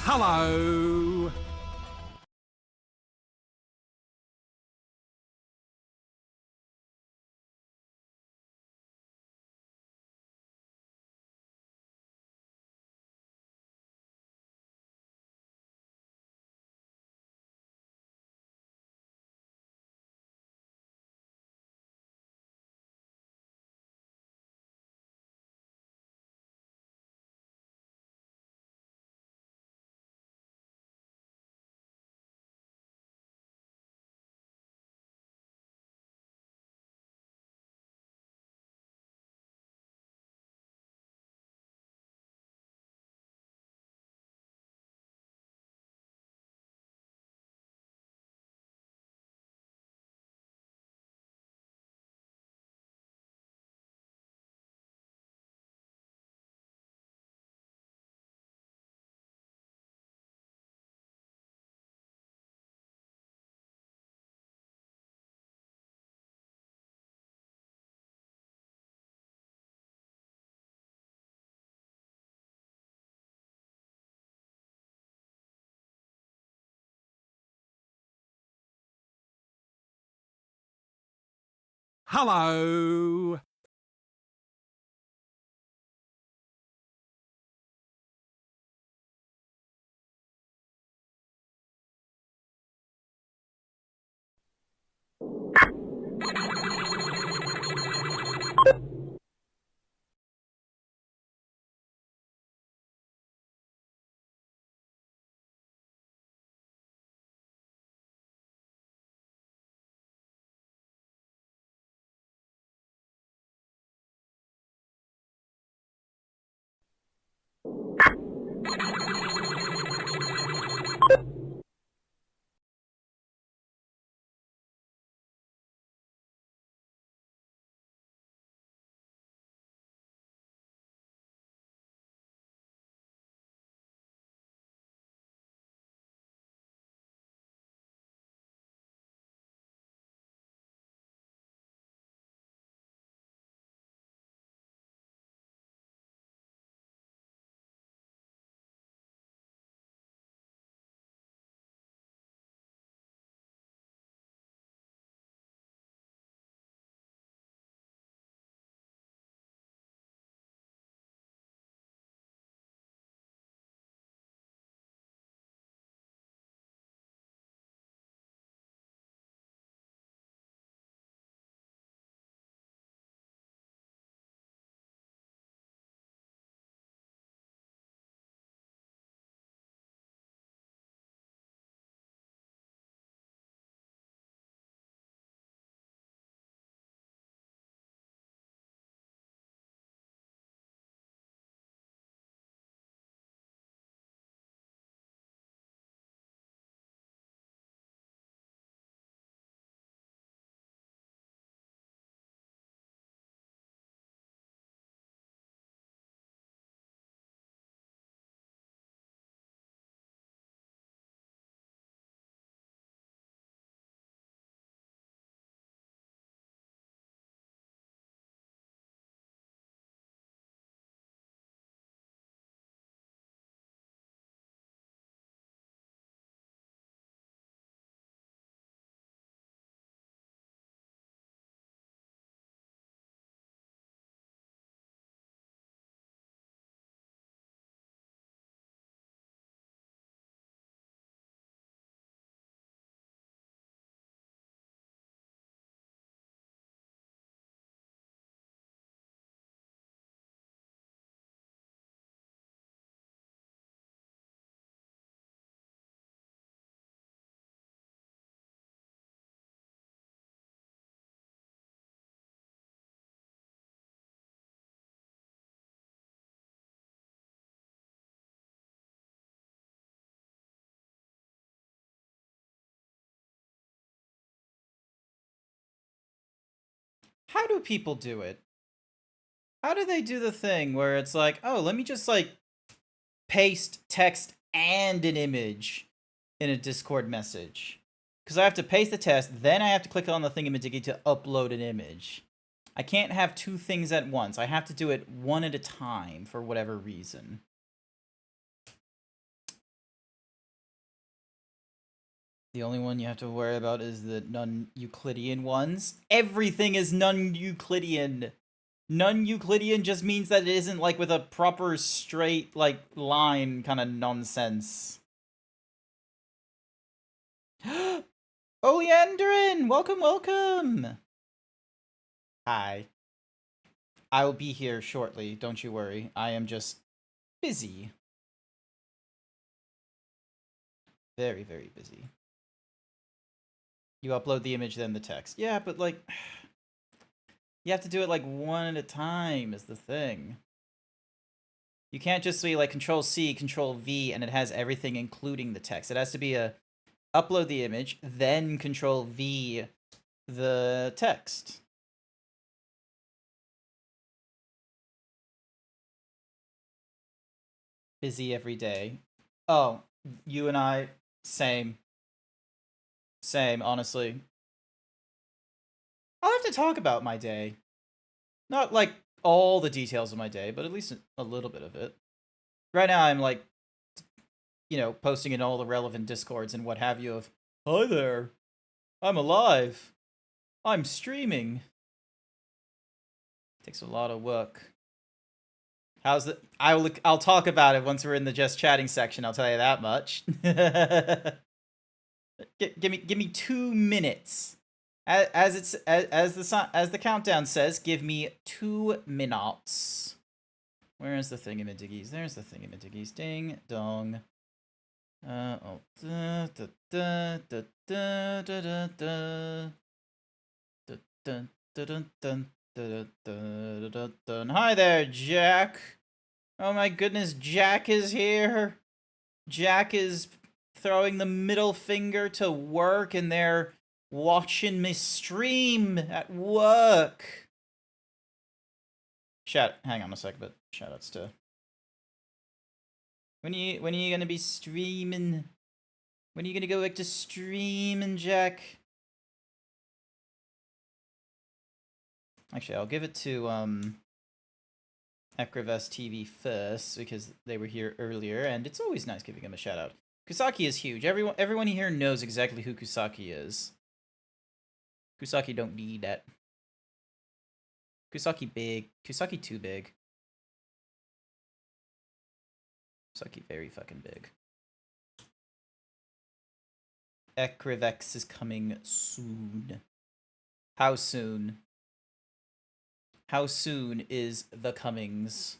Hello. Hello. How do people do it? How do they do the thing where it's like, oh, let me just like paste text and an image in a Discord message? Because I have to paste the text, then I have to click on the thingamajiggy to upload an image. I can't have two things at once. I have to do it one at a time for whatever reason. The only one you have to worry about is the non-Euclidean ones. Everything is non-Euclidean. Non-Euclidean just means that it isn't like with a proper straight like line kind of nonsense. Oleandrin! Welcome, welcome! Hi. I will be here shortly, don't you worry. I am just busy. Very, very busy. You upload the image, then the text. Yeah, but like... You have to do it like one at a time is the thing. You can't just say like Control-C, Control-V, and it has everything including the text. It has to be a upload the image, then Control-V the text. Busy every day. Oh, you and I, same. Same, honestly. I'll have to talk about my day. Not like all the details of my day, but at least a little bit of it. Right now I'm like, you know, posting in all the relevant discords and what have you of, hi there, I'm alive, I'm streaming. Takes a lot of work. How's the? I'll talk about it once we're in the just chatting section. I'll tell you that much. Give me 2 minutes. As the countdown says, give me 2 minutes. Where is the thingamaddiggies? There's the thingamaddiggies. Ding dong. Oh. Da da da da da da da da da da da. Hi there, Jack. Oh my goodness, Jack is here. Jack is throwing the middle finger to work, and they're watching me stream at work. Hang on a sec, but shoutouts to. When are you gonna be streaming? When are you gonna go back to streaming, Jack? Actually, I'll give it to Ekrivest TV first because they were here earlier, and it's always nice giving them a shout out. Kusaki is huge. Everyone here knows exactly who Kusaki is. Kusaki don't need that. Kusaki big. Kusaki too big. Kusaki very fucking big. Ekrivex is coming soon. How soon? How soon is the comings?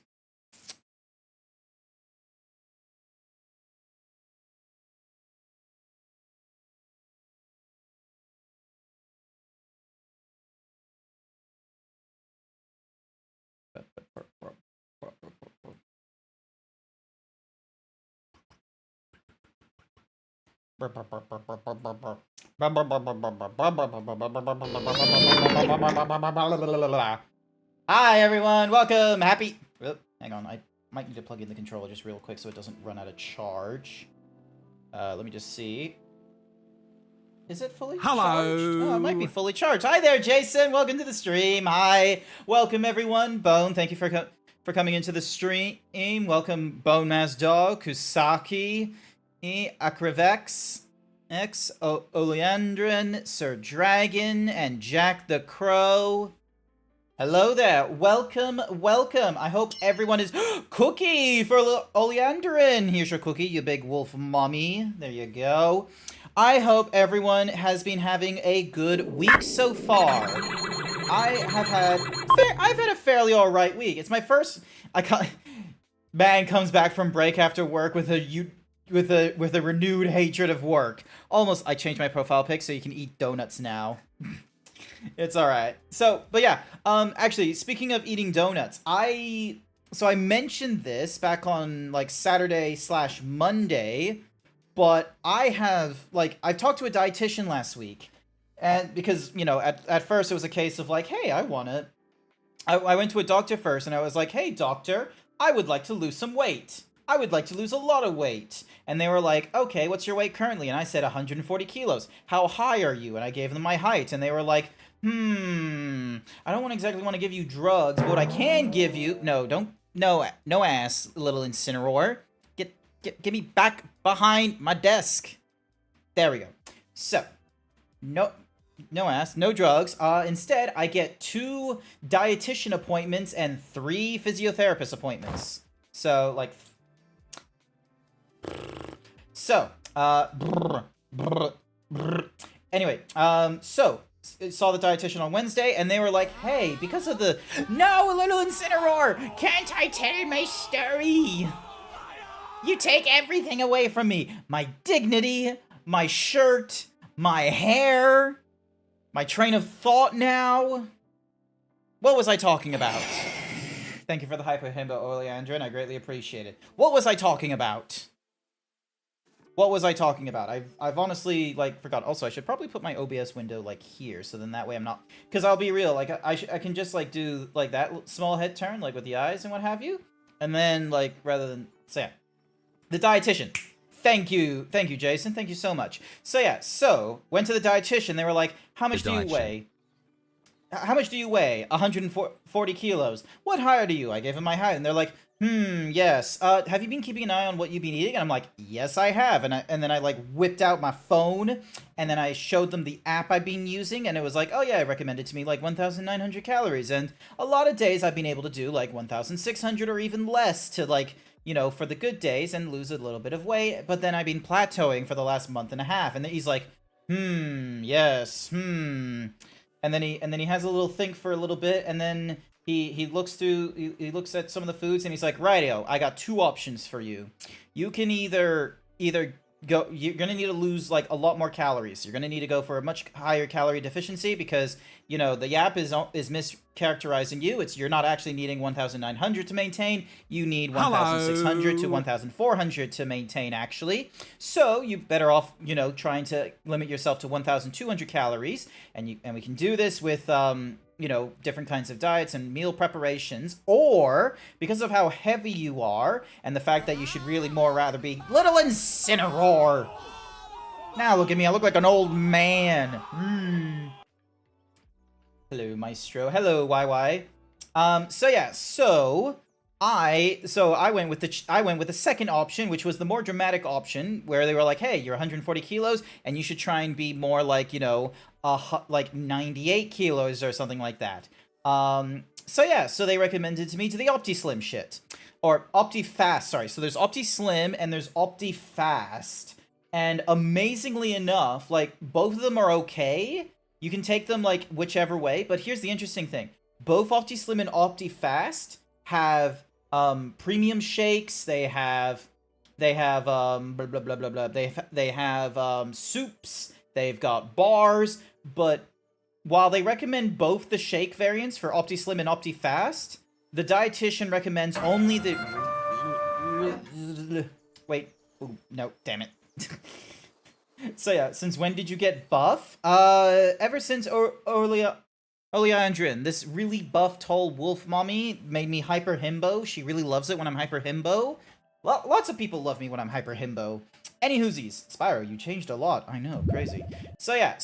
Hi everyone, welcome. Happy. Oh, hang on, I might need to plug in the controller just real quick so it doesn't run out of charge. Let me just see. Is it fully charged? Oh, it might be fully charged. Hi there, Jason. Welcome to the stream. Hi. Welcome, everyone. Bone, thank you for coming into the stream. Welcome, Bone Mass Dog, Kusaki, Akrivex, Oleandrin, Sir Dragon, and Jack the Crow. Hello there. Welcome, welcome. I hope everyone is... Cookie for Oleandrin. Here's your cookie, you big wolf mommy. There you go. I hope everyone has been having a good week so far. I've had a fairly alright week. It's my first... Man comes back from break after work with a renewed hatred of work. Almost, I changed my profile pic so you can eat donuts now. It's alright. So, but yeah, actually, speaking of eating donuts, I mentioned this back on, like, Saturday/Monday, but I've talked to a dietitian last week, and because, you know, at first it was a case of, like, hey, I went to a doctor first, and I was like, hey, doctor, I would like to lose some weight. I would like to lose a lot of weight. And they were like, okay, what's your weight currently? And I said 140 kilos. How high are you? And I gave them my height, and they were like, I don't exactly want to give you drugs, but what I can give you... No ass, little Incineroar. Get me back behind my desk. There we go. So, no ass, no drugs. Instead, I get 2 dietitian appointments and 3 physiotherapist appointments. So, like... So, anyway, so... saw the dietitian on Wednesday, and they were like, hey, because of the... No, little Incineroar! Can't I tell my story? You take everything away from me. My dignity, my shirt, my hair, my train of thought now. What was I talking about? Thank you for the hyper himbo, Oleandrin. I greatly appreciate it. What was I talking about? What was I talking about? I've honestly, like, forgot. Also, I should probably put my OBS window, like, here, so then that way I'm not... Because I'll be real, like, I can just, like, do, like, that small head turn, like, with the eyes and what have you. And then, like, rather than... So, yeah. The dietitian. Thank you, Jason. Thank you so much. So, yeah, went to the dietitian. They were like, how much do you weigh? How much do you weigh? 140 kilos. What height are you? I gave them my height, and they're like, yes. Have you been keeping an eye on what you've been eating? And I'm like, yes, I have. And then I like whipped out my phone, and then I showed them the app I've been using, and it was like, oh yeah, it recommended to me like 1,900 calories. And a lot of days I've been able to do like 1,600 or even less to like, you know, for the good days and lose a little bit of weight. But then I've been plateauing for the last month and a half. And then he's like, yes, And then he has a little think for a little bit, and then he looks through, he looks at some of the foods, and he's like, rightio, I got 2 options for you. You can either go, you're gonna need to lose like a lot more calories. You're gonna need to go for a much higher calorie deficiency because, you know, the app is mischaracterizing you. You're not actually needing 1,900 to maintain. You need 1,600 to 1,400 to maintain, actually. So you better off, you know, trying to limit yourself to 1,200 calories, and we can do this with you know, different kinds of diets and meal preparations, or because of how heavy you are and the fact that you should really more rather be little Incineroar. Now look at me, I look like an old man. Hello, Maestro. Hello, YY. I went with the second option, which was the more dramatic option, where they were like, hey, you're 140 kilos, and you should try and be more like, you know, like 98 kilos or something like that. So they recommended to me to the OptiSlim shit. Or OptiFast, sorry. So there's OptiSlim and there's OptiFast. And amazingly enough, like, both of them are okay. You can take them, like, whichever way. But here's the interesting thing. Both OptiSlim and OptiFast have premium shakes. They have blah blah blah blah blah. They have soups. They've got bars. But while they recommend both the shake variants for OptiSlim and OptiFast, the dietitian recommends only the... Wait. Ooh, no, damn it. So yeah, since when did you get buff? Ever since Oleandrin, this really buff, tall wolf mommy made me hyper himbo. She really loves it when I'm hyper himbo. Lots of people love me when I'm hyper himbo. Any whoosies. Spyro, you changed a lot. I know, crazy. So yeah,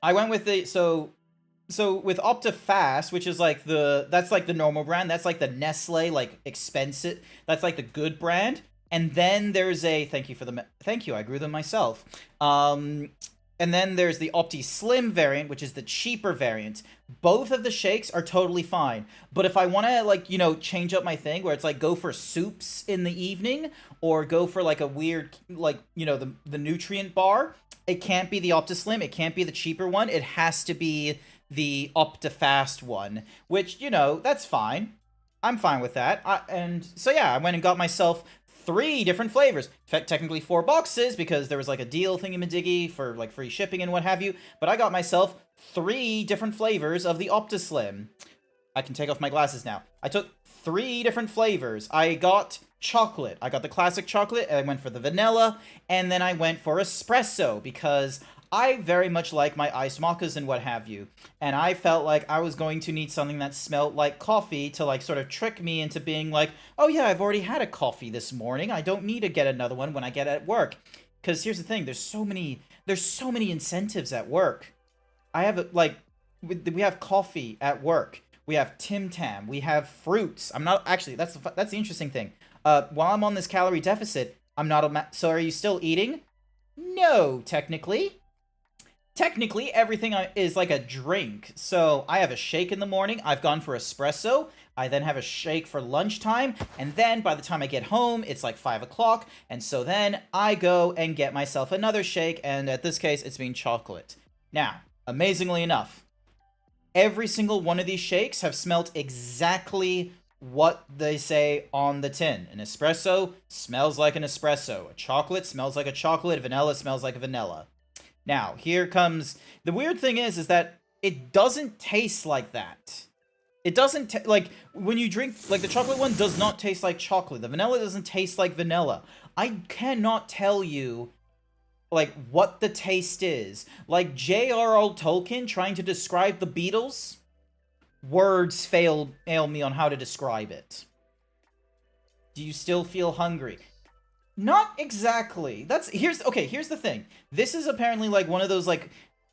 I went with the, so with OptiFast, which is like that's like the normal brand, that's like the Nestle, like expensive, that's like the good brand. And then there's a, thank you, I grew them myself. And then there's the OptiSlim variant, which is the cheaper variant. Both of the shakes are totally fine. But if I want to, like, you know, change up my thing where it's like go for soups in the evening or go for like a weird, like, you know, the nutrient bar, it can't be the OptiSlim. It can't be the cheaper one. It has to be the OptiFast one, which, you know, that's fine. I'm fine with that. And so, yeah, I went and got myself 3 different flavors. Technically 4 boxes because there was like a deal thingy-majiggy for like free shipping and what have you. But I got myself 3 different flavors of the OptiSlim. I can take off my glasses now. I took 3 different flavors. I got chocolate. I got the classic chocolate. I went for the vanilla. And then I went for espresso because I very much like my iced mochas and what have you. And I felt like I was going to need something that smelled like coffee to like sort of trick me into being like, oh yeah, I've already had a coffee this morning. I don't need to get another one when I get at work. Because here's the thing, there's so many incentives at work. I have like, we have coffee at work. We have Tim Tam. We have fruits. I'm not, actually, that's the interesting thing. While I'm on this calorie deficit, I'm not so are you still eating? No, technically. Technically, everything is like a drink. So I have a shake in the morning. I've gone for espresso. I then have a shake for lunchtime. And then by the time I get home, it's like 5 o'clock. And so then I go and get myself another shake. And at this case, it's being chocolate. Now, amazingly enough, every single one of these shakes have smelled exactly what they say on the tin. An espresso smells like an espresso. A chocolate smells like a chocolate. Vanilla smells like a vanilla. Now, here comes the weird thing is that it doesn't taste like that. It doesn't like when you drink like the chocolate one does not taste like chocolate. The vanilla doesn't taste like vanilla. I cannot tell you like what the taste is. Like J.R.R. Tolkien trying to describe the Beatles, words fail me on how to describe it. Do you still feel hungry? Not exactly. Here's the thing. This is apparently like one of those like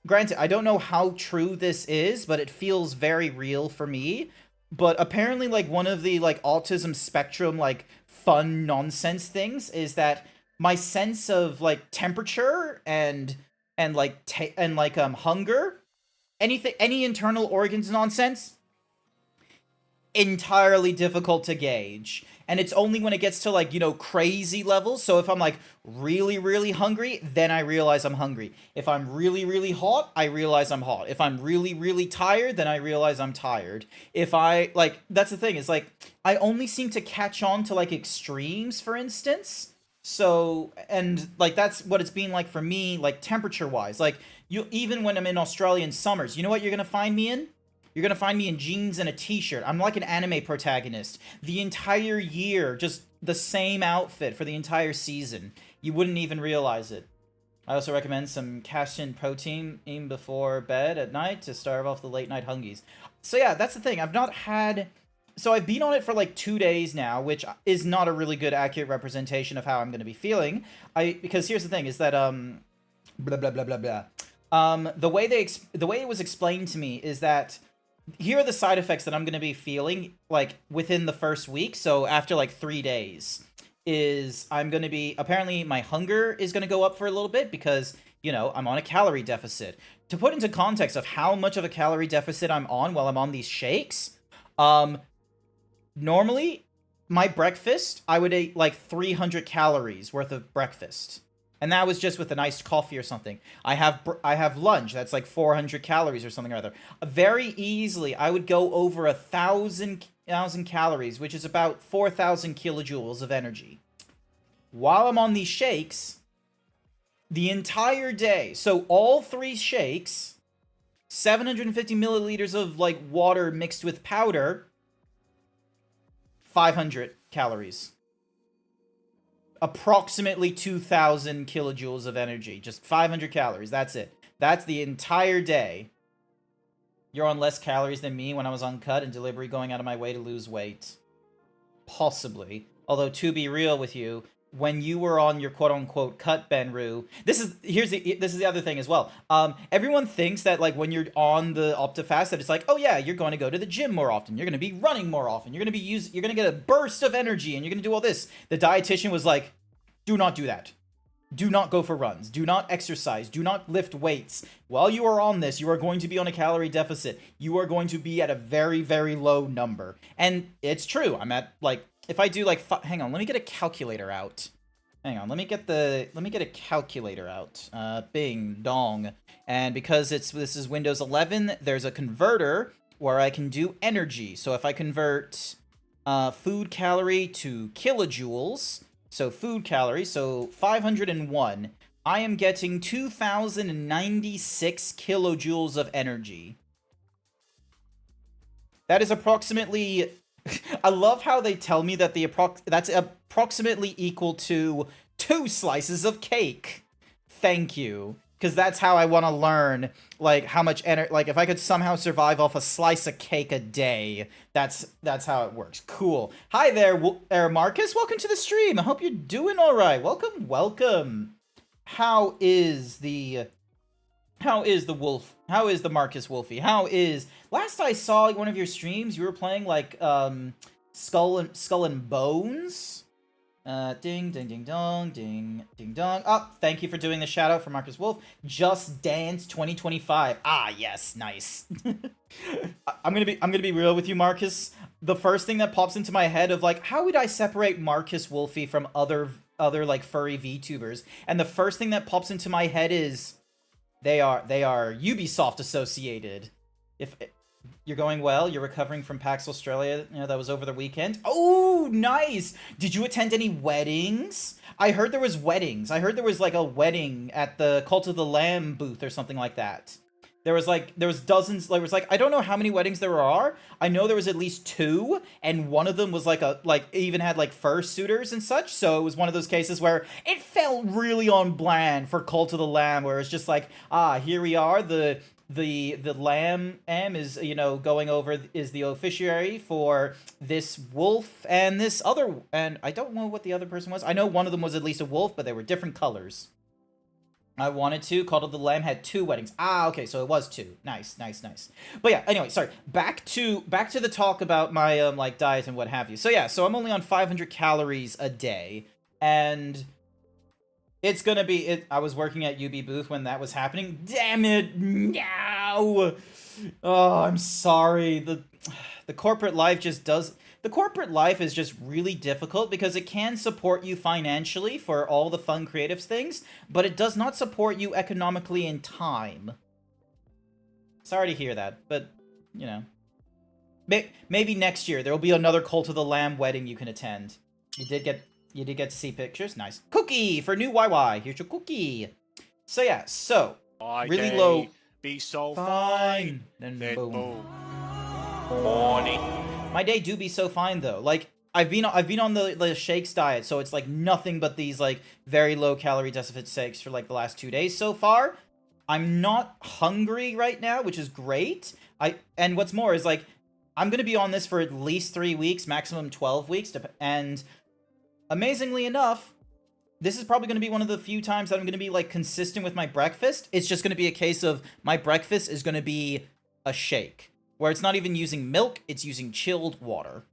granted, I don't know how true this is, but it feels very real for me. But apparently like one of the like autism spectrum like fun nonsense things is that my sense of like temperature and like hunger, any internal organs nonsense entirely difficult to gauge. And it's only when it gets to like, crazy levels. So if I'm like really, really hungry, then I realize I'm hungry. If I'm really, really hot, I realize I'm hot. If I'm really, really tired, then I realize I'm tired. If I like, that's the thing is like, I only seem to catch on to like extremes, for instance. So, and like, that's what it's been like for me, like temperature wise. Like, even when I'm in Australian summers, you know what you're going to find me in? You're gonna find me in jeans and a t-shirt. I'm like an anime protagonist. The entire year, just the same outfit for the entire season. You wouldn't even realize it. I also recommend some cashed-in protein before bed at night to starve off the late-night hungies. So yeah, that's the thing. I've not had... So I've been on it for like 2 days now, which is not a really good, accurate representation of how I'm gonna be feeling. Because here's the thing, is that, blah, blah, blah, blah, blah. The way it was explained to me is that here are the side effects that I'm going to be feeling, like, within the first week. So after, like, 3 days, is I'm going to be... Apparently, my hunger is going to go up for a little bit because, I'm on a calorie deficit. To put into context of how much of a calorie deficit I'm on while I'm on these shakes, normally, my breakfast, I would eat, like, 300 calories worth of breakfast. And that was just with an iced coffee or something. I have lunch. That's like 400 calories or something or other. Very easily, I would go over 1,000 calories, which is about 4,000 kilojoules of energy. While I'm on these shakes, the entire day, so all 3 shakes, 750 milliliters of like water mixed with powder, 500 calories. Approximately 2,000 kilojoules of energy. Just 500 calories. That's it. That's the entire day. You're on less calories than me when I was on cut and deliberately going out of my way to lose weight. Possibly. Although, to be real with you, when you were on your quote-unquote cut, Benru, this is the other thing as well. Everyone thinks that, like, when you're on the Optifast, that it's like, oh yeah, you're going to go to the gym more often, you're going to be running more often, you're going to get a burst of energy, and you're going to do all this. The dietitian was like, do not do that. Do not go for runs. Do not exercise. Do not lift weights. While you are on this, you are going to be on a calorie deficit. You are going to be at a very, very low number. And it's true. I'm at, like, if I do, like, hang on, let me get a calculator out. Hang on, let me get a calculator out. Bing, dong. And because this is Windows 11, there's a converter where I can do energy. So if I convert food calorie to kilojoules... So food calories, so 501. I am getting 2,096 kilojoules of energy. That is approximately... I love how they tell me that that's approximately equal to 2 slices of cake. Thank you. Because that's how I want to learn, like, how much energy... Like, if I could somehow survive off a slice of cake a day, that's how it works. Cool. Hi there, Marcus. Welcome to the stream. I hope you're doing all right. Welcome, welcome. How is the wolf? How is the Marcus Wolfie? How is... Last I saw one of your streams, you were playing, like, Skull and Bones? Ding, ding, ding, dong, ding, ding, dong. Oh, thank you for doing the shout out for Marcus Wolf. Just Dance 2025. Ah, yes, nice. I'm gonna be real with you, Marcus. The first thing that pops into my head of like, how would I separate Marcus Wolfie from other like furry VTubers? And the first thing that pops into my head is they are Ubisoft associated. If you're going well, you're recovering from PAX Australia, you know, that was over the weekend. Oh, nice! Did you attend any weddings? I heard there was weddings. I heard there was like a wedding at the Cult of the Lamb booth or something like that. There was dozens, there was like, I don't know how many weddings there are. I know there was at least 2, and one of them was like even had like fursuiters and such, so it was one of those cases where it felt really on brand for Cult of the Lamb, where it's just like, here we are, the lamb is, you know, going over, is the officiary for this wolf and this other, and I don't know what the other person was. I know one of them was at least a wolf, but they were different colors. I wanted to. Cult of the Lamb had 2 weddings. Ah, okay, so it was 2. Nice, nice, nice. But yeah, anyway, sorry. Back to the talk about my like diet and what have you. So yeah, so I'm only on 500 calories a day, and it's gonna be. I was working at UB booth when that was happening. Damn it! No. Oh, I'm sorry. The corporate life just does. The corporate life is just really difficult because it can support you financially for all the fun creative things, but it does not support you economically in time. Sorry to hear that, but, you know. Maybe next year there will be another Cult of the Lamb wedding you can attend. You did get to see pictures. Nice. Cookie for new YY. Here's your cookie. So yeah, so really low. Be so fine. Then boom. Morning. My day do be so fine though. Like I've been on the shakes diet, so it's like nothing but these like very low calorie deficit shakes for like the last 2 days so far. I'm not hungry right now, which is great. And what's more is like I'm gonna be on this for at least 3 weeks, maximum 12 weeks, and amazingly enough, this is probably going to be one of the few times that I'm going to be like consistent with my breakfast. It's just going to be a case of my breakfast is going to be a shake, where it's not even using milk, it's using chilled water.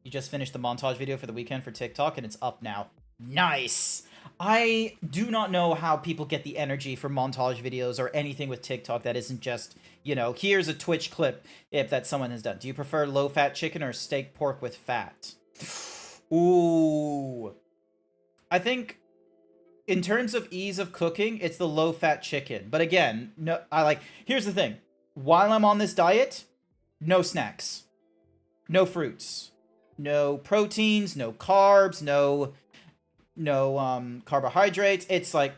You just finished the montage video for the weekend for TikTok, and it's up now. Nice! I do not know how people get the energy for montage videos or anything with TikTok that isn't just, you know, here's a Twitch clip if that someone has done. Do you prefer low-fat chicken or steak pork with fat? Ooh. I think in terms of ease of cooking, it's the low-fat chicken. But again, no, here's the thing. While I'm on this diet, no snacks, no fruits, no proteins, no carbs, no carbohydrates. It's like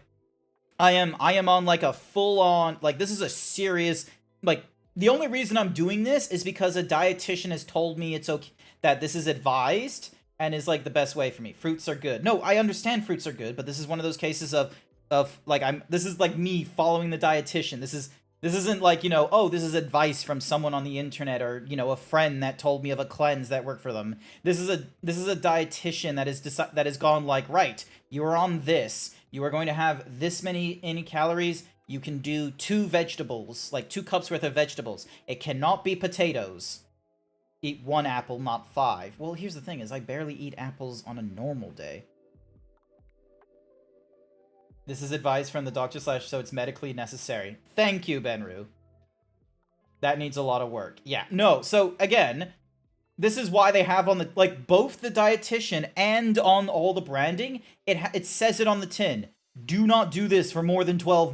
I am on like a full-on, like this is a serious, like the only reason I'm doing this is because a dietitian has told me it's okay, that this is advised and is like the best way for me. Fruits are good. No, I understand fruits are good, but this is one of those cases of like this is like me following the dietitian. This isn't like, you know, oh, this is advice from someone on the internet or, you know, a friend that told me of a cleanse that worked for them. This is a dietitian that has gone like, right, you are on this. You are going to have this many calories. You can do 2 vegetables, like 2 cups worth of vegetables. It cannot be potatoes. Eat 1 apple, not 5. Well, here's the thing, is I barely eat apples on a normal day. This is advice from the doctor / so it's medically necessary. Thank you, Benru. That needs a lot of work. Yeah, no, so again, this is why they have on the, like, both the dietitian and on all the branding, it says it on the tin. Do not do this for more than 12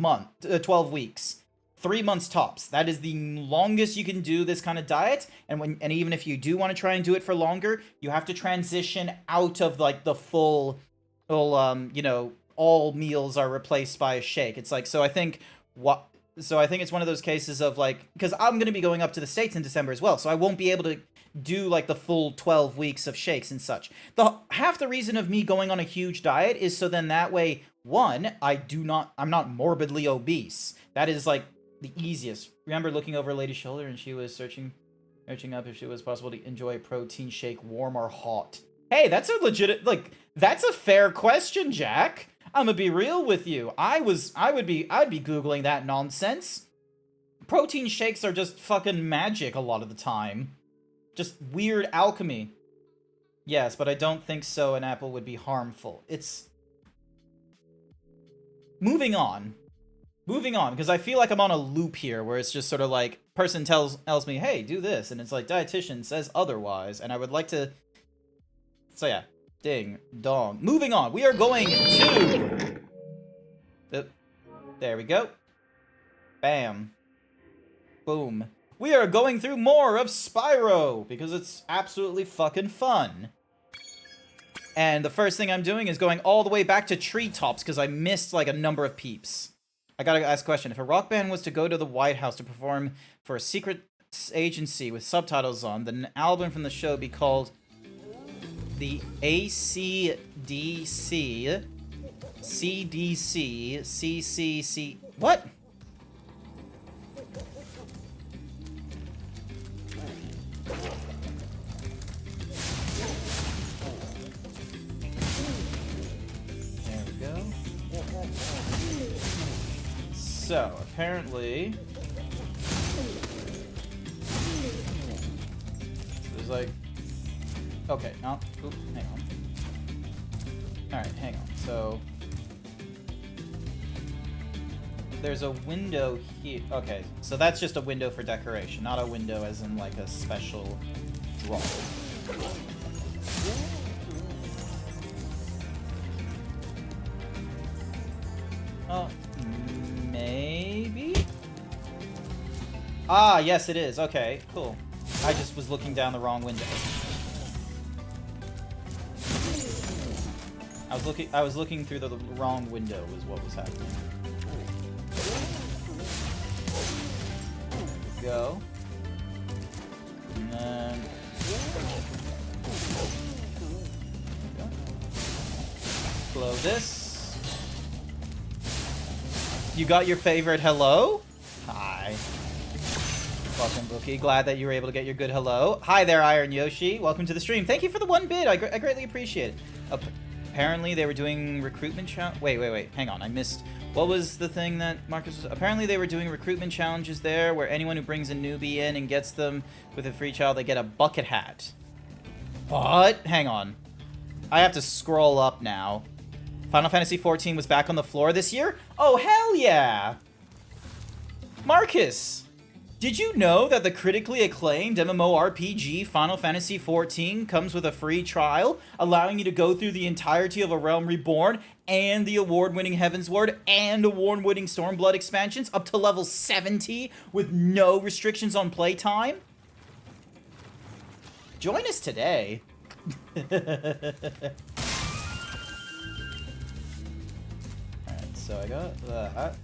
weeks. 3 months tops. That is the longest you can do this kind of diet. And even if you do want to try and do it for longer, you have to transition out of like the full, you know, all meals are replaced by a shake. It's like, so I think it's one of those cases of like, because I'm going to be going up to the States in December as well, so I won't be able to do like the full 12 weeks of shakes and such. Half the reason of me going on a huge diet is so then that way, one, I'm not morbidly obese. That is like the easiest. Remember looking over a lady's shoulder and she was searching up if it was possible to enjoy a protein shake warm or hot. Hey, that's a legit, like, that's a fair question, Jack. I'm gonna be real with you. I'd be Googling that nonsense. Protein shakes are just fucking magic a lot of the time. Just weird alchemy. Yes, but I don't think so an apple would be harmful. It's... Moving on, because I feel like I'm on a loop here, where it's just sort of like, person tells me, hey, do this, and it's like, dietitian says otherwise, and I would like to... So yeah, ding, dong. Moving on, we are going to... There we go. Bam. Boom. We are going through more of Spyro, because it's absolutely fucking fun. And the first thing I'm doing is going all the way back to treetops, because I missed, like, a number of peeps. I gotta ask a question. If a rock band was to go to the White House to perform for a secret agency with subtitles on, then an album from the show be called the ACDC, CDC, CCC... What? There we go. So, apparently... There's like... Okay, no. Oop, hang on. Alright, hang on. So... There's a window here. Okay, so that's just a window for decoration, not a window as in like a special drawer. Oh, maybe? Ah, yes it is. Okay, cool. I just was looking down the wrong window. I was looking through the wrong window is what was happening. Go. And then... Blow this. You got your favorite hello? Hi. Welcome, Bookie. Glad that you were able to get your good hello. Hi there, Iron Yoshi. Welcome to the stream. Thank you for the 1 bid. I greatly appreciate it. Apparently, they were doing recruitment challenge. Wait. Hang on. I missed... What was the thing that Marcus was... Apparently, they were doing recruitment challenges there, where anyone who brings a newbie in and gets them with a free child, they get a bucket hat. What? Hang on. I have to scroll up now. Final Fantasy XIV was back on the floor this year? Oh, hell yeah! Marcus! Did you know that the critically acclaimed MMORPG Final Fantasy XIV comes with a free trial, allowing you to go through the entirety of A Realm Reborn, and the award-winning Heavensward, and award-winning Stormblood expansions, up to level 70, with no restrictions on playtime? Join us today. Alright, so I got that.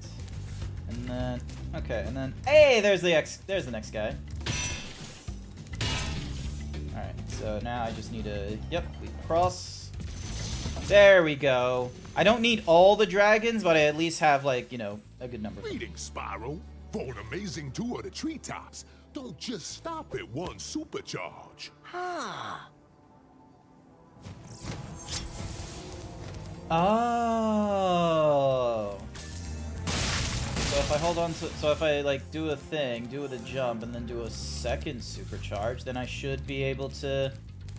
And then, okay, and then, hey, there's the next guy. Alright, so now I just need to, yep, we cross. There we go. I don't need all the dragons, but I at least have, like, you know, a good number of them. Greetings, Spyro. For an amazing tour of the treetops, don't just stop at one supercharge. Oh. So if I hold on to, so if I like do a thing, do the jump, and then do a second supercharge, then I should be able to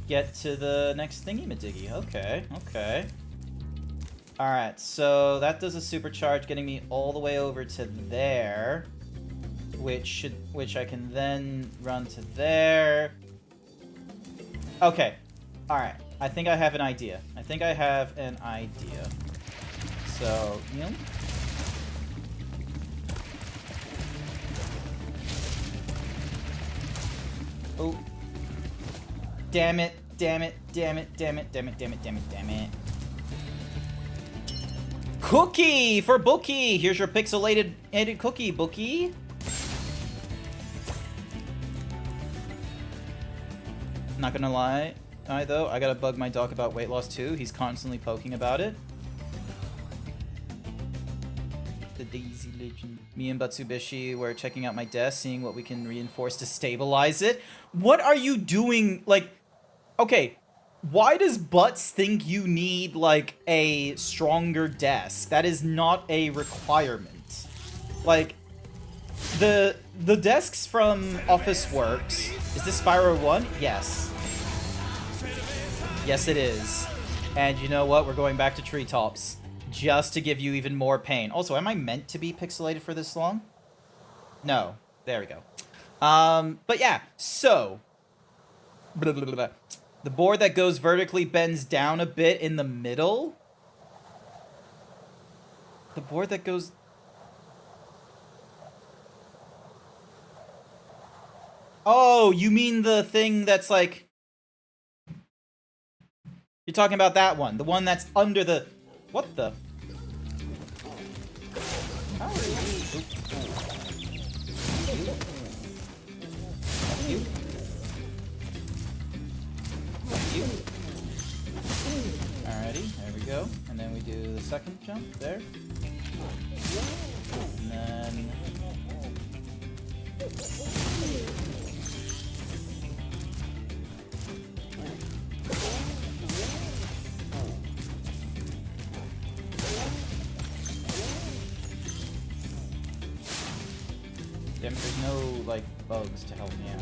get to the next thingy-madiggy. Okay, okay. Alright, so that does a supercharge, getting me all the way over to there, which I can then run to there. Okay, alright. I think I have an idea. So, you know. Oh. Damn it. Cookie for Bookie! Here's your pixelated edited cookie, Bookie. Not gonna lie, though, I gotta bug my dog about weight loss too. He's constantly poking about it. The Daisy Legend. Me and Batsubishi were checking out my desk, seeing what we can reinforce to stabilize it. What are you doing? Like, okay, why does Butts think you need, like, a stronger desk? That is not a requirement. Like, the desks from Office Works. Is this Spyro 1? Yes. Yes, it is. And you know what? We're going back to treetops. Just to give you even more pain. Also, am I meant to be pixelated for this long? No. There we go. But yeah, so... Blah, blah, blah, blah. The board that goes vertically bends down a bit in the middle. The board that goes... Oh, you mean the thing that's like... You're talking about that one. The one that's under the... What the... How are you? You. You. Alrighty, there we go. And then we do the second jump there. And then... Damn, there's no, like, bugs to help me out.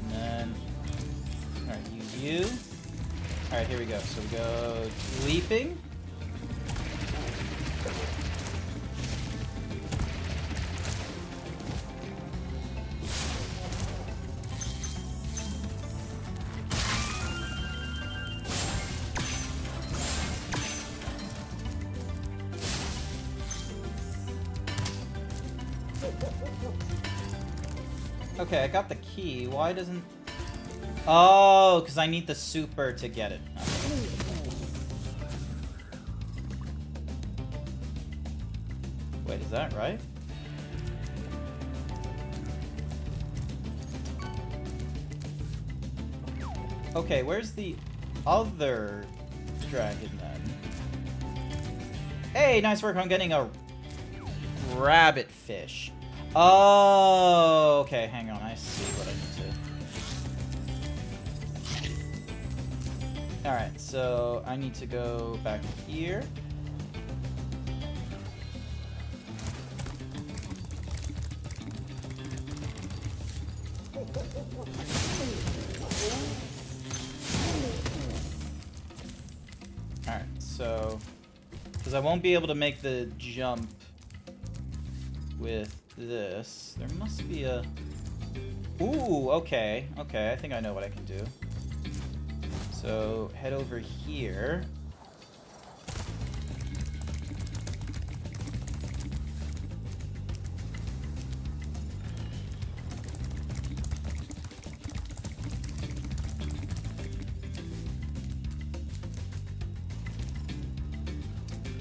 And then... Alright, use you. Alright, here we go. So we go leaping. Okay, I got the key. Why doesn't... Oh, because I need the super to get it. Okay. Wait, is that right? Okay, where's the other dragon then? Hey, nice work on getting a rabbit fish. Oh, okay, hang on, I see what I need to... Alright, so I need to go back here. Alright, so... Because I won't be able to make the jump with this. There must be a... Ooh, okay. Okay, I think I know what I can do. So, head over here.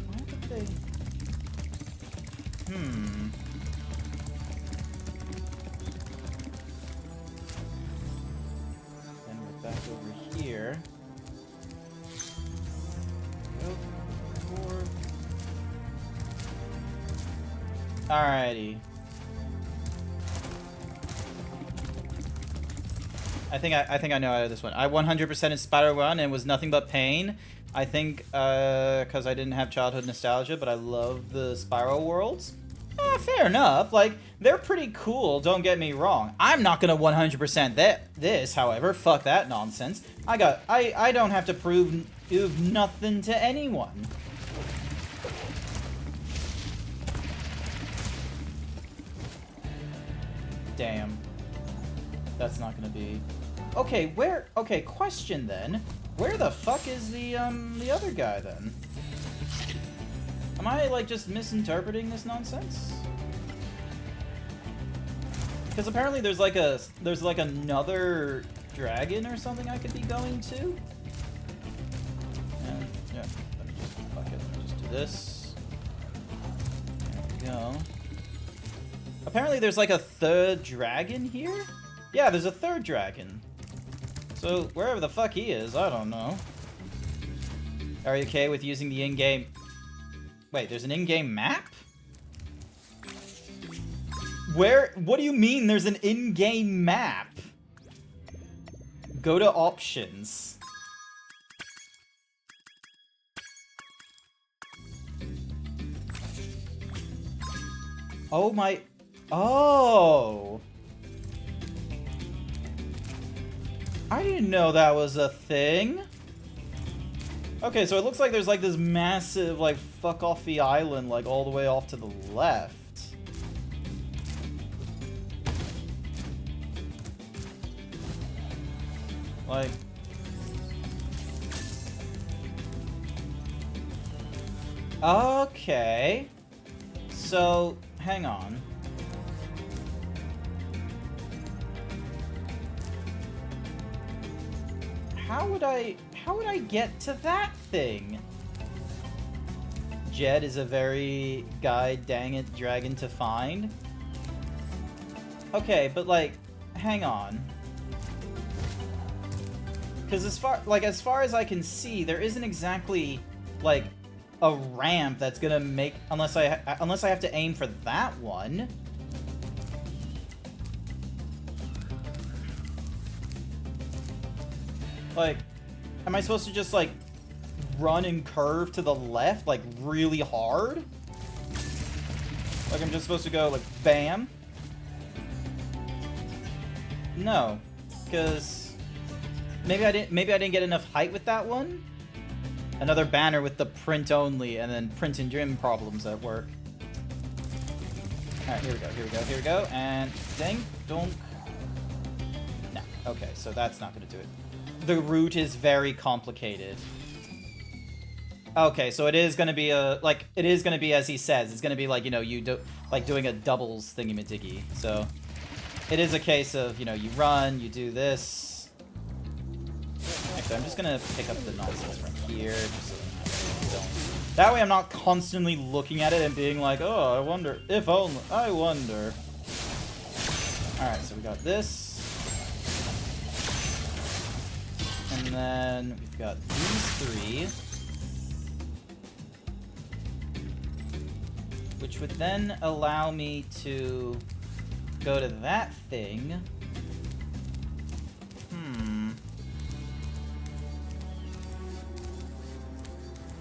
Why did they... Then we're back over here. Alrighty. I think I know out of this one. I 100% in Spyro 1 and was nothing but pain. I think because I didn't have childhood nostalgia, but I love the Spyro worlds. Fair enough. Like, they're pretty cool, don't get me wrong. I'm not gonna 100% this, however. Fuck that nonsense. I don't have to prove nothing to anyone. Damn. That's not gonna be... Okay, where... Okay, question then. Where the fuck is the other guy then? Am I, like, just misinterpreting this nonsense? Because apparently there's like another dragon or something I could be going to. And, yeah, let me just, fuck it, let me just do this. There we go. Apparently there's like a third dragon here? Yeah, there's a third dragon. So, wherever the fuck he is, I don't know. Are you okay with using the in-game... Wait, there's an in-game map? Where? What do you mean there's an in-game map? Go to options. Oh my... Oh! I didn't know that was a thing. Okay, so it looks like there's like this massive like fuck-offy island like all the way off to the left. Like... Okay. So, hang on. How would I get to that thing? Jed is a very dang it dragon to find. Okay, but like, hang on. Because as far as I can see, there isn't exactly like a ramp that's gonna make unless I have to aim for that one. Like, am I supposed to just like run and curve to the left like really hard? Like I'm just supposed to go like bam? No, because maybe I didn't get enough height with that one. Another banner with the print only and then print and trim problems at work. Alright, here we go, and dang, don't... No, okay, so that's not gonna do it. The route is very complicated. Okay, so it is gonna be as he says, it's gonna be like, you know, doing a doubles thingy-majiggy, so... It is a case of, you know, you run, you do this... Actually, I'm just gonna pick up the nonsense from here, just so that I don't... That way I'm not constantly looking at it and being like, oh, I wonder, if only, I wonder. Alright, so we got this. And then we've got these three. Which would then allow me to go to that thing.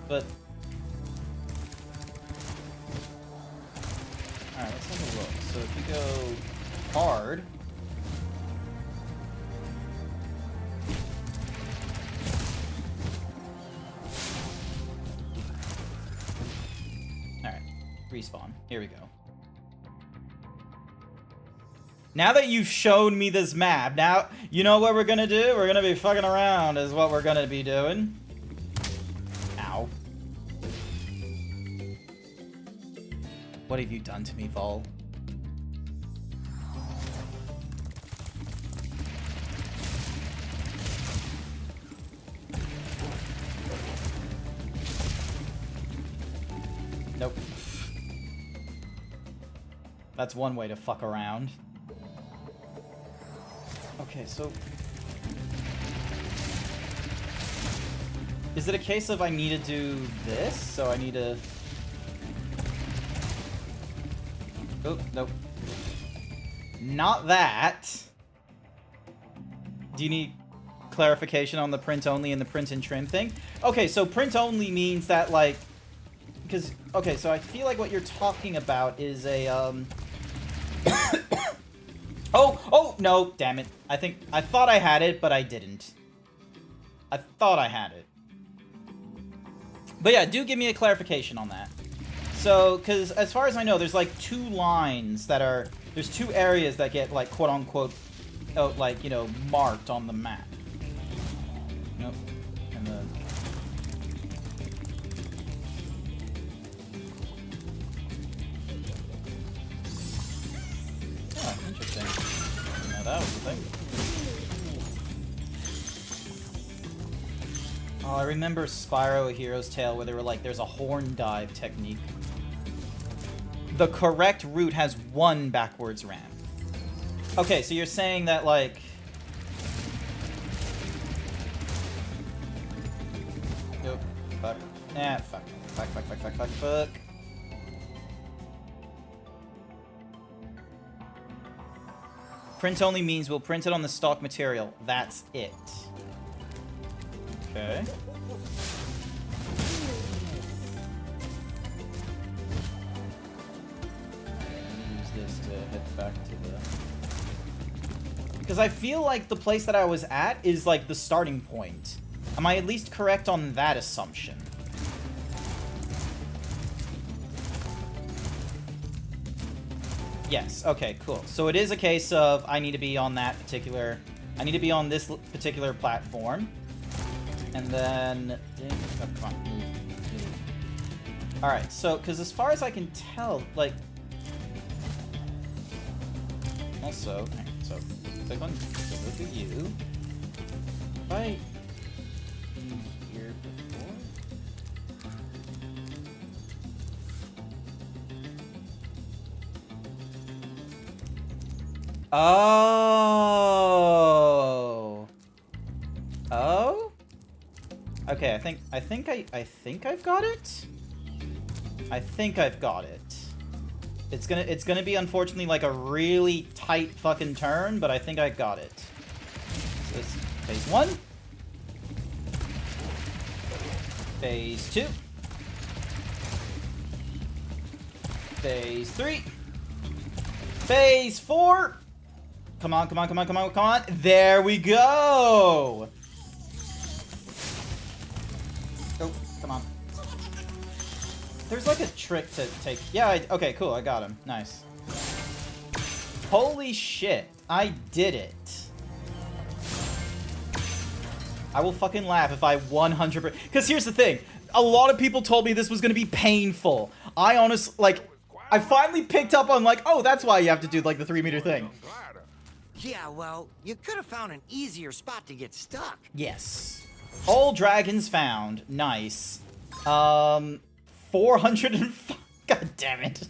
But... Alright, let's have a look. So if you go hard... Alright, respawn. Here we go. Now that you've shown me this map, now you know what we're gonna do? We're gonna be fucking around is what we're gonna be doing. Ow. What have you done to me, Vol? Nope. That's one way to fuck around. Okay, so... Is it a case of I need to do this? So I need to... Oh, nope. Not that. Do you need clarification on the print only and the print and trim thing? Okay, so print only means that, like... Because, okay, so I feel like what you're talking about is a, Oh, no, damn it. I thought I had it, but I didn't. I thought I had it. But yeah, do give me a clarification on that. So, because as far as I know, there's like two lines that are... There's two areas that get, like, quote-unquote, like, you know, marked on the map. Nope. And the... Oh, interesting. Didn't know that was the thing. Oh, I remember Spyro: A Hero's Tale where they were like, there's a horn dive technique. The correct route has one backwards ramp. Okay, so you're saying that, like... Nope. Fuck. Ah, fuck. Fuck. Print only means we'll print it on the stock material. That's it. Okay. Use this to head back to the... Because I feel like the place that I was at is, like, the starting point. Am I at least correct on that assumption? Yes, okay, cool. So it is a case of I need to be on that particular... I need to be on this particular platform. And then... Oh, come on, move. Alright, so, because as far as I can tell, like... Also, okay, so, click on, so look at you. If I... been here before? Oh! Oh? Okay, I think I've got it? I think I've got it. It's gonna be unfortunately like a really tight fucking turn, but I think I got it. So it's phase 1. Phase 2. Phase 3. Phase 4. Come on, come on, come on, come on, come on. There we go. Oh, come on. There's like a trick to take. Yeah, okay, cool. I got him. Nice. Holy shit. I did it. I will fucking laugh if I 100%. Because here's the thing. A lot of people told me this was going to be painful. I honestly, like, I finally picked up on, like, oh, that's why you have to do, like, the 3-meter thing. Yeah, well, you could have found an easier spot to get stuck. Yes. All dragons found. Nice. 405. God damn it.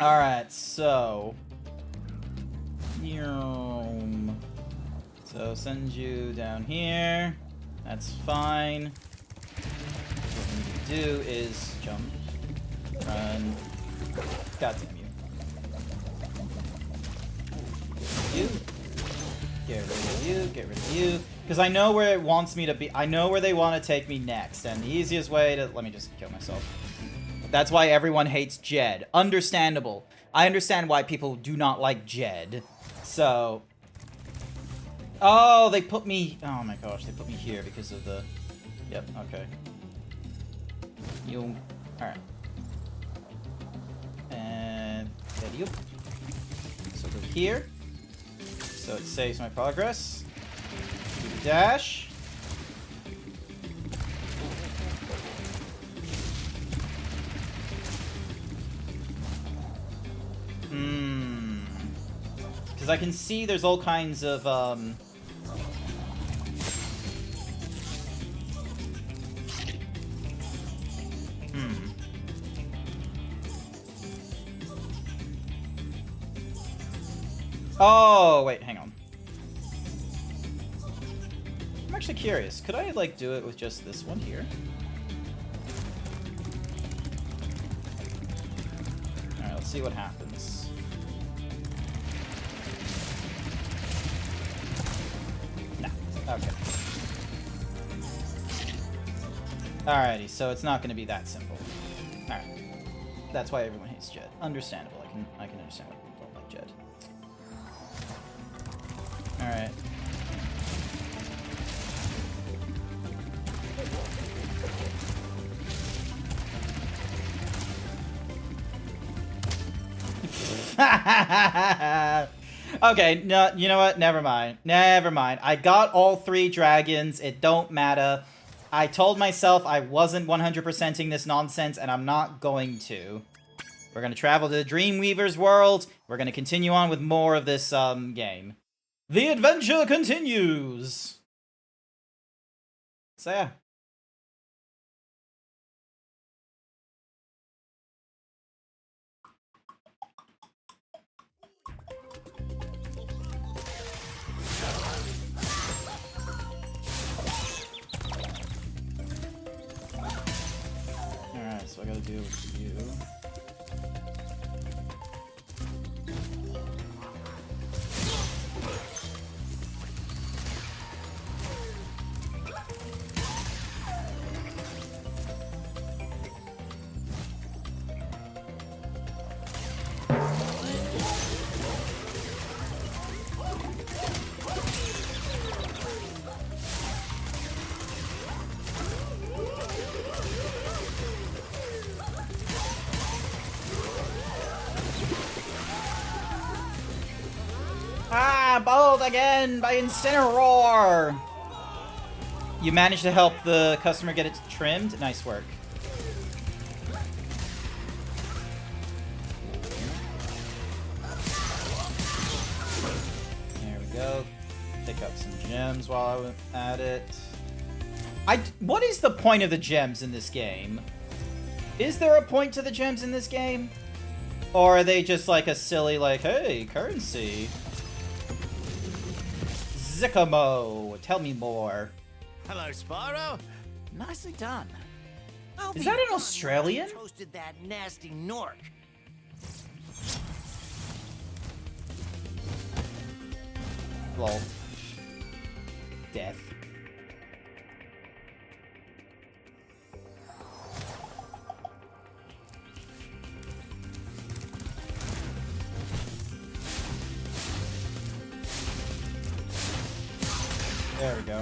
Alright, so. So send you down here. That's fine. What we need to do is jump. Run. God damn you. You. Get rid of you. Get rid of you. Because I know where it wants me to be. I know where they want to take me next. And the easiest way to... Let me just kill myself. That's why everyone hates Jed. Understandable. I understand why people do not like Jed. So... Oh, they put me... Oh my gosh, they put me here because of the... Yep, okay. You... Alright. And... There you. So go here. So it saves my progress. Do the dash. Because I can see there's all kinds of, Oh, wait, hang on. I'm actually curious. Could I, like, do it with just this one here? Alright, let's see what happens. No. Okay. Alrighty, so it's not gonna be that simple. Alright. That's why everyone hates Jed. Understandable. I can understand why people don't like Jed. Alright. Okay, no, you know what? Never mind. Never mind. I got all 3 dragons. It don't matter. I told myself I wasn't 100%ing this nonsense, and I'm not going to. We're going to travel to the Dreamweaver's world. We're going to continue on with more of this game. The adventure continues! So yeah. Alright, so I gotta deal with you. Ah, bold again by Incineroar! You managed to help the customer get it trimmed. Nice work. There we go. Pick up some gems while I'm at it. What is the point of the gems in this game? Is there a point to the gems in this game? Or are they just like a silly, like, hey, currency? Zikamo, tell me more. Hello, Spyro. Nicely done. Is that an Australian? Toasted that nasty Nork. Lol. Death. There we go.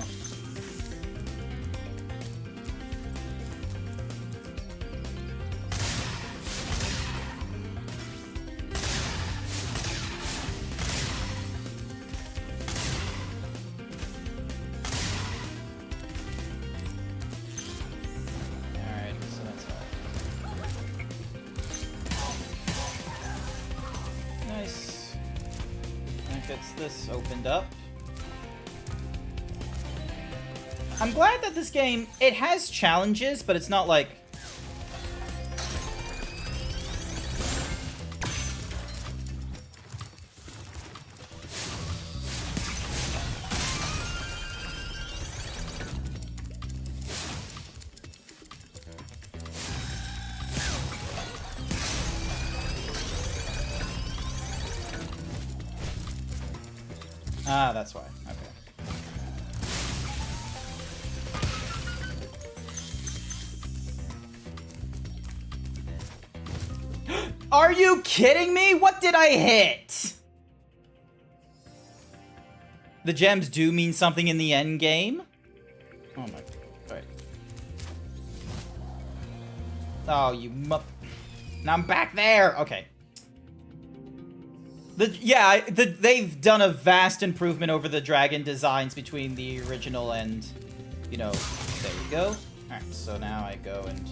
Alright, so that's all. Nice. That gets this opened up. I'm glad that this game, it has challenges, but it's not like... Ah, that's why. Okay. Are you kidding me? What did I hit? The gems do mean something in the end game? Oh my... Wait. Oh, you Now I'm back there! Okay. They've done a vast improvement over the dragon designs between the original and, you know, there we go. Alright, so now I go and...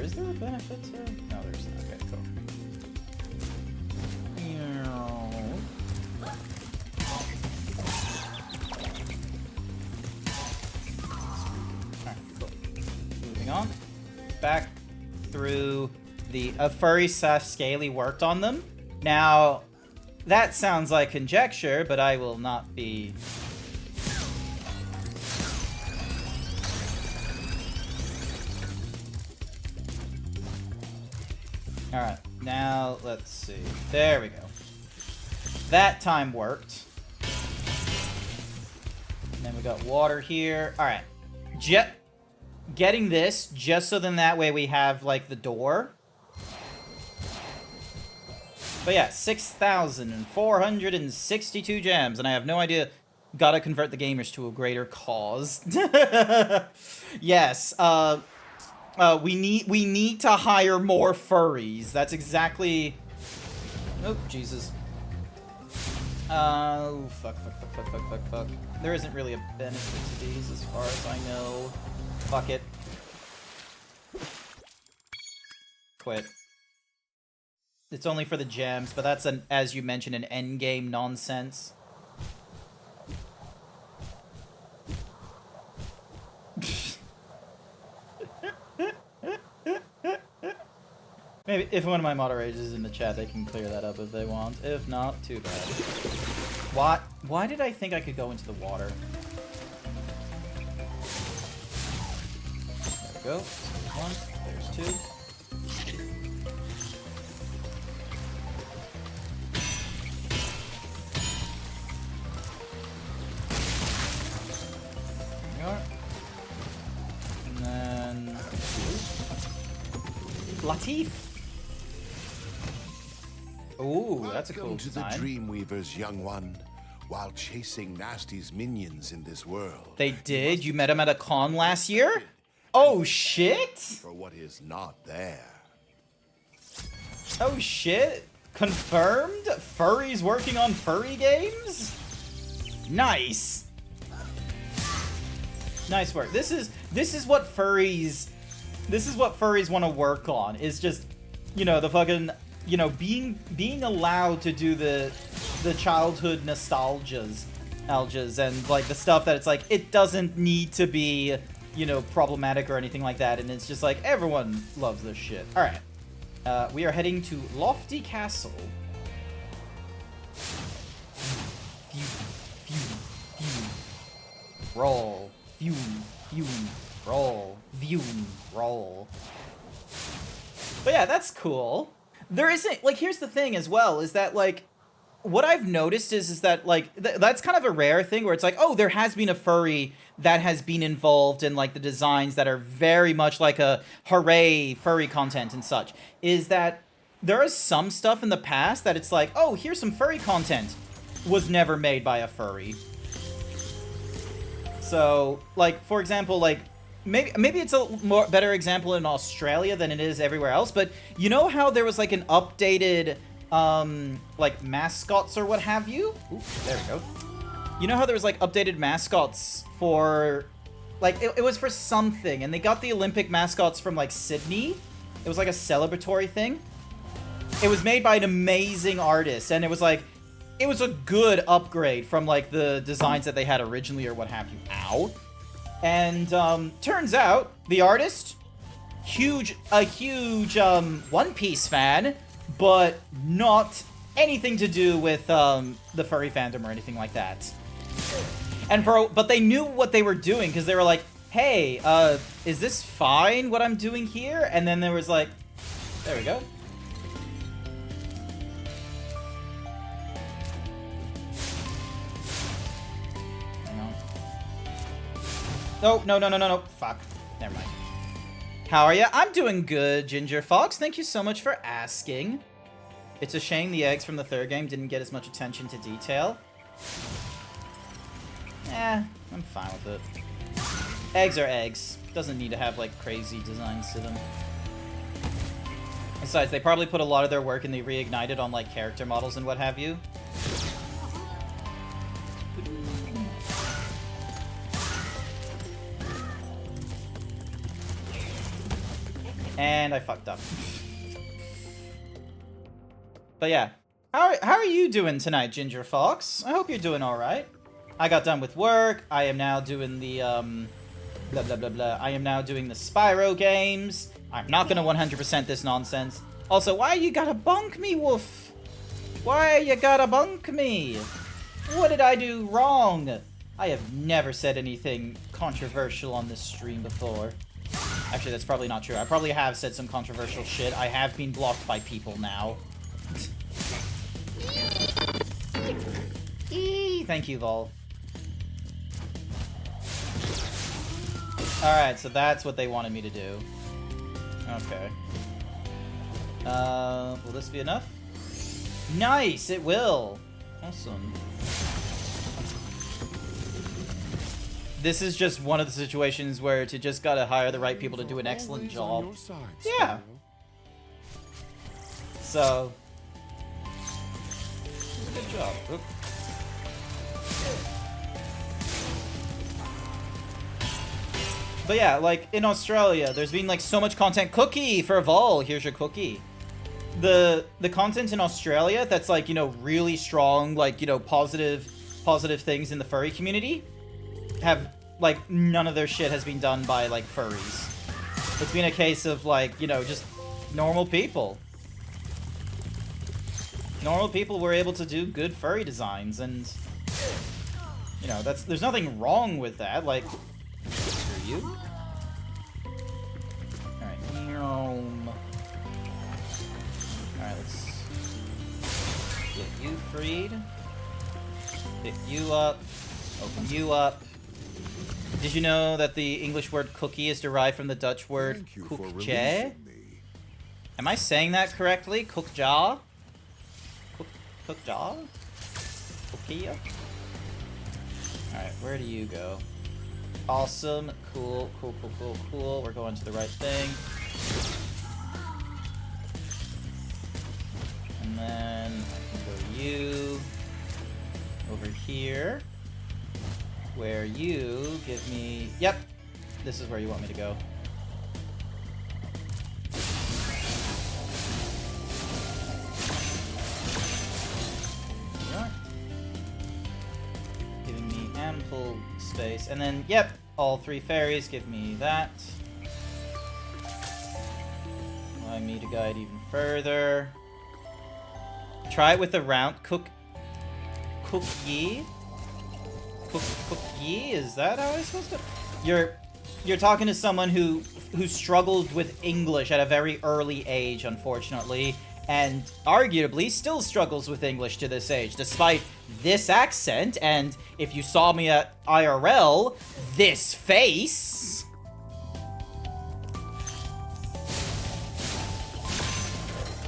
Is there a benefit to... No, there's not. Okay, cool. Alright, cool. Moving on. Back through the... Furry Scaly worked on them. Now, that sounds like conjecture, but I will not be... Alright, now let's see. There we go. That time worked. And then we got water here. Alright. Getting this, just so then that way we have, like, the door. But yeah, 6,462 gems, and I have no idea. Gotta convert the gamers to a greater cause. Yes, we need to hire more furries. That's exactly... Oh, Jesus. Oh, fuck. There isn't really a benefit to these as far as I know. Fuck it. Quit. It's only for the gems, but that's, as you mentioned, an endgame nonsense. Maybe if one of my moderators is in the chat, they can clear that up if they want. If not, too bad. Why did I think I could go into the water? There we go. There's one. There's two. There we are. And then... Latif! Ooh, that's a cool Welcome to the design. Dreamweavers, young one. While chasing Nasty's minions in this world. They did? You met him at a con last year? Oh, shit? For what is not there. Oh, shit? Confirmed? Furry's working on furry games? Nice. Nice work. This is what furries want to work on. Is just, you know, the fucking, you know, being allowed to do the childhood nostalgias and like the stuff that it's like it doesn't need to be, you know, problematic or anything like that, and it's just like everyone loves this shit. All right. We are heading to Lofty Castle. Roll. Roll. Roll. But yeah, that's cool. There isn't, like, here's the thing as well, is that, like, what I've noticed is that, like, that's kind of a rare thing where it's like, oh, there has been a furry that has been involved in, like, the designs that are very much like a hooray furry content and such, is that there is some stuff in the past that it's like, oh, here's some furry content, was never made by a furry. So, like, for example, like, maybe it's a better example in Australia than it is everywhere else, but you know how there was, like, an updated, like, mascots or what have you? Ooh, there we go. You know how there was, like, updated mascots for, like, it was for something, and they got the Olympic mascots from, like, Sydney? It was, like, a celebratory thing? It was made by an amazing artist, and it was, like, it was a good upgrade from, like, the designs that they had originally or what have you. Ow. And, turns out, the artist, a huge, One Piece fan, but not anything to do with, the furry fandom or anything like that. And but they knew what they were doing, because they were like, hey, is this fine, what I'm doing here? And then there was like, there we go. Oh, no. Fuck. Never mind. How are ya? I'm doing good, Ginger Fox. Thank you so much for asking. It's a shame the eggs from the third game didn't get as much attention to detail. I'm fine with it. Eggs are eggs. Doesn't need to have, like, crazy designs to them. Besides, they probably put a lot of their work in the Reignited on, like, character models and what have you. And I fucked up. But yeah. How are you doing tonight, Ginger Fox? I hope you're doing alright. I got done with work. I am now doing the, blah, blah, blah, blah. I am now doing the Spyro games. I'm not gonna 100% this nonsense. Also, why you gotta bunk me, Wolf? Why you gotta bunk me? What did I do wrong? I have never said anything controversial on this stream before. Actually, that's probably not true. I probably have said some controversial shit. I have been blocked by people now. Thank you, Vol. Alright, so that's what they wanted me to do. Okay. Will this be enough? Nice! It will! Awesome. This is just one of the situations where you just gotta hire the right people to do an excellent job. Yeah. So. Good job. Oop. But yeah, like, in Australia, there's been, like, so much content. Cookie for Vol! Here's your cookie. The content in Australia that's, like, you know, really strong, like, you know, positive things in the furry community have, like, none of their shit has been done by, like, furries. It's been a case of, like, you know, just normal people. Normal people were able to do good furry designs, and, you know, there's nothing wrong with that, like, screw you. Alright, alright, let's get you freed. Pick you up. Open you up. Did you know that the English word cookie is derived from the Dutch word koekje? Am I saying that correctly? Koekja? cook dog? Okay. Alright, where do you go? Awesome. Cool, cool, cool, cool, cool. We're going to the right thing. And then I can go to you. Over here. Where you give me... Yep! This is where you want me to go. Giving me ample space. And then, yep, all 3 fairies give me that. Allowing me to guide even further. Try it with a round cook ye? Cook ye? Is that how I'm supposed to? You're talking to someone who struggled with English at a very early age, unfortunately, and arguably still struggles with English to this age, despite this accent, and if you saw me at IRL, this face.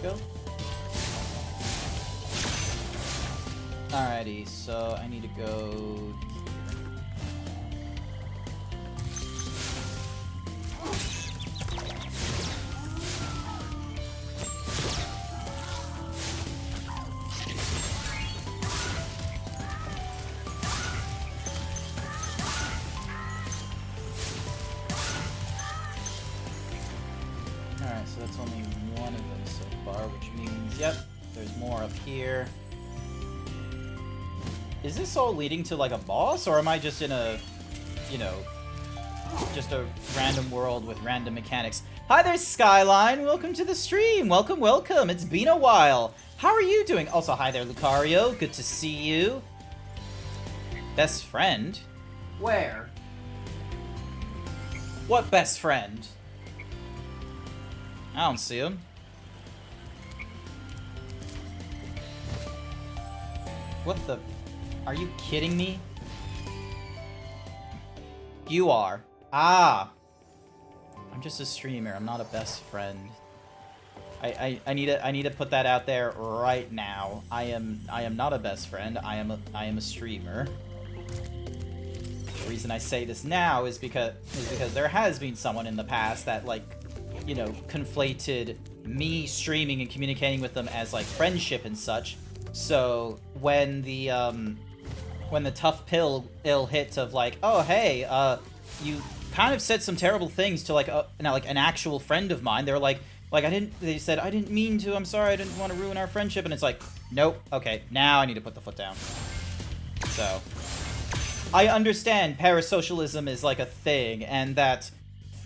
Go. Alrighty, so I need to go Alright, so that's only one of them so far, which means, yep, there's more up here. Is this all leading to, like, a boss, or am I just in a, you know, just a random world with random mechanics? Hi there, Skyline! Welcome to the stream! Welcome, welcome! It's been a while! How are you doing? Also, hi there, Lucario. Good to see you. Best friend? Where? What best friend? I don't see him. What the... Are you kidding me? You are. Ah! I'm just a streamer. I'm not a best friend. I need to put that out there right now. I am not a best friend. I am a streamer. The reason I say this now is because there has been someone in the past that, like, you know, conflated me streaming and communicating with them as, like, friendship and such. So when the tough pill hit of, like, oh hey, you kind of said some terrible things to, like, an actual friend of mine. They were like they said I didn't mean to. I'm sorry. I didn't want to ruin our friendship. And it's like, nope. Okay, now I need to put the foot down. So I understand parasocialism is, like, a thing, and that,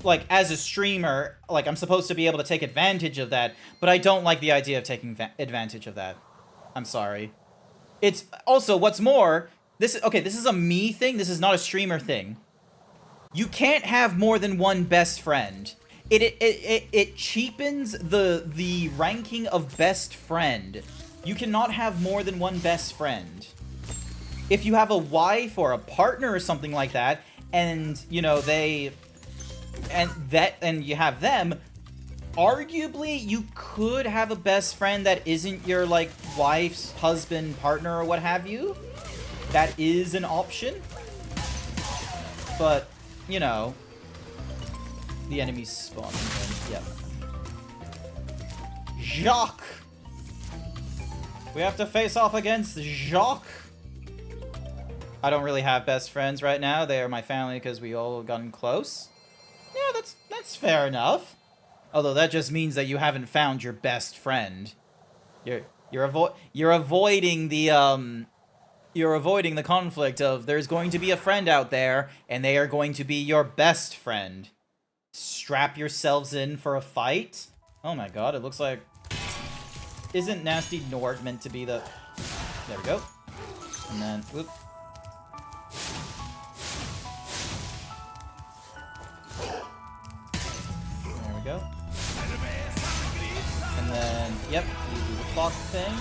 like, as a streamer, like, I'm supposed to be able to take advantage of that, but I don't like the idea of taking advantage of that. I'm sorry. It's also, what's more, this is a me thing. This is not a streamer thing. You can't have more than one best friend. It cheapens the ranking of best friend. You cannot have more than one best friend. If you have a wife or a partner or something like that, and, you know, and you have them, arguably you could have a best friend that isn't your, like, wife's husband, partner, or what have you. That is an option. But, you know, the enemies spawn. Yep. Jacques! We have to face off against Jacques. I don't really have best friends right now. They are my family because we all gotten close. Yeah, that's fair enough. Although that just means that you haven't found your best friend. You're avoiding the conflict of there's going to be a friend out there and they are going to be your best friend. Strap yourselves in for a fight. Oh my god, it looks like... Isn't Nasty Nord meant to be the... There we go. And then... Whoop. There we go. And then, yep, you do the clock thing.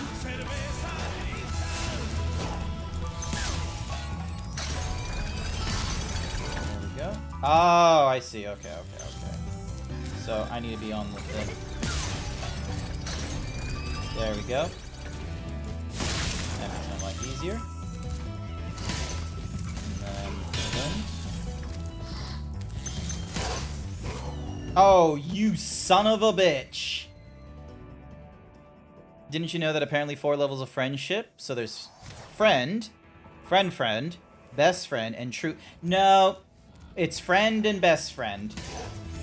There we go. Oh, I see. Okay. So I need to be on the thing. There we go. easier. And then boom. Oh, you son of a bitch! Didn't you know that apparently 4 levels of friendship? So there's friend, friend, best friend, and true. No, it's friend and best friend.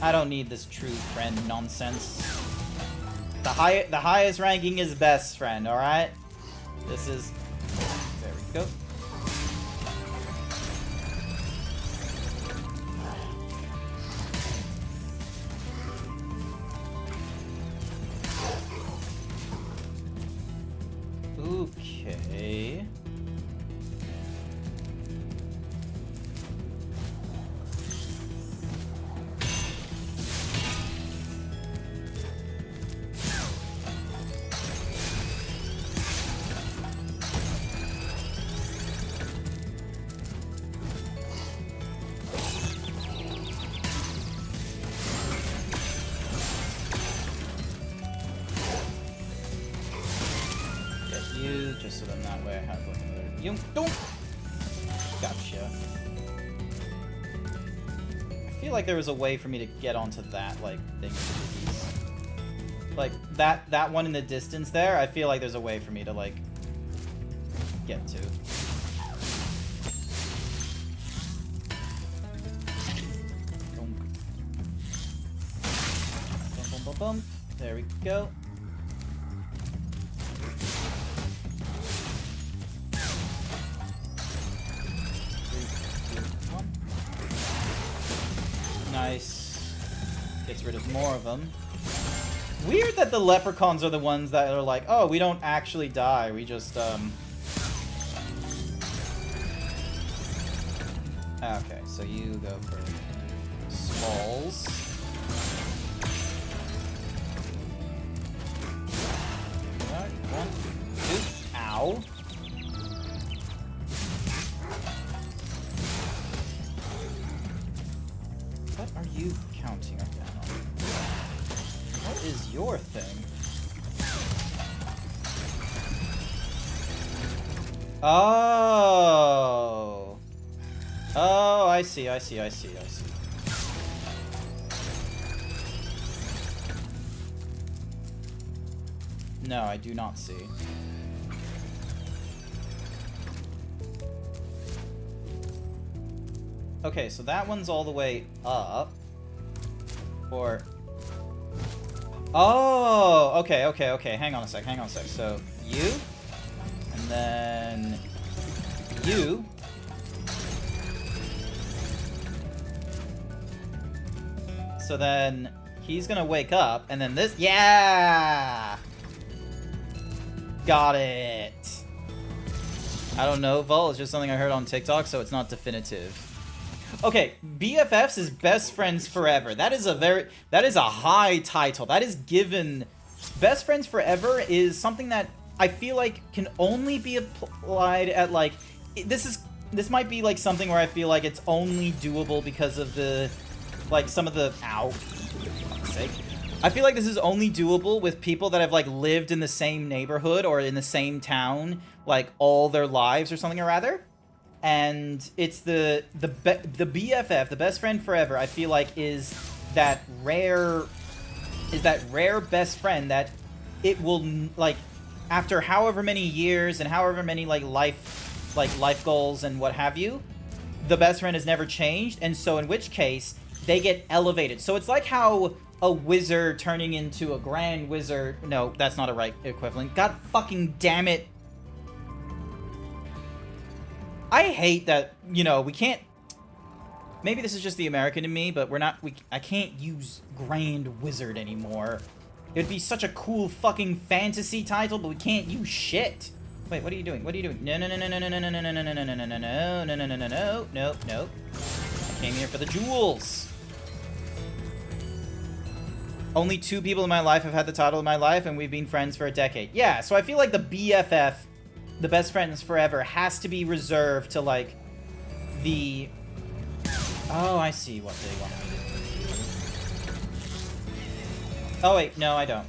I don't need this true friend nonsense. The highest ranking is best friend, alright? This is... There we go. Okay. Just so that way I have like another don't. Gotcha. I feel like there was a way for me to get onto that like thing. Like that one in the distance there. I feel like there's a way for me to like get to. Bum. There we go. Nice. Gets rid of more of them. Weird that the leprechauns are the ones that are like, oh, we don't actually die. We just, Okay, so you go for smalls. Alright, 1, 2. Ow. What are you counting up down on? What is your thing? Oh. Oh, I see. No, I do not see. Okay, so that one's all the way up. Or... Oh! Okay. Hang on a sec. So, you. And then... You. So then... He's gonna wake up, and then this... Yeah! Got it! I don't know, Vol. It's just something I heard on TikTok, so it's not definitive. Okay, BFFs is best friends forever. That is a high title. That is given. Best friends forever is something that I feel like can only be applied at like, this might be like something where I feel like it's only doable because of the, like some of the, ow, for fuck's sake. I feel like this is only doable with people that have like lived in the same neighborhood or in the same town like all their lives or something or rather. And it's the BFF, the best friend forever, I feel like is that rare best friend that it will, like, after however many years and however many like life goals and what have you, the best friend has never changed, and so in which case they get elevated. So it's like how a wizard turning into a grand wizard, no, that's not a right equivalent. God fucking damn it. I hate that, you know, we can't... Maybe this is just the American in me, but I can't use Grand Wizard anymore. It'd be such a cool fucking fantasy title, but we can't use shit. Wait, what are you doing? What are you doing? No. I came here for the jewels. Only 2 people in my life have had the title of my life, and we've been friends for a decade. Yeah, so I feel like the BFF... the best friends forever has to be reserved to like the oh, I see what they want me to do. Oh wait, no I don't.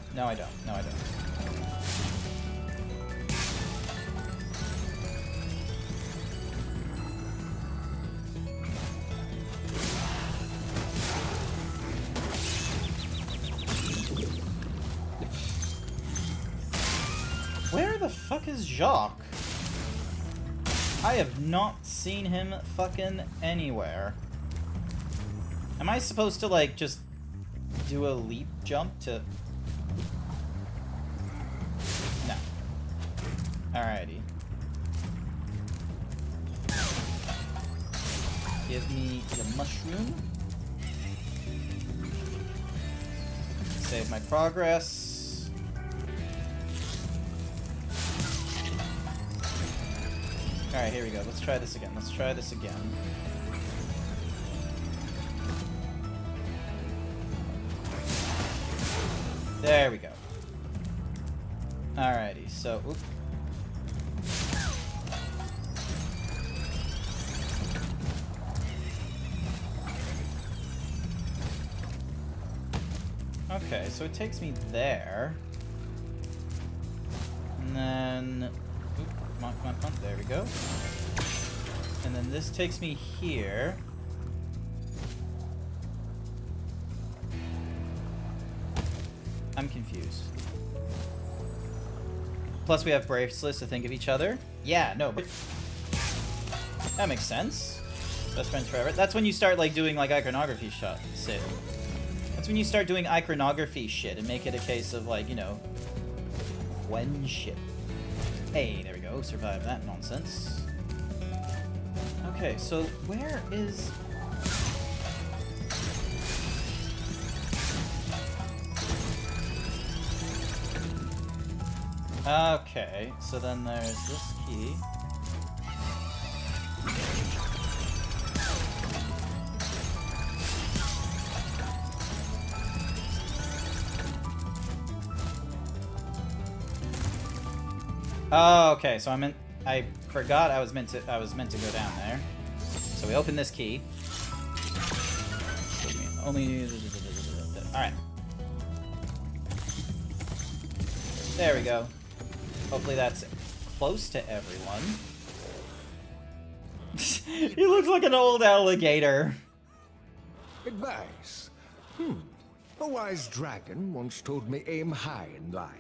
Where the fuck is Jacques? I have not seen him fucking anywhere. Am I supposed to, like, just do a leap jump to... No. Alrighty. Give me the mushroom. Save my progress. Alright, here we go. Let's try this again. Let's try this again. There we go. Alrighty, so... Oop. Okay, so it takes me there. And then... Oop, come on, come on, come on. There we go. And then this takes me here. I'm confused. Plus we have bracelets to think of each other. Yeah, no, but... That makes sense. Best friends forever. That's when you start, like, doing, like, iconography shit. That's when you start doing iconography shit and make it a case of, like, you know, friendship. Hey, there we go. Survive that nonsense. Okay, so where is... Okay, so then there's this key. Oh, okay, so I forgot I was meant to go down there. So we open this key. Only alright. There we go. Hopefully that's close to everyone. He looks like an old alligator. Advice. A wise dragon once told me aim high in life,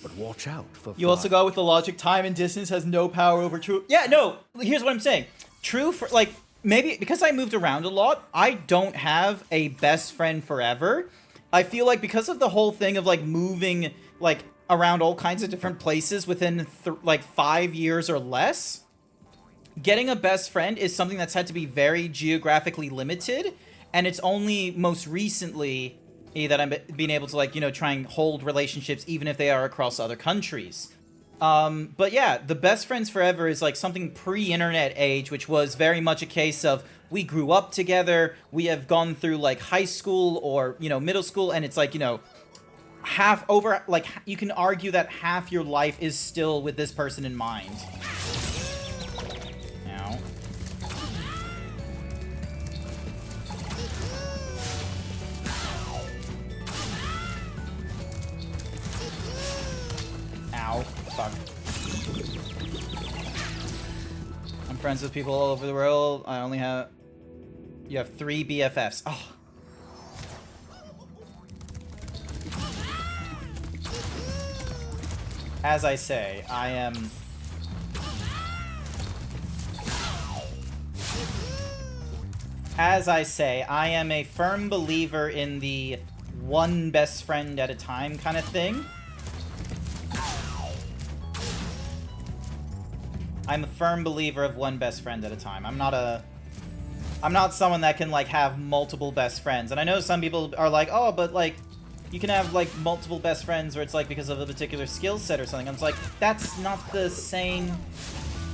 but watch out for You also go with the logic time and distance has no power over truth. Yeah, no, here's what I'm saying. True for, like, maybe because I moved around a lot, I don't have a best friend forever. I feel like because of the whole thing of, like, moving, like, around all kinds of different places within, like, 5 years or less, getting a best friend is something that's had to be very geographically limited, and it's only most recently that I'm being able to, like, you know, try and hold relationships even if they are across other countries. But yeah, the best friends forever is, like, something pre-internet age, which was very much a case of we grew up together, we have gone through, like, high school or, you know, middle school, and it's like, you know, you can argue that half your life is still with this person in mind. Ow. Ow. Fuck. I'm friends with people all over the world. I only have... You have 3 BFFs. Oh. As I say, I am... As I say, I am a firm believer in the one best friend at a time kind of thing. I'm a firm believer of one best friend at a time. I'm not someone that can, like, have multiple best friends. And I know some people are like, oh, but, like, you can have, like, multiple best friends where it's, like, because of a particular skill set or something. I'm just like, that's not the same.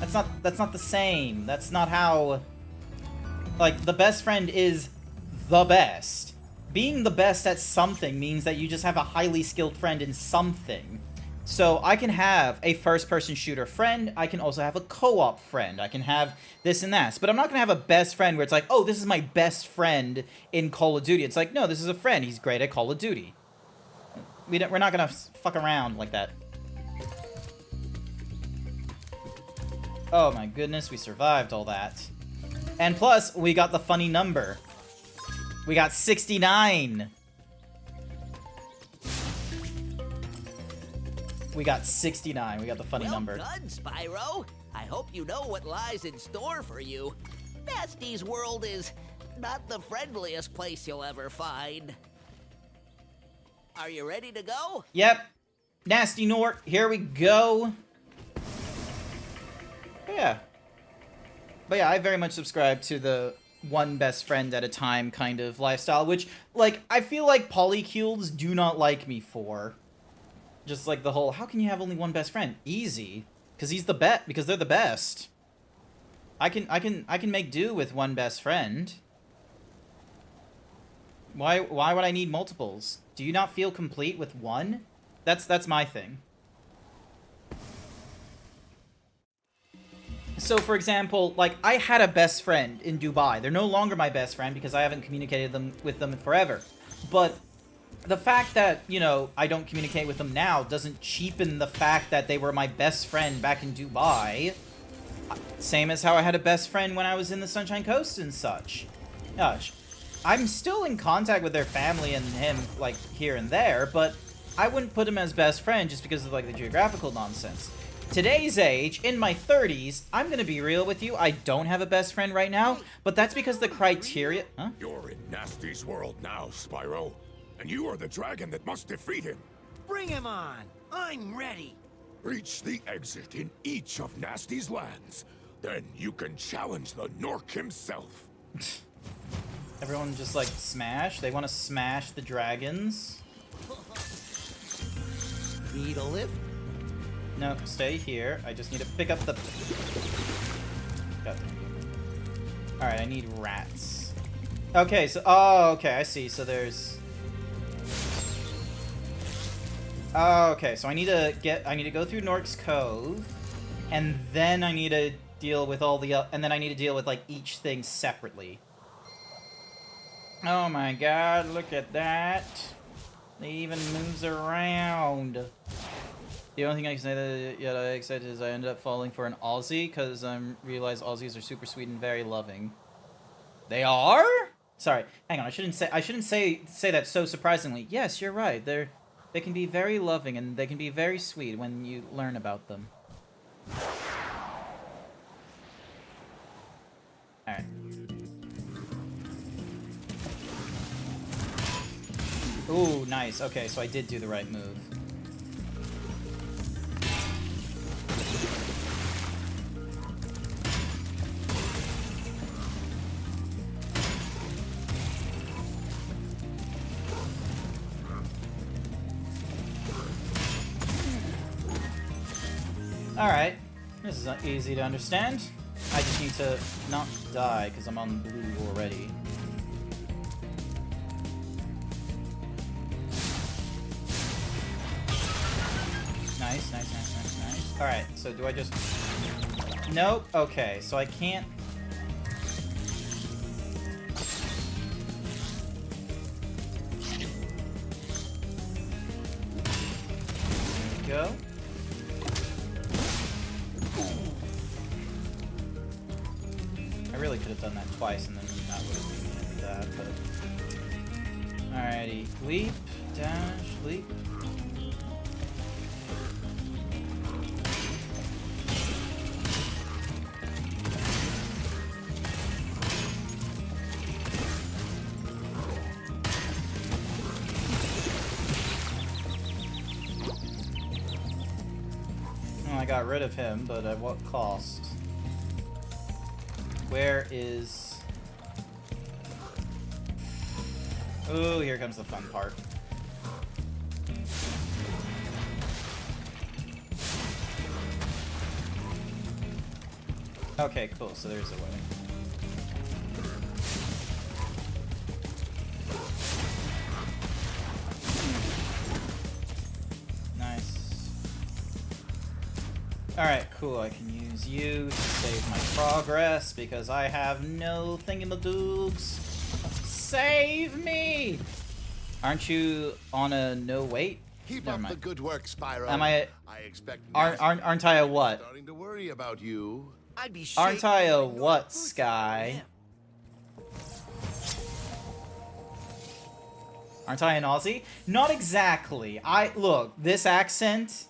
That's not the same. That's not how... Like, the best friend is the best. Being the best at something means that you just have a highly skilled friend in something. So I can have a first-person shooter friend. I can also have a co-op friend. I can have this and that. But I'm not going to have a best friend where it's like, oh, this is my best friend in Call of Duty. It's like, no, this is a friend. He's great at Call of Duty. We're not going to fuck around like that. Oh my goodness, we survived all that. And plus, we got the funny number. We got 69. We got 69. We got the funny Well number. done, Spyro. I hope you know what lies in store for you. Nasty's world is not the friendliest place you'll ever find. Are you ready to go? Yep. Nasty Nort, here we go. Yeah. But yeah, I very much subscribe to the one best friend at a time kind of lifestyle, which, like, I feel like polycules do not like me for. Just like the whole, how can you have only one best friend? Easy. Because because they're the best. I can make do with one best friend. Why would I need multiples? Do you not feel complete with one? That's my thing. So, for example, like, I had a best friend in Dubai. They're no longer my best friend because I haven't communicated with them forever. But the fact that, you know, I don't communicate with them now doesn't cheapen the fact that they were my best friend back in Dubai. Same as how I had a best friend when I was in the Sunshine Coast and such. Gosh, I'm still in contact with their family and him, like, here and there, but I wouldn't put him as best friend just because of, like, the geographical nonsense. Today's age, in my 30s, I'm gonna be real with you, I don't have a best friend right now, but that's because the criteria... Huh? You're in Nasty's world now, Spyro. And you are the dragon that must defeat him. Bring him on. I'm ready. Reach the exit in each of Nasty's lands. Then you can challenge the Nork himself. Everyone just, like, smash? They want to smash the dragons? Need a lift? No, stay here. I just need to pick up the... Alright, I need rats. Okay, so... Oh, okay, I see. So there's... Oh, okay, so I need to go through Nork's Cove, and then I need to deal with all the... and then I need to deal with, like, each thing separately. Oh my god, look at that. They even moves around. The only thing I can say that yet I excited is I ended up falling for an Aussie because I realized Aussies are super sweet and very loving. They are? Sorry, hang on. I shouldn't say that so surprisingly. Yes, you're right. They can be very loving and they can be very sweet when you learn about them. All right. Ooh, nice. Okay, so I did do the right move. Alright, this is easy to understand. I just need to not die because I'm on blue already. Nice, nice, nice, nice, nice. Alright, so do I just... Nope, okay, so I can't... There we go. I really could have done that twice and then that would have been that, but... Alrighty, leap, dash, leap. Well, I got rid of him, but at what cost? Where is... Ooh, here comes the fun part. Okay, cool, so there's a way. Nice. Alright, cool, I can use you to save my progress because I have no thingamadoogs. Save me! Aren't you on a no wait? Keep Never up mind. the good work, Spyro. Am I... I expect Aren't I a what? starting to worry about you. I'd be Aren't I a shaking my what, boots Sky? for him. Aren't I an Aussie? Not exactly. Look, this accent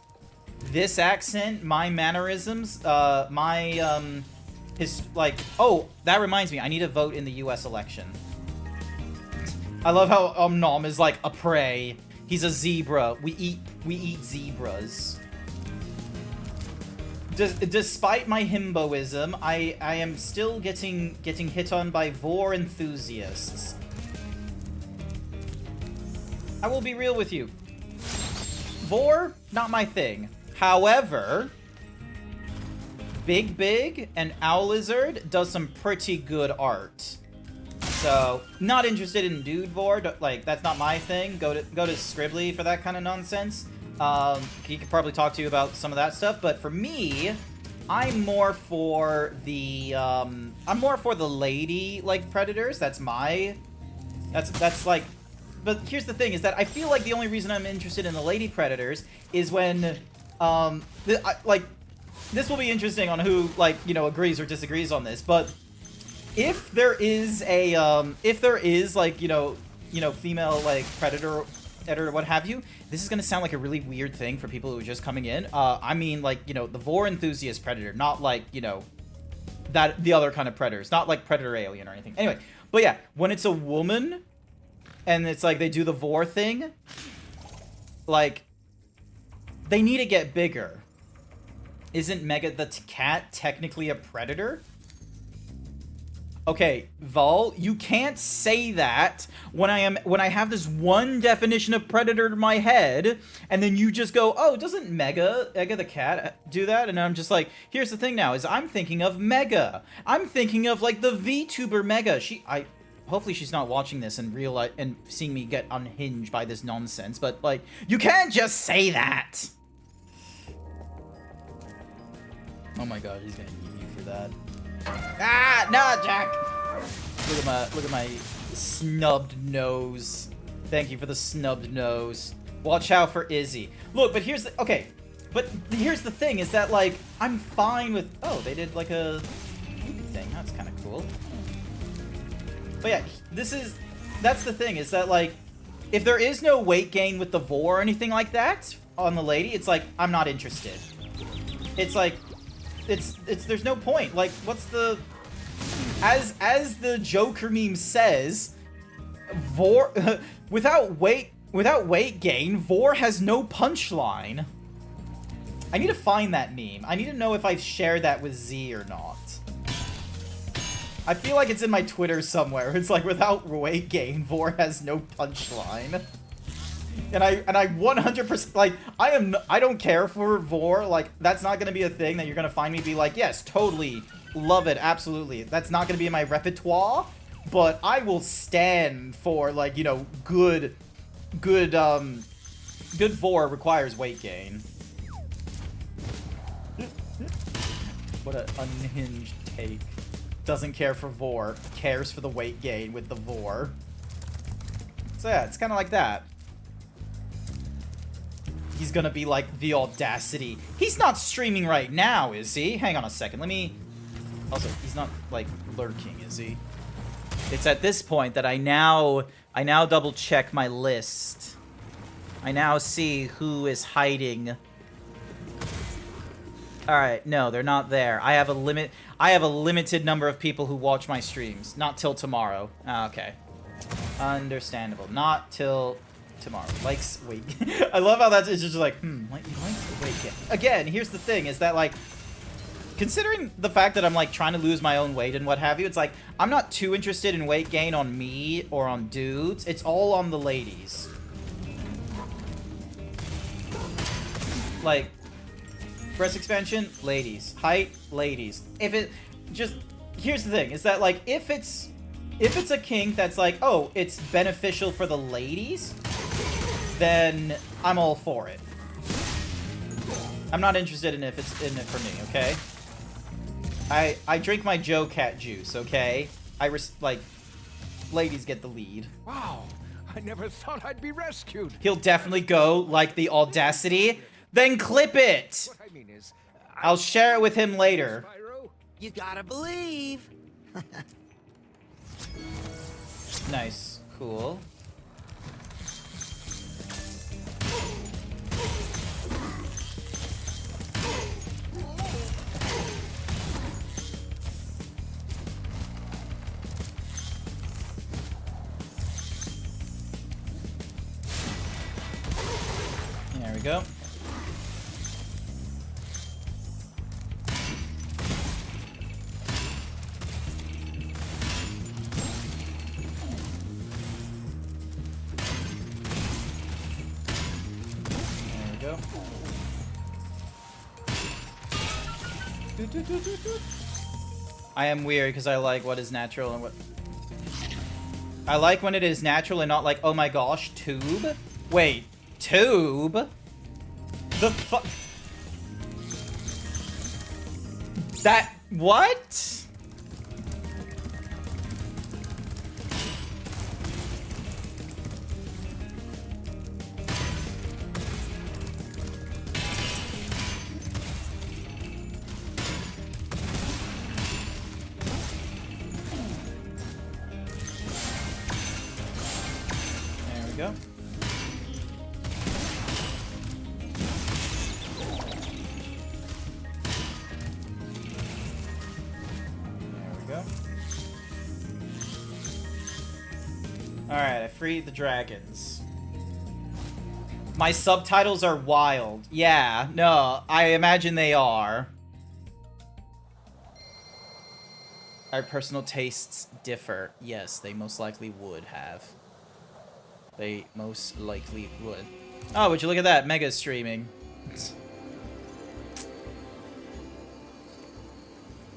this accent, my mannerisms, like, oh, that reminds me, I need to vote in the US election. I love how Nom is like a prey. He's a zebra. We eat zebras. Despite my himboism, I am still getting hit on by vor enthusiasts. I will be real with you. Vor, not my thing. However, Big and Owlizard does some pretty good art. So, not interested in Dude Vor. Like, that's not my thing. Go to Scribbly for that kind of nonsense. He could probably talk to you about some of that stuff. But for me, I'm more for the lady like predators. That's like. But here's the thing: is that I feel like the only reason I'm interested in the lady predators is when this will be interesting on who, like, you know, agrees or disagrees on this, but if there is like, you know, female, like, predator or what have you, this is gonna sound like a really weird thing for people who are just coming in. I mean, like, you know, the vor enthusiast predator, not like, you know, the other kind of predators, not like predator alien or anything. Anyway, but yeah, when it's a woman and it's like they do the vor thing, like, they need to get bigger. Isn't Mega the cat technically a predator? Okay, Vol, you can't say that when I have this one definition of predator in my head, and then you just go, oh, doesn't Mega the cat do that? And I'm just like, here's the thing now, is I'm thinking of Mega. I'm thinking of, like, the VTuber Mega. Hopefully she's not watching this and realize and seeing me get unhinged by this nonsense, but, like, you can't just say that. Oh my god, he's gonna eat me for that. Ah, no, Jack! Look at my snubbed nose. Thank you for the snubbed nose. Watch out for Izzy. Look, but here's the thing is that, like, I'm fine with. Oh, they did like a thing. That's kind of cool. But yeah, that's the thing is that, like, if there is no weight gain with the vor or anything like that on the lady, it's like I'm not interested. It's like. There's no point. Like, what's the... As the Joker meme says, Vor... without weight gain, Vor has no punchline. I need to find that meme. I need to know if I've shared that with Z or not. I feel like it's in my Twitter somewhere. It's like, without weight gain, Vor has no punchline. And I 100%, like, I don't care for vor, like, that's not gonna be a thing that you're gonna find me be like, yes, totally, love it, absolutely. That's not gonna be in my repertoire, but I will stand for, like, you know, good vor requires weight gain. What an unhinged take. Doesn't care for vor, cares for the weight gain with the vor. So yeah, it's kind of like that. He's gonna be like, the audacity. He's not streaming right now, is he? Hang on a second, let me... Also, he's not, like, lurking, is he? It's at this point that I now double check my list. I now see who is hiding. Alright, no, they're not there. I have a limited number of people who watch my streams. Not till tomorrow. Ah, okay. Understandable. Not till... tomorrow. Likes weight. I love how that's just like, he likes the weight gain. Again, here's the thing, is that, like, considering the fact that I'm, like, trying to lose my own weight and what have you, it's like, I'm not too interested in weight gain on me or on dudes. It's all on the ladies. Like, breast expansion, ladies. Height, ladies. Here's the thing, is that, like, if it's a kink that's like, oh, it's beneficial for the ladies, then I'm all for it. I'm not interested in if it's in it for me, okay? I drink my Joe Cat juice, okay? Like, ladies get the lead. Wow, I never thought I'd be rescued. He'll definitely go, like, the audacity. Then clip it! What I mean is, I'll share it with him later. Spyro? You gotta believe. Nice. Cool. go. There we go. I am weird because I like what is natural and what... I like when it is natural and not like, oh my gosh, tube? Wait, tube? The fuck? That... what? Go. There we go. Alright, I freed the dragons. My subtitles are wild. Yeah, no, I imagine they are. Our personal tastes differ. Yes, they most likely would have. They most likely would. Oh, would you look at that? Mega streaming.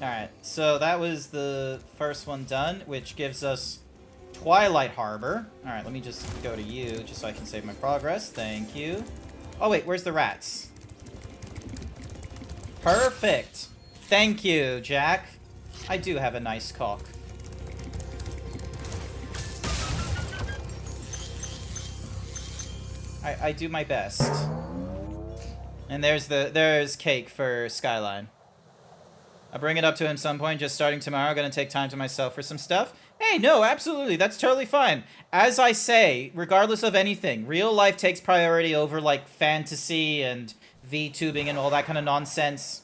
Alright, so that was the first one done, which gives us Twilight Harbor. Alright, let me just go to you, just so I can save my progress. Thank you. Oh wait, where's the rats? Perfect! Thank you, Jack. I do have a nice cock. I do my best. And there's cake for Skyline. I'll bring it up to him some point, just starting tomorrow. Gonna take time to myself for some stuff. Hey, no, absolutely, that's totally fine. As I say, regardless of anything, real life takes priority over, like, fantasy and VTubing and all that kind of nonsense.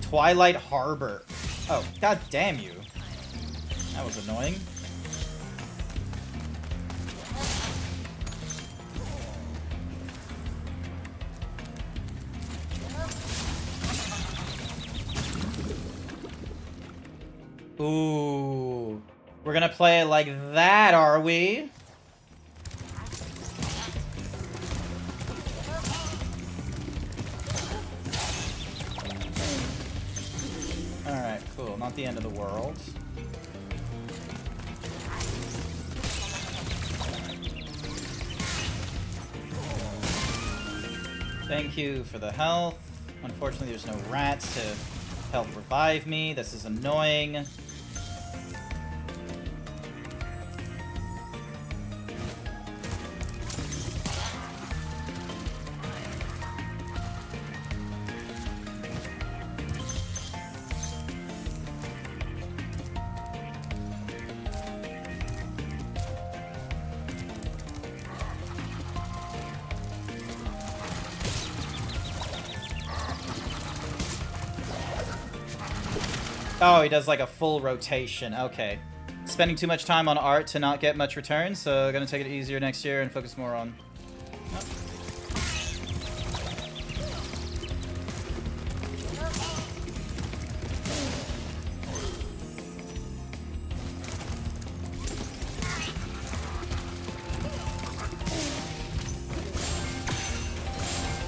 Twilight Harbor. Oh, god damn you. That was annoying. Ooh. We're gonna play it like that, are we? Alright, cool. Not the end of the world. Thank you for the health. Unfortunately, there's no rats to help revive me. This is annoying. Oh, he does like a full rotation. Okay. Spending too much time on art to not get much return, so gonna take it easier next year and focus more on... Oh.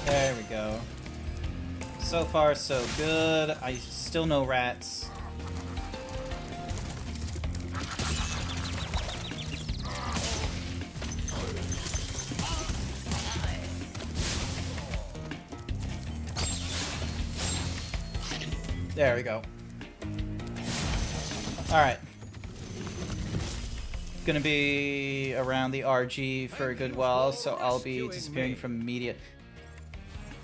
There we go. So far, so good. I still no rats. There we go. Alright. Gonna be around the RG for a good while, so I'll be disappearing from media.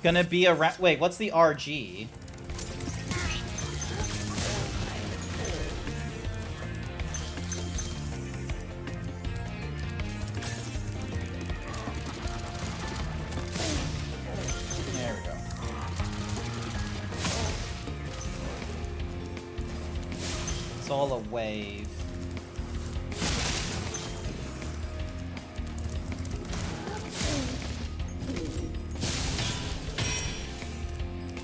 Gonna be around... Wait, what's the RG? There we go. It's all a wave.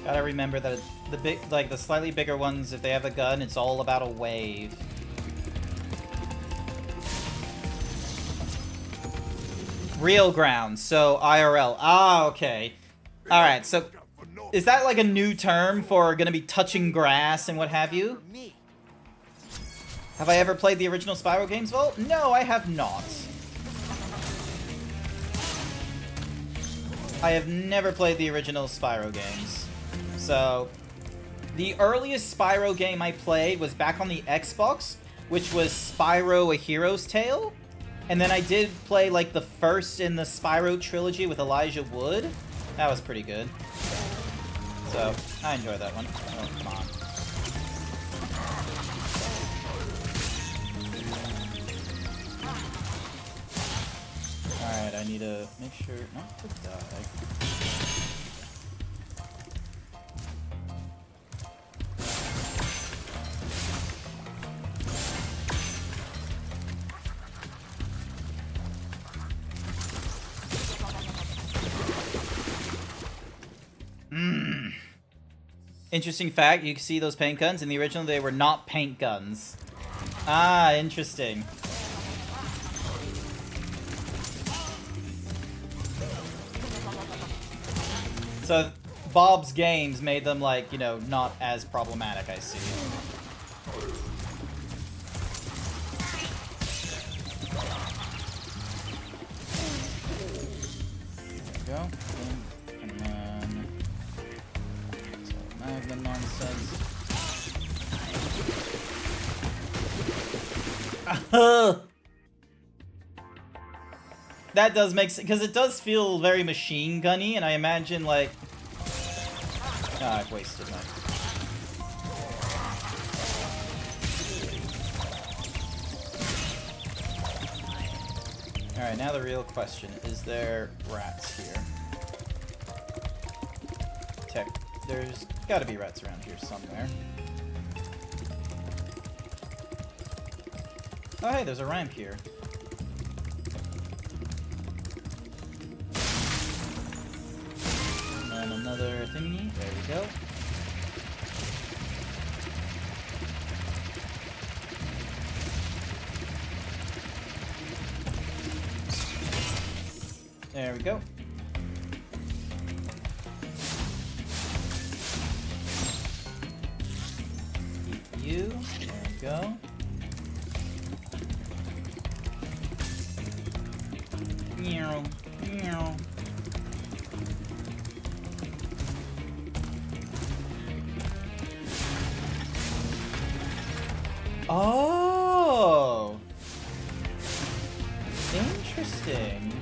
Gotta remember that the big, like the slightly bigger ones, if they have a gun, it's all about a wave. Real ground, so IRL. Ah, okay. Alright, so is that like a new term for gonna be touching grass and what have you? Have I ever played the original Spyro games, Vault? No, I have not. I have never played the original Spyro games. So, the earliest Spyro game I played was back on the Xbox, which was Spyro A Hero's Tale. And then I did play, like, the first in the Spyro trilogy with Elijah Wood. That was pretty good. So, I enjoyed that one. Oh, come on. Alright, I need to make sure not to die. Interesting fact, you can see those paint guns. In the original, they were not paint guns. Ah, interesting. So, Bob's Games made them, like, you know, not as problematic, I see. There we go. And then... Magnum nonsense. That does make sense, because it does feel very machine gunny, and I imagine, like... Ah, I've wasted my... Alright, now the real question. Is there rats here? There's gotta be rats around here somewhere. Oh hey, there's a ramp here. And another thingy. There we go. There we go. You. There we go. Meow. Meow. Oh! Interesting.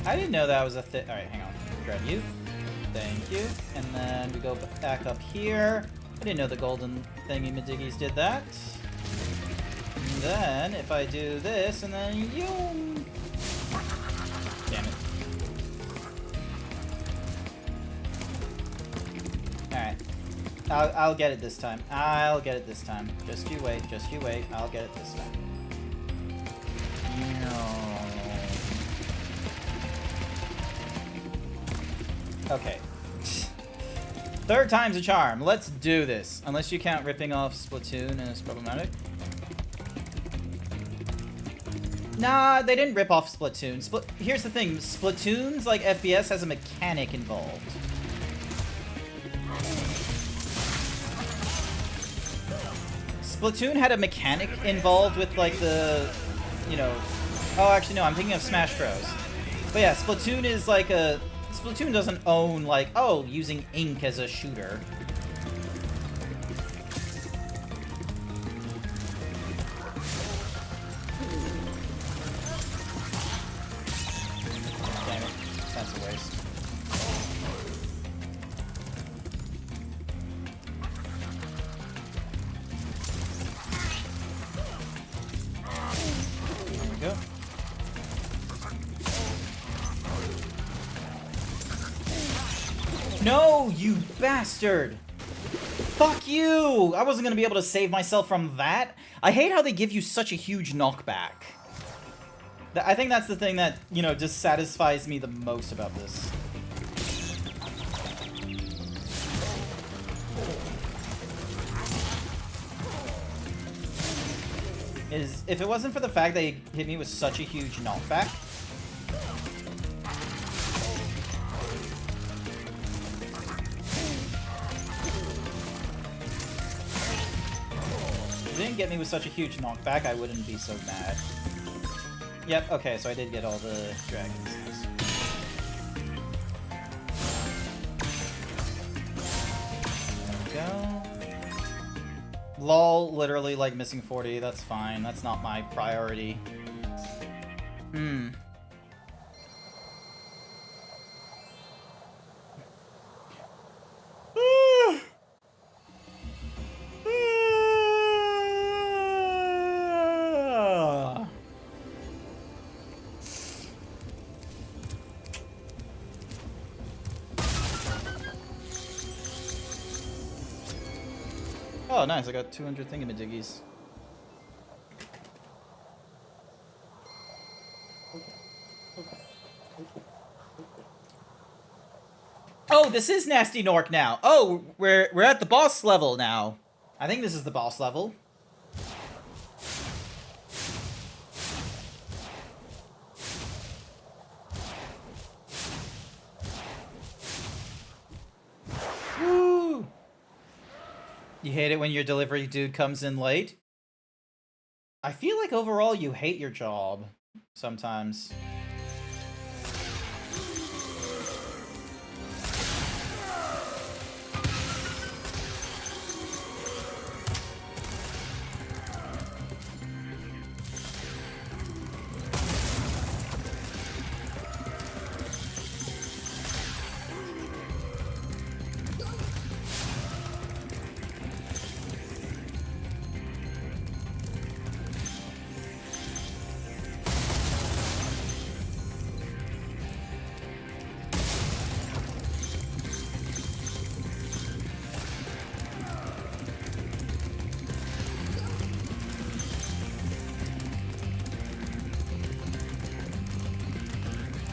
I didn't know that was a thing. Alright, hang on. Grab you. Thank you. And then we go back up here. I didn't know the golden thingy-madiggies did that. And then, if I do this, and then you... Damn it. Alright. I'll get it this time. I'll get it this time. Just you wait. Just you wait. I'll get it this time. Okay. Third time's a charm. Let's do this. Unless you count ripping off Splatoon as problematic. Nah, they didn't rip off Splatoon. Here's the thing. Splatoon's, like, FPS has a mechanic involved. Splatoon had a mechanic involved with, like, the, you know... Oh, actually, no, I'm thinking of Smash Bros. But yeah, Splatoon is, like, a... Splatoon doesn't own, like, oh, using ink as a shooter. Damn it. That's a waste. There we go. No, you bastard! Fuck you! I wasn't gonna be able to save myself from that. I hate how they give you such a huge knockback. I think that's the thing that, you know, just satisfies me the most about this. is if it wasn't for the fact that he hit me with such a huge knockback. If he didn't get me with such a huge knockback, I wouldn't be so mad. Yep, okay, so I did get all the dragons. There we go. Lol, literally like missing 40, that's fine. That's not my priority. Oh, nice, I got 200 thingamadiggies. Oh, this is Nasty Nork now. Oh, we're at the boss level now. I think this is the boss level. Woo! You hate it when your delivery dude comes in late? I feel like overall you hate your job sometimes.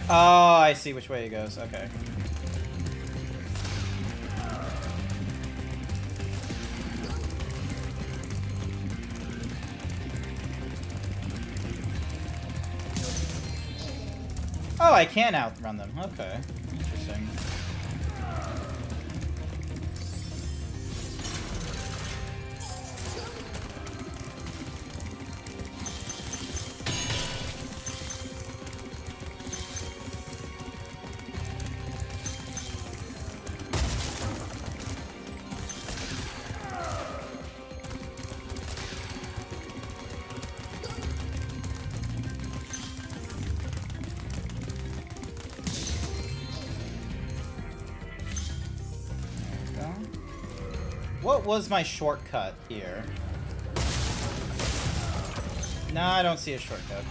Oh, I see which way it goes. Okay. Oh, I can outrun them. Okay. Interesting. What was my shortcut here? No, I don't see a shortcut.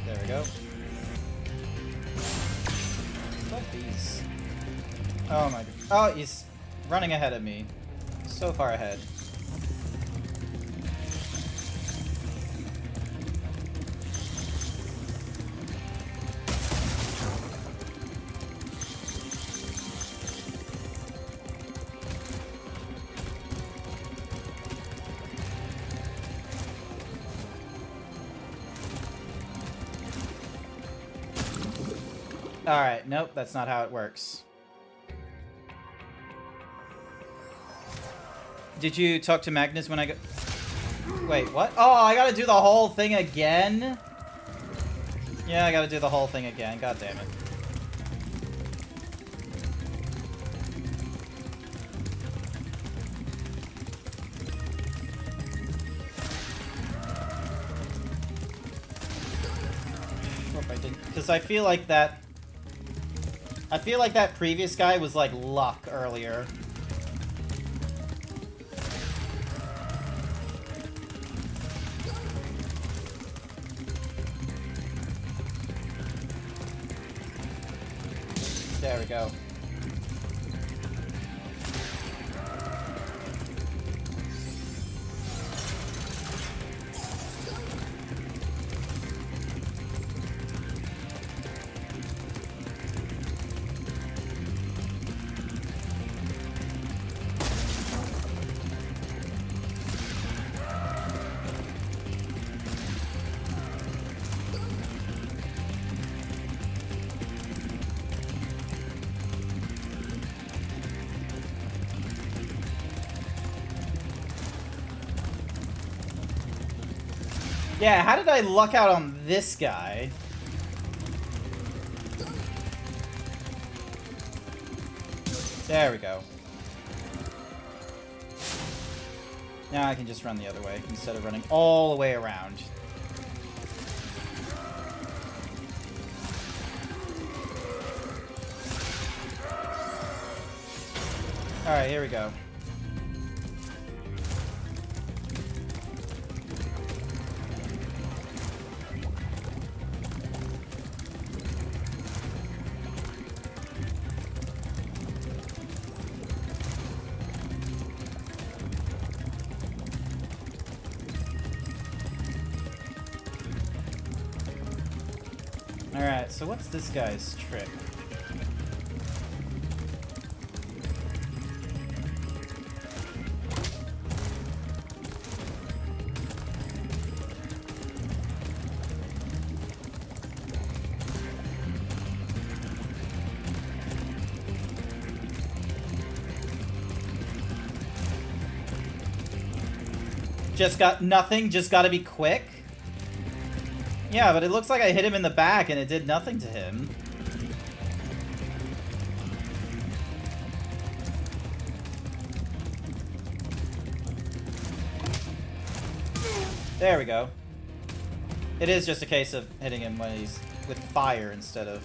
There we go. Fuck these. Oh my god. Oh, he's running ahead of me. So far ahead. Alright, nope, that's not how it works. Did you talk to Magnus when I go... Wait, what? Oh, I gotta do the whole thing again? Yeah, I gotta do the whole thing again. God damn it. Hope I didn't... Because I feel like that... I feel like that previous guy was like luck earlier. There we go. Yeah, how did I luck out on this guy? There we go. Now I can just run the other way instead of running all the way around. Alright, here we go. Alright, so what's this guy's trick? Just got nothing, just gotta be quick? Yeah, but it looks like I hit him in the back and it did nothing to him. There we go. It is just a case of hitting him when he's with fire instead of...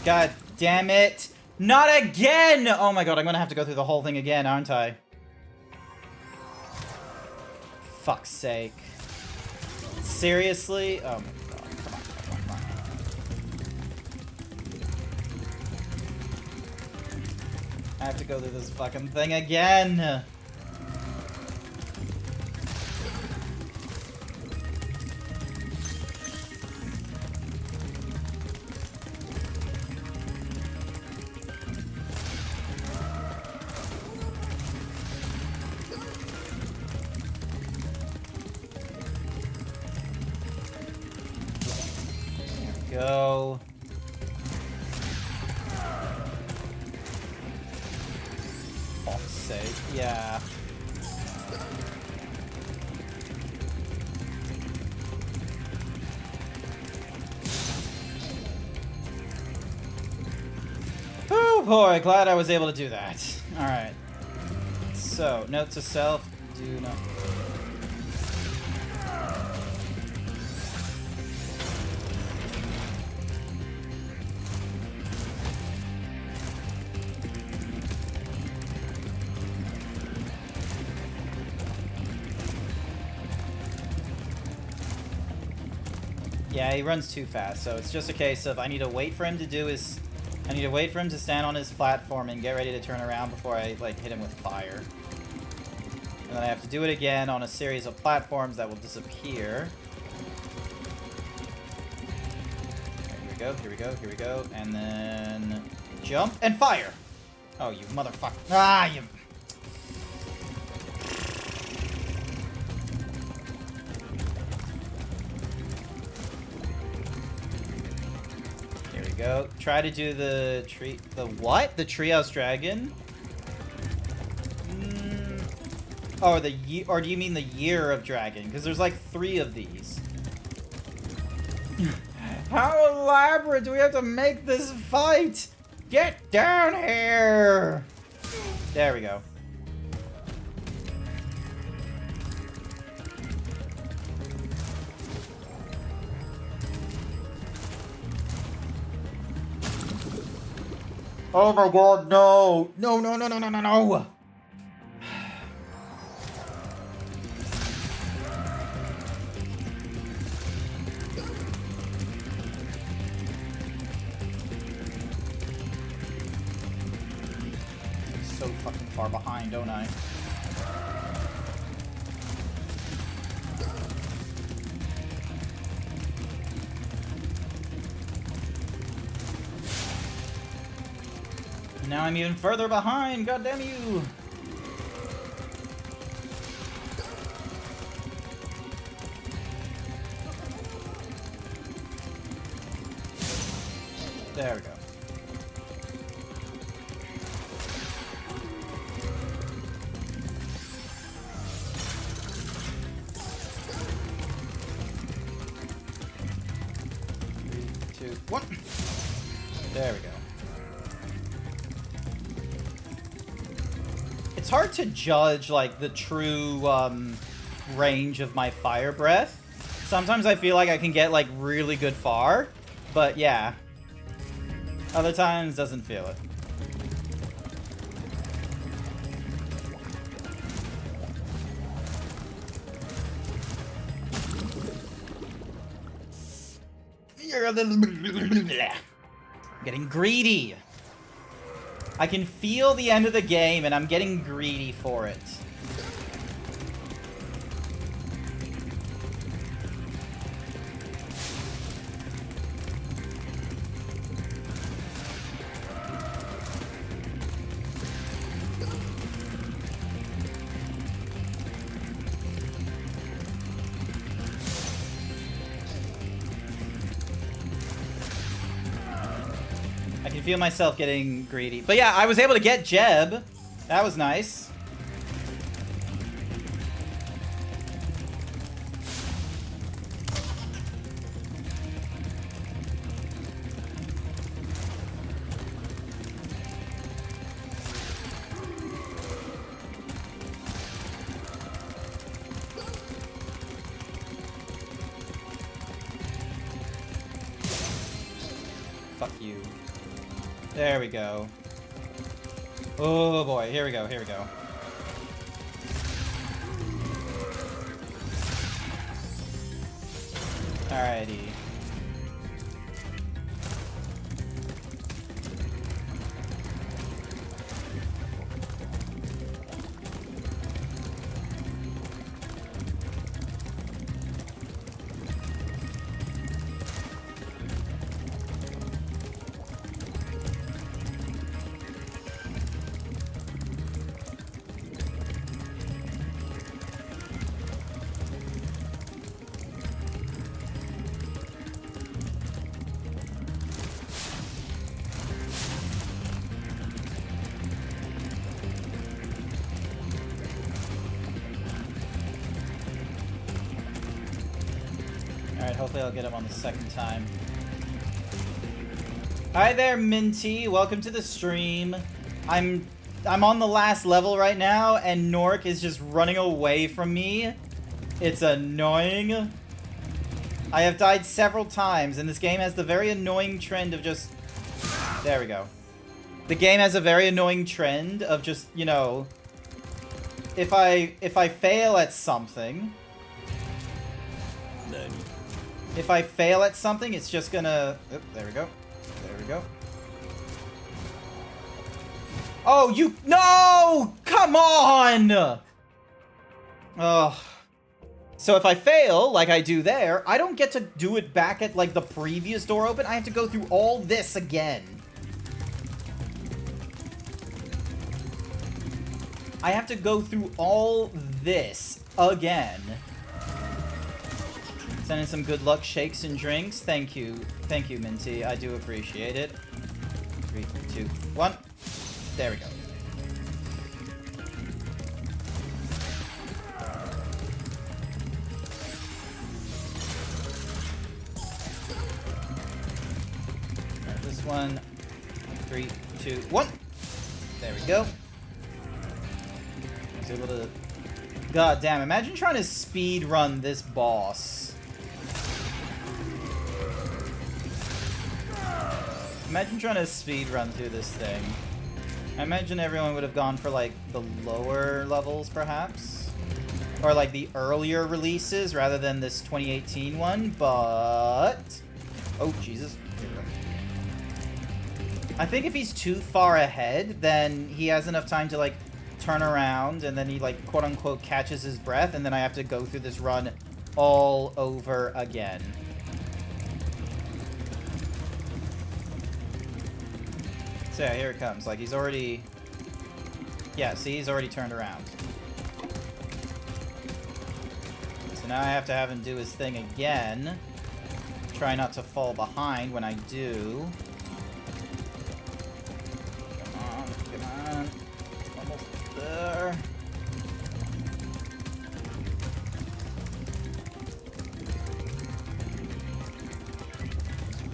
God damn it! Not again! Oh my god, I'm gonna have to go through the whole thing again, aren't I? Fuck's sake. Seriously? Oh my god, come on, come on, come on. I have to go through this fucking thing again! Go. Fuck's sake, yeah. Oh boy, glad I was able to do that. Alright. So, note to self, do not... Yeah, he runs too fast, so it's just a case of I need to wait for him to do his... I need to wait for him to stand on his platform and get ready to turn around before I, like, hit him with fire. And then I have to do it again on a series of platforms that will disappear. Right, here we go, here we go, here we go. And then... jump and fire! Oh, you motherfucker. Ah, you... Go. Try to do the tree. The what? The Treehouse Dragon? Oh, or do you mean the Year of Dragon? Because there's like 3 of these. How elaborate do we have to make this fight? Get down here! There we go. Oh my god, no! No, no, no, no, no, no, no! so fucking far behind, don't I? Now I'm even further behind, god damn you! There we go. Three, 2, 1. There we go. It's hard to judge, like, the true, range of my fire breath. Sometimes I feel like I can get, like, really good far, but yeah. Other times, doesn't feel it. Getting greedy. I can feel the end of the game, and I'm getting greedy for it. I can feel myself getting greedy. But yeah, I was able to get Jeb. That was nice. Fuck you. There we go. Oh boy, here we go, here we go. Alrighty. Alright, hopefully I'll get him on the second time. Hi there, Minty. Welcome to the stream. I'm on the last level right now, and Nork is just running away from me. It's annoying. I have died several times, and this game has the very annoying trend of just... There we go. The game has a very annoying trend of just, you know... If I fail at something... If I fail at something, it's just gonna... Oh, there we go. There we go. Oh, you... No! Come on! Ugh. So if I fail, like I do there, I don't get to do it back at, like, the previous door open. I have to go through all this again. I have to go through all this again. Sending some good luck shakes and drinks. Thank you. Thank you, Minty. I do appreciate it. 3, 2, 1. There we go. Alright, this one. 3, 2, 1. There we go. I was able to... God damn, imagine trying to speed run this boss. Imagine trying to speed run through this thing. I imagine everyone would have gone for, like, the lower levels, perhaps? Or, like, the earlier releases rather than this 2018 one, but... Oh, Jesus. Here we go. I think if he's too far ahead, then he has enough time to, like, turn around, and then he, like, quote-unquote catches his breath, and then I have to go through this run all over again. So yeah, here it comes. Like, he's already... Yeah, see, he's already turned around. So now I have to have him do his thing again. Try not to fall behind when I do. Come on. Almost there.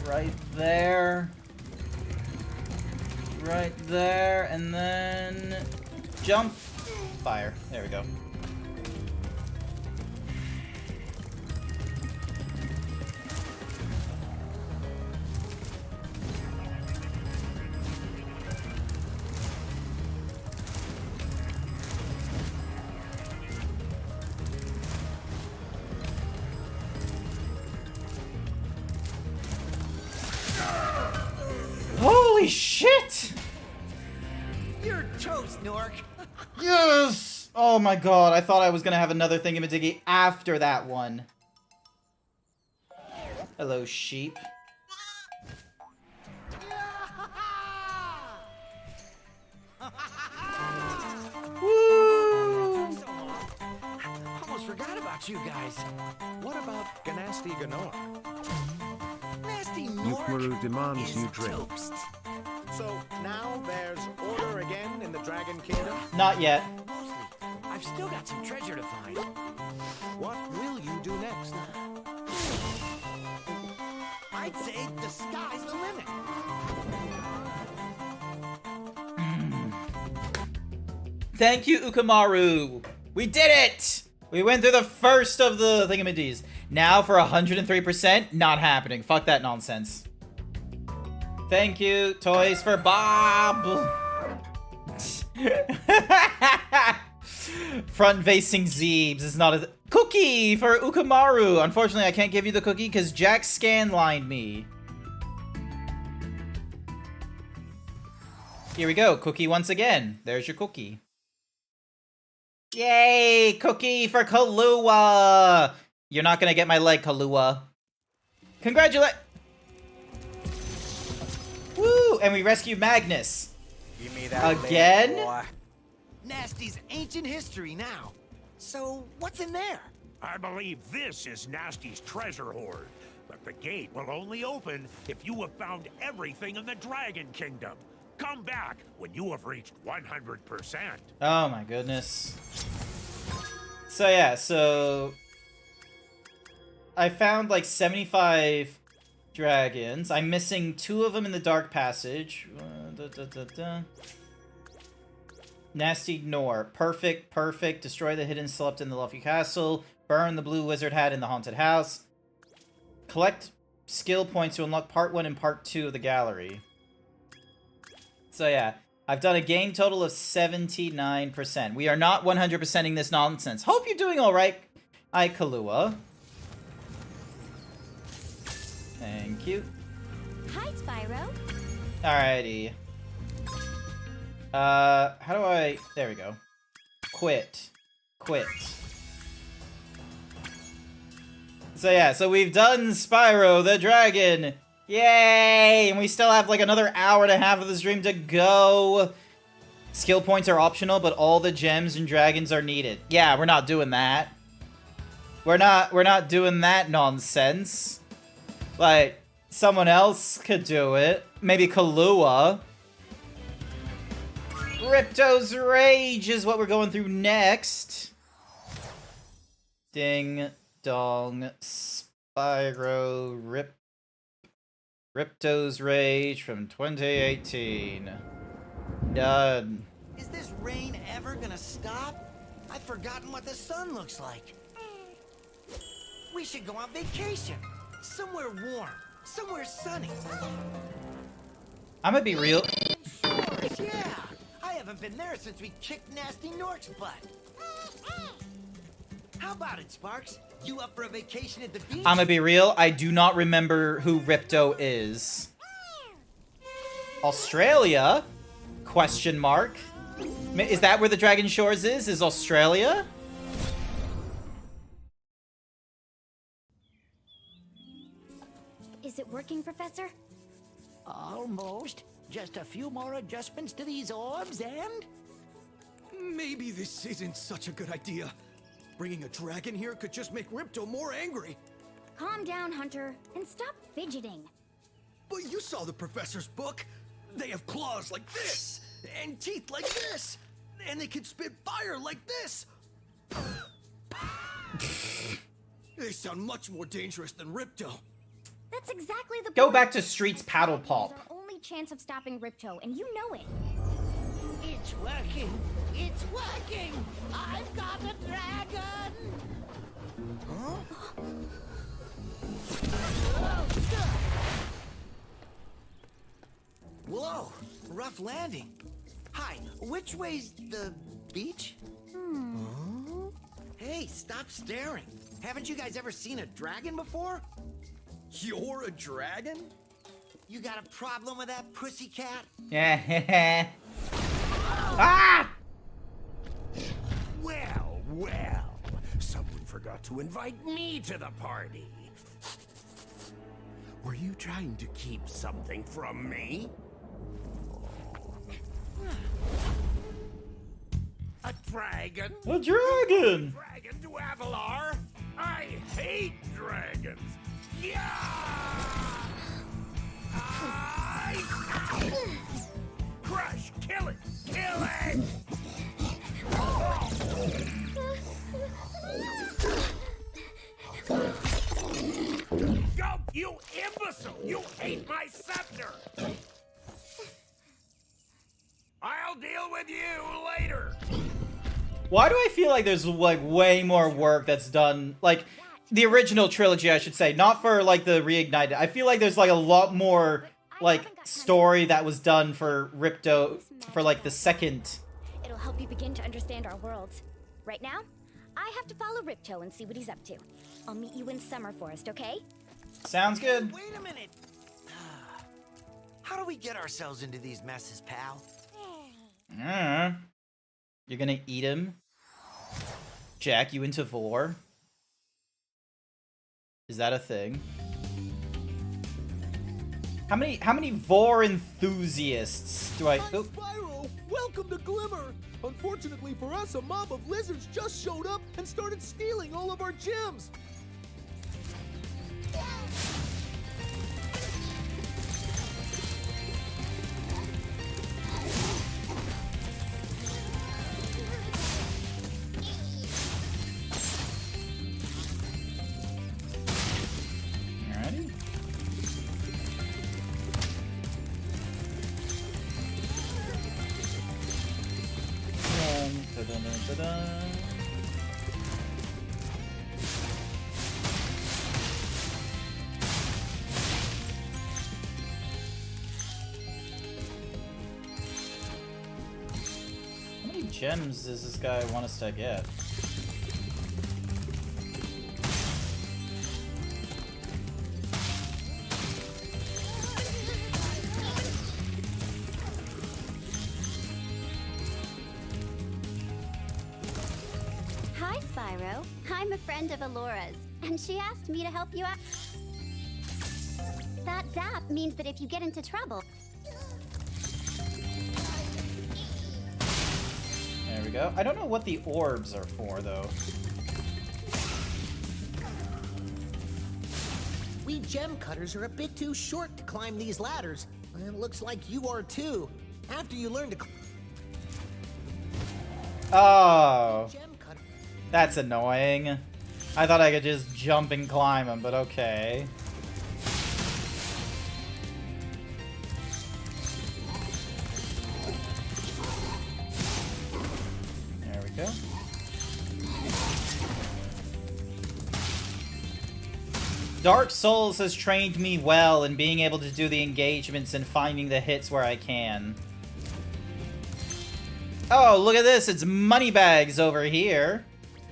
Right there. Right there, and then jump, fire. There we go. Holy shit! You're toast, Nork. Yes! Oh my god, I thought I was gonna have another thingamadiggy after that one. Hello, sheep. Woo! Almost forgot about you guys. What about Ganasty Ganor? Nasty Nork Yukmaru demands is you drink. toast. So now there's order again in the Dragon Kingdom? Not yet. Mostly. I've still got some treasure to find. What will you do next? I'd say the sky's the limit. Thank you, Ukamaru. We did it! We went through the first of the thingamadies. Now for 103%, not happening. Fuck that nonsense. Thank you, Toys for Bob. Front-facing Zeebs is not a... Cookie for Ukamaru. Unfortunately, I can't give you the cookie because Jack scan-lined me. Here we go. Cookie once again. There's your cookie. Yay! Cookie for Kahlua! You're not gonna get my leg, Kahlua. Congratulate... Woo! And we rescued Magnus. Give me that Again? leg, boy. Nasty's ancient history now. So, what's in there? I believe this is Nasty's treasure hoard, but the gate will only open if you have found everything in the Dragon Kingdom. Come back when you have reached 100%. Oh my goodness. So yeah, so... I found like 75 dragons. I'm missing 2 of them in the Dark Passage. Nasty Nor. Perfect, perfect. Destroy the hidden slept in the Luffy Castle. Burn the blue wizard hat in the haunted house. Collect skill points to unlock part 1 and part 2 of the gallery. So yeah, I've done a game total of 79%. We are not 100%ing this nonsense. Hope you're doing alright, Kahlua. Thank you. Hi, Spyro. Alrighty. How do I... There we go. Quit. Quit. So yeah, so we've done Spyro the Dragon. Yay! And we still have like another hour and a half of the stream to go. Skill points are optional, but all the gems and dragons are needed. Yeah, we're not doing that. We're not doing that nonsense. Like, someone else could do it. Maybe Kahlua. Ripto's Rage is what we're going through next. Ding dong. Spyro Ripto's Rage from 2018. Done. Is this rain ever gonna stop? I've forgotten what the sun looks like. We should go on vacation. Somewhere warm. Somewhere sunny. I'm gonna be real. Shores, yeah. I haven't been there since we kicked Nasty Nork's butt. How about it, Sparks? You up for a vacation at the beach? I'm gonna be real. I do not remember who Ripto is. Australia? Question mark. Is that where the Dragon Shores is? Is Australia? Is it working, Professor? Almost. Just a few more adjustments to these orbs and... Maybe this isn't such a good idea. Bringing a dragon here could just make Ripto more angry. Calm down, Hunter, and stop fidgeting. But you saw the professor's book. They have claws like this, and teeth like this, and they can spit fire like this. They sound much more dangerous than Ripto. That's exactly the Go point. back to Street's paddle pop. Our only chance of stopping Ripto, and you know it. It's working! It's working! I've got a dragon! Whoa, rough landing. Hi, which way's the beach? Hey, stop staring. Haven't you guys ever seen a dragon before? You're a dragon? You got a problem with that, pussycat? Yeah. Ah! Well, well. Someone forgot to invite me to the party. Were you trying to keep something from me? A dragon? A dragon! Dragon to Avalar? I hate dragons! Yeah! Crush! Kill it! Kill it! Go, you imbecile! You ate my scepter! I'll deal with you later! Why do I feel like there's, like, way more work that's done, like, the original trilogy, I should say, not for, like, the Reignited. I feel like there's, like, a lot more, like, story that was done for Ripto, for, like, the second. It'll help you begin to understand our worlds. Right now, I have to follow Ripto and see what he's up to. I'll meet you in Summer Forest, okay? Sounds good. Wait a minute. How do we get ourselves into these messes, pal? You're gonna eat him? Jack you into vor? Is that a thing? How many vor enthusiasts do I... Oh. Spyro, welcome to Glimmer. Unfortunately for us, a mob of lizards just showed up and started stealing all of our gems. Alrighty. Ta-da-da-da-da. How many gems does this guy want us to get? Hi, Spyro. I'm a friend of Alora's, and she asked me to help you out. That zap means that if you get into trouble... There we go. I don't know what the orbs are for, though. We gem cutters are a bit too short to climb these ladders. And it looks like you are too. After you learn to Oh, gem cutter. that's annoying. I thought I could just jump and climb them, but okay. There we go. Dark Souls has trained me well in being able to do the engagements and finding the hits where I can. Oh, look at this. It's Moneybags over here.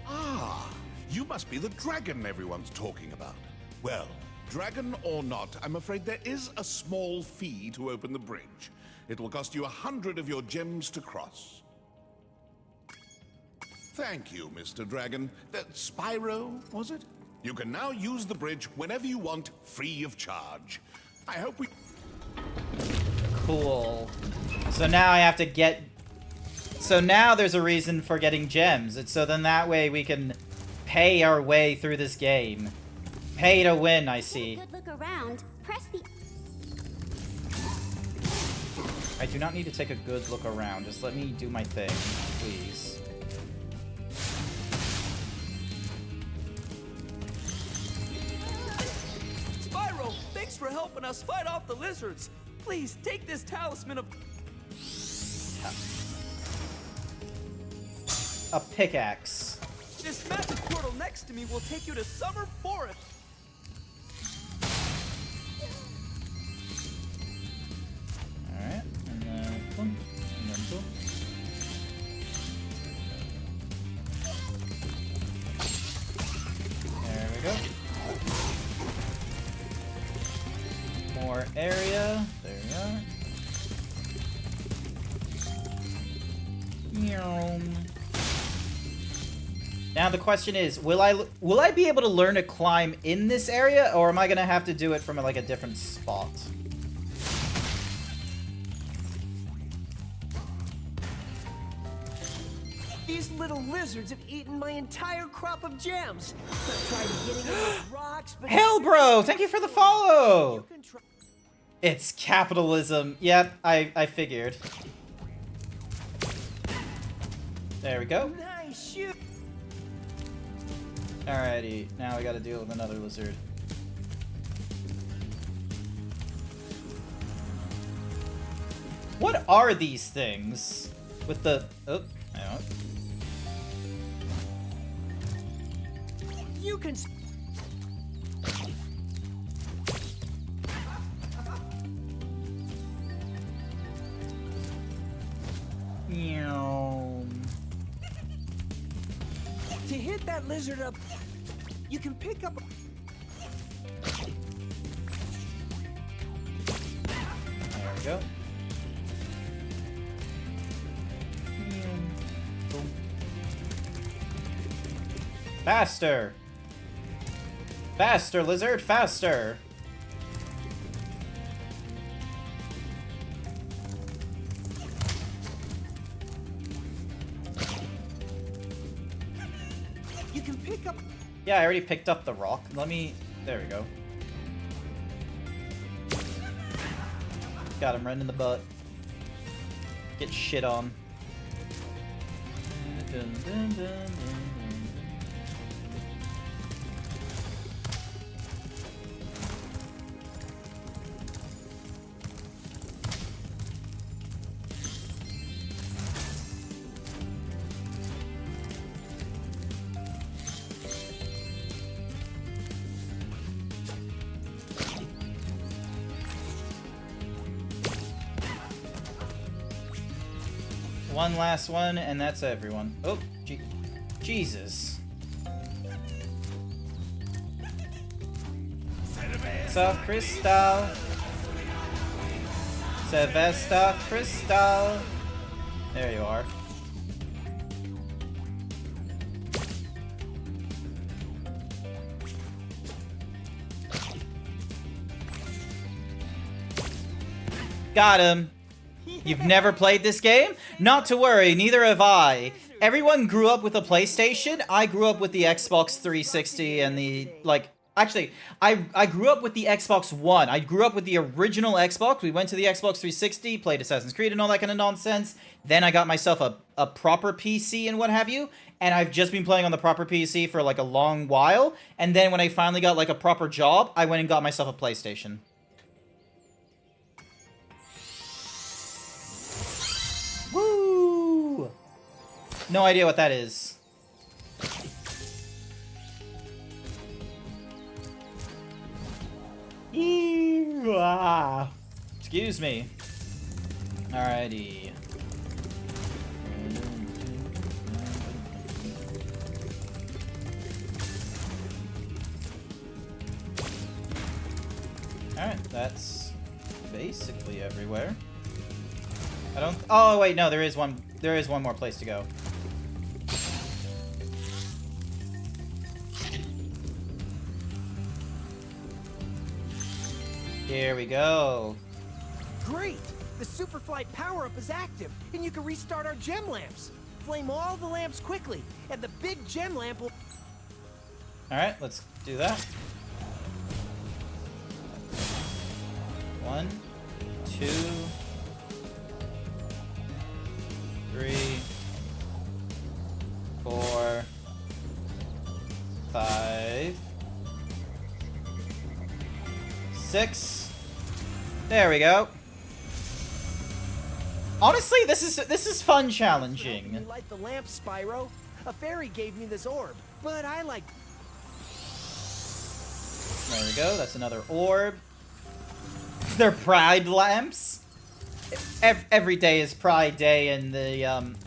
Ah, you must be the dragon everyone's talking about. Well, Dragon or not, I'm afraid there is a small fee to open the bridge. It will cost you 100 of your gems to cross. Thank you, Mr. Dragon. Spyro, was it? You can now use the bridge whenever you want, free of charge. I hope we... Cool. So now I have to get... So now there's a reason for getting gems. It's so then that way we can pay our way through this game. Pay to win, I see. Good look around. Press the... I do not need to take a good look around. Just let me do my thing, please. Spyro, thanks for helping us fight off the lizards. Please take this talisman of... A pickaxe. This magic portal next to me will take you to Summer Forest. Alright, and then boom, and then boom. There we go. More area. There we are. Now the question is, will I be able to learn to climb in this area, or am I gonna have to do it from like a different spot? These little lizards have eaten my entire crop of gems. I've tried getting in those rocks, but... Hell, bro! Thank you for the follow! It's capitalism. Yep, I figured. There we go. Nice shoot. Alrighty, now we gotta deal with another lizard. What are these things? With the... Oh, hang on. You can... To hit that lizard up, you can pick up... There we go. Boom. Faster! Faster, lizard, faster! You can pick up... Yeah, I already picked up the rock. Let me... There we go. Got him right in the butt. Get shit on. Dun, dun, dun, dun. One last one, and that's everyone. Oh, Jesus. What's Crystal? Sylvester Crystal. There you are. Got him. You've never played this game? Not to worry, neither have I. Everyone grew up with a PlayStation. I grew up with the Xbox 360 and the, like... Actually, I grew up with the Xbox One. I grew up with the original Xbox. We went to the Xbox 360, played Assassin's Creed and all that kind of nonsense. Then I got myself a proper PC and what have you. And I've just been playing on the proper PC for like a long while. And then when I finally got like a proper job, I went and got myself a PlayStation. Woo! No idea what that is. Excuse me. Alrighty. Alright, that's basically everywhere. I don't... Oh, wait, no, there is one more place to go. Here we go. Great! The Superflight power-up is active, and you can restart our gem lamps. Flame all the lamps quickly, and the big gem lamp will... Alright, let's do that. 1, 2, 3, 4, 5, 6. There we go. Honestly, this is fun challenging. You light the lamp, Spyro. A fairy gave me this orb, but I like... There we go, that's another orb. They're pride lamps. Every day is Pride Day in the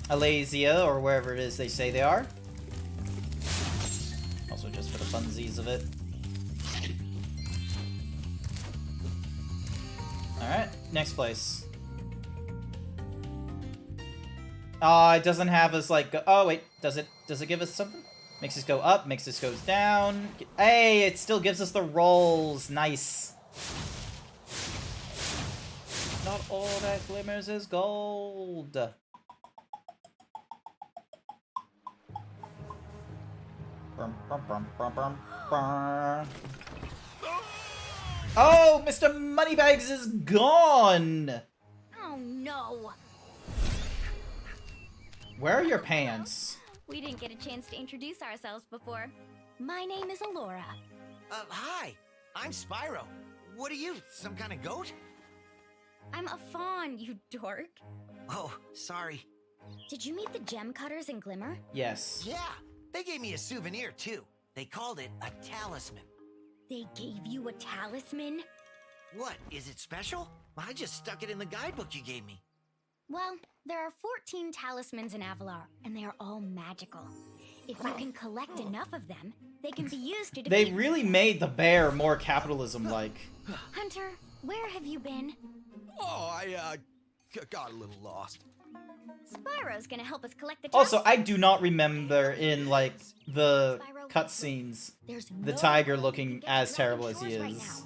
Alasia, or wherever it is they say they are. Also just for the funsies of it. Alright, next place. It doesn't have us like... Oh, wait, does it give us something? Makes us go up, makes us goes down. Hey, it still gives us the rolls. Nice. Not all that glimmers is gold. Oh, Mr. Moneybags is gone! Oh no! Where are your pants? We didn't get a chance to introduce ourselves before. My name is Alora. Hi. I'm Spyro. What are you, some kind of goat? I'm a fawn, you dork. Oh, sorry. Did you meet the gem cutters in Glimmer? Yes. Yeah, they gave me a souvenir, too. They called it a talisman. They gave you a talisman? What, is it special? I just stuck it in the guidebook you gave me. Well, there are 14 talismans in Avalar, and they are all magical. If you can collect enough of them, they can be used to defeat... They really made the bear more capitalism-like. Hunter, where have you been? Oh, I got a little lost. Spyro's gonna help us collect the Also, I do not remember in, like, the cutscenes, the tiger looking as terrible as he is.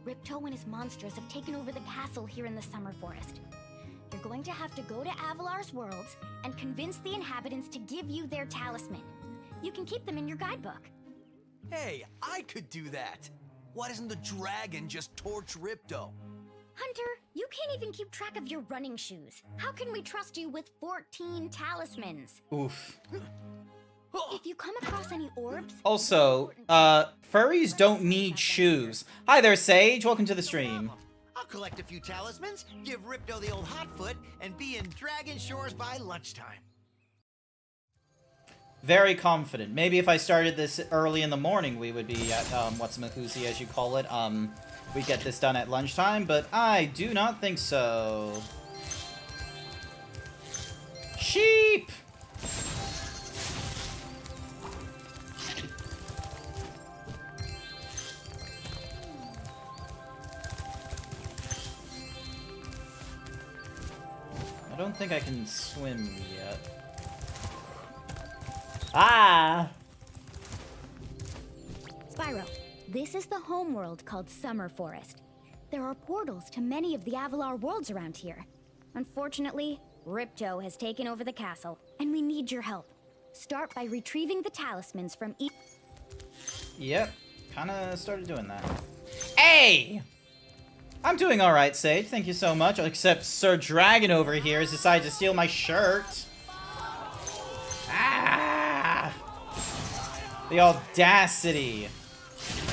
Ripto and his monsters have taken over the castle here in the Summer Forest. You're going to have to go to Avalar's worlds and convince the inhabitants to give you their talisman. You can keep them in your guidebook. Hey, I could do that. Why doesn't the dragon just torch Ripto? Hunter, you can't even keep track of your running shoes. How can we trust you with 14 talismans? Oof. If you come across any orbs... Also, furries don't need shoes. Hi there, Sage. Welcome to the stream. I'll collect a few talismans, give Ripto the old hot foot, and be in Dragon Shores by lunchtime. Very confident. Maybe if I started this early in the morning, we would be at, what's-a-mahoozy, as you call it. We'd get this done at lunchtime, but I do not think so. Sheep! I don't think I can swim yet. Ah! Spyro, this is the homeworld called Summer Forest. There are portals to many of the Avalar worlds around here. Unfortunately, Ripto has taken over the castle, and we need your help. Start by retrieving the talismans from each... Yep, kinda started doing that. Hey! I'm doing alright, Sage. Thank you so much. Except Sir Dragon over here has decided to steal my shirt. Ah! The audacity.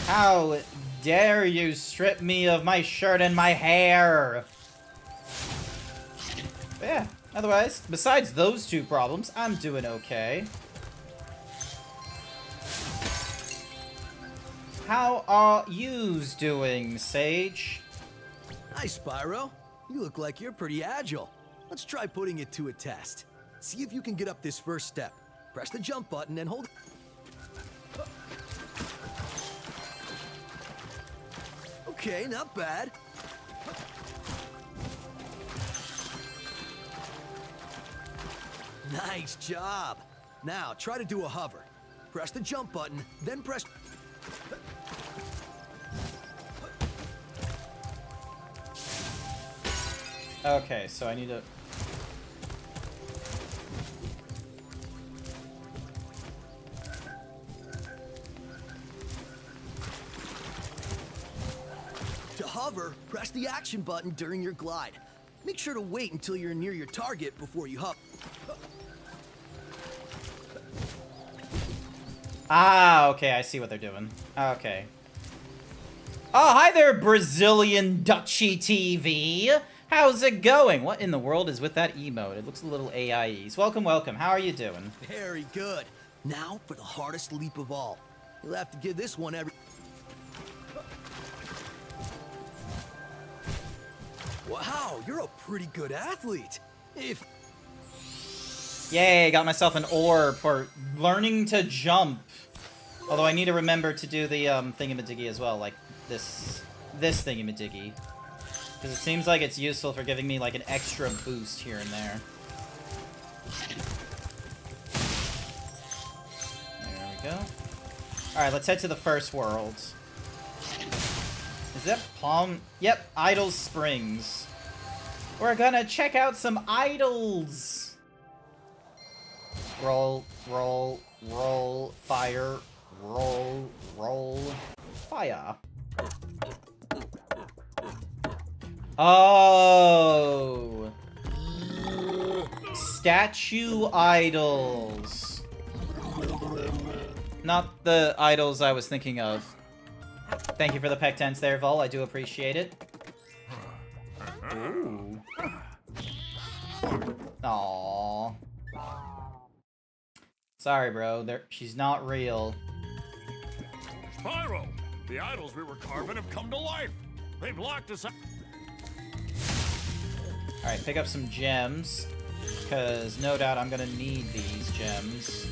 How dare you strip me of my shirt and my hair? But yeah, otherwise, besides those two problems, I'm doing okay. How are yous doing, Sage? Hi, Spyro. You look like you're pretty agile. Let's try putting it to a test. See if you can get up this first step. Press the jump button and hold... Okay, not bad. Nice job. Now, try to do a hover. Press the jump button, then press... Okay, so I need to... To hover, press the action button during your glide. Make sure to wait until you're near your target before you hover. Ah, okay, I see what they're doing. Okay. Oh, hi there, Brazilian Dutchy TV. How's it going? What in the world is with that emote? It looks a little AIE. Welcome, welcome. How are you doing? Very good. Now for the hardest leap of all. You'll have to give this one every... Wow, you're a pretty good athlete. If... Yay, got myself an orb for learning to jump. Although I need to remember to do the thingamadiggy as well, like this thingamadiggy. Because it seems like it's useful for giving me like an extra boost here and there. There we go. Alright, let's head to the first world. Is that Palm? Yep, Idle Springs. We're gonna check out some idols! Roll, roll, roll, fire, roll, roll, fire. Oh! Statue idols. Not the idols I was thinking of. Thank you for the pectens there, Vol. I do appreciate it. Ooh. Aww. Sorry, bro. She's not real. Spyro, the idols we were carving have come to life. They've locked us up. Alright, pick up some gems. Because no doubt I'm gonna need these gems.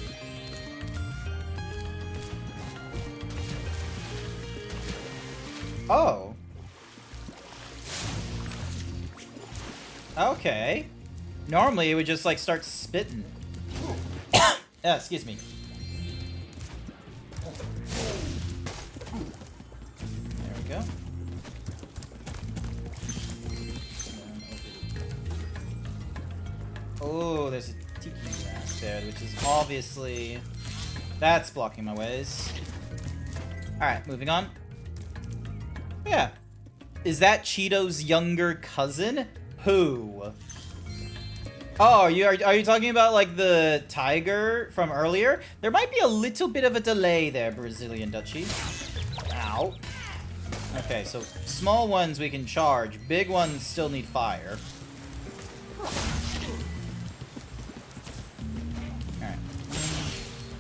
Oh. Okay. Normally it would just like start spitting. Yeah, excuse me. There we go. Oh, there's a tiki mask there, which is obviously... That's blocking my ways. Alright, moving on. Yeah. Is that Cheeto's younger cousin? Who? Oh, are you talking about, like, the tiger from earlier? There might be a little bit of a delay there, Brazilian Dutchy. Ow. Okay, so small ones we can charge. Big ones still need fire. Alright.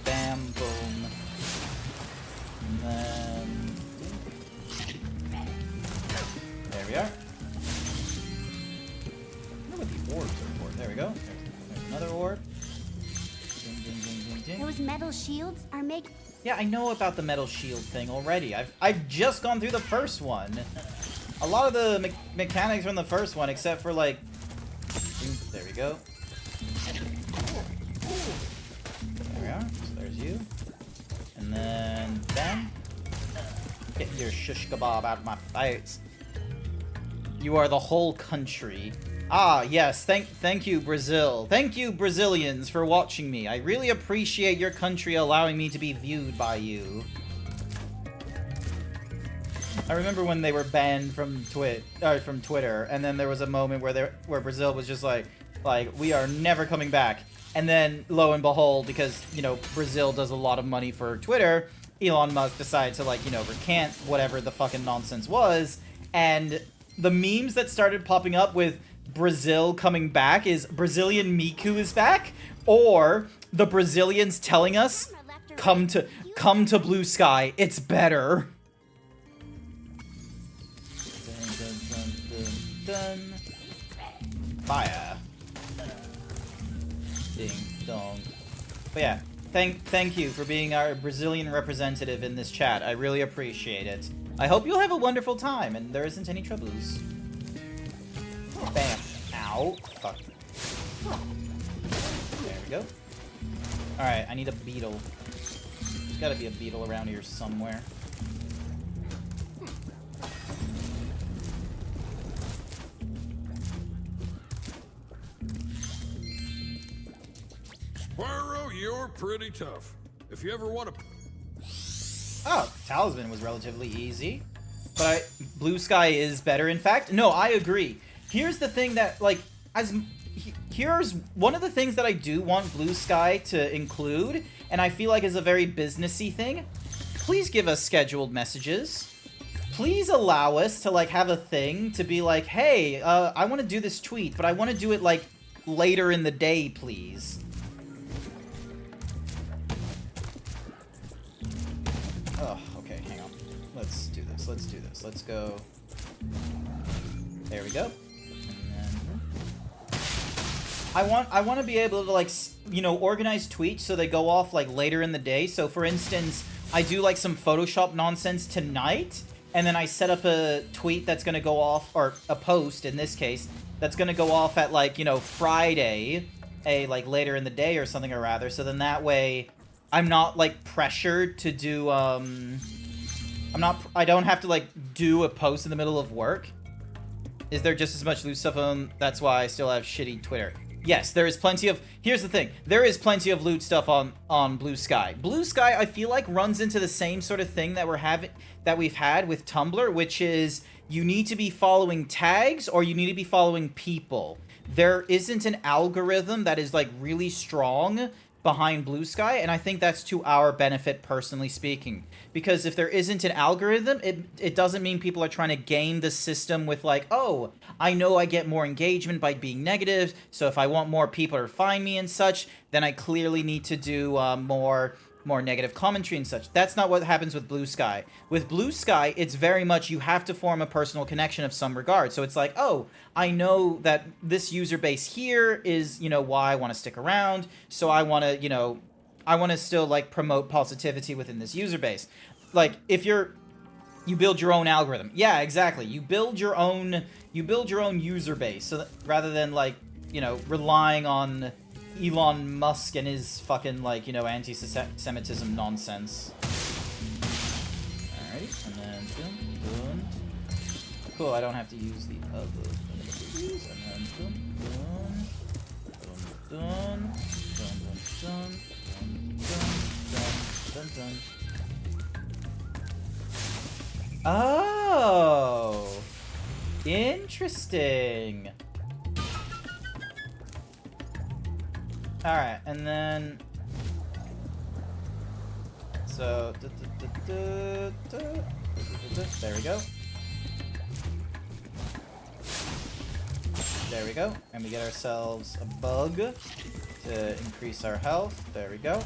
Bam, boom. And then... There we are. I wonder what the orbs are for. There we go. There's another orb. Ding, ding, ding, ding, ding. Those metal shields are making... Yeah, I know about the metal shield thing already. I've just gone through the first one. A lot of the mechanics from the first one, except for like... There we go. There we are. So there's you. And then... Bam. Get your shish kebab out of my face. You are the whole country. Ah, yes. Thank you, Brazil. Thank you, Brazilians, for watching me. I really appreciate your country allowing me to be viewed by you. I remember when they were banned from Twitter, and then there was a moment where Brazil was just like, we are never coming back. And then, lo and behold, because, you know, Brazil does a lot of money for Twitter, Elon Musk decided to, like, you know, recant whatever the fucking nonsense was, and the memes that started popping up with Brazil coming back is Brazilian Miku is back, or the Brazilians telling us, come to Blue Sky, it's better. Dun. Fire. Ding dong. But yeah, thank you for being our Brazilian representative in this chat. I really appreciate it. I hope you'll have a wonderful time and there isn't any troubles. Bam. Ow. Fuck. There we go. Alright, I need a beetle. There's gotta be a beetle around here somewhere. Spyro, you're pretty tough. If you ever want to... Oh, Talisman was relatively easy. But Blue Sky is better, in fact. No, I agree. Here's the thing that, like, here's one of the things that I do want Blue Sky to include, and I feel like is a very businessy thing. Please give us scheduled messages. Please allow us to, like, have a thing to be like, hey, I want to do this tweet, but I want to do it, like, later in the day, please. Oh, okay, hang on. Let's do this. Let's do this. Let's go. There we go. And then I want to be able to, like, you know, organize tweets so they go off, like, later in the day. So, for instance, I do, like, some Photoshop nonsense tonight, and then I set up a tweet that's going to go off, or a post, in this case, that's going to go off at, like, you know, Friday, like, later in the day or something, or rather. So then that way... I'm not, like, pressured to do, I don't have to, like, do a post in the middle of work. Is there just as much loot stuff on? That's why I still have shitty Twitter. Yes, there is plenty of, here's the thing, there is plenty of loot stuff on Blue Sky. Blue Sky, I feel like, runs into the same sort of thing that we've had with Tumblr, which is you need to be following tags or you need to be following people. There isn't an algorithm that is, like, really strong behind Blue Sky, and I think that's to our benefit, personally speaking. Because if there isn't an algorithm, it doesn't mean people are trying to game the system with, like, oh, I know I get more engagement by being negative, so if I want more people to find me and such, then I clearly need to do more negative commentary and such. That's not what happens with Blue Sky. With Blue Sky, it's very much you have to form a personal connection of some regard. So it's like, oh, I know that this user base here is, you know, why I want to stick around. So I want to, you know, I want to still, like, promote positivity within this user base. Like, if you build your own algorithm. Yeah, exactly. You build your own user base. So that, rather than, like, you know, relying on Elon Musk and his fucking, like, you know, anti-Semitism nonsense. Alright, and then boom, boom. Cool, I don't have to use the other these, and then boom, boom, boom, boom, boom, boom, boom, boom, boom. Oh, interesting. Alright, and then... So... There we go. There we go. And we get ourselves a bug to increase our health. There we go.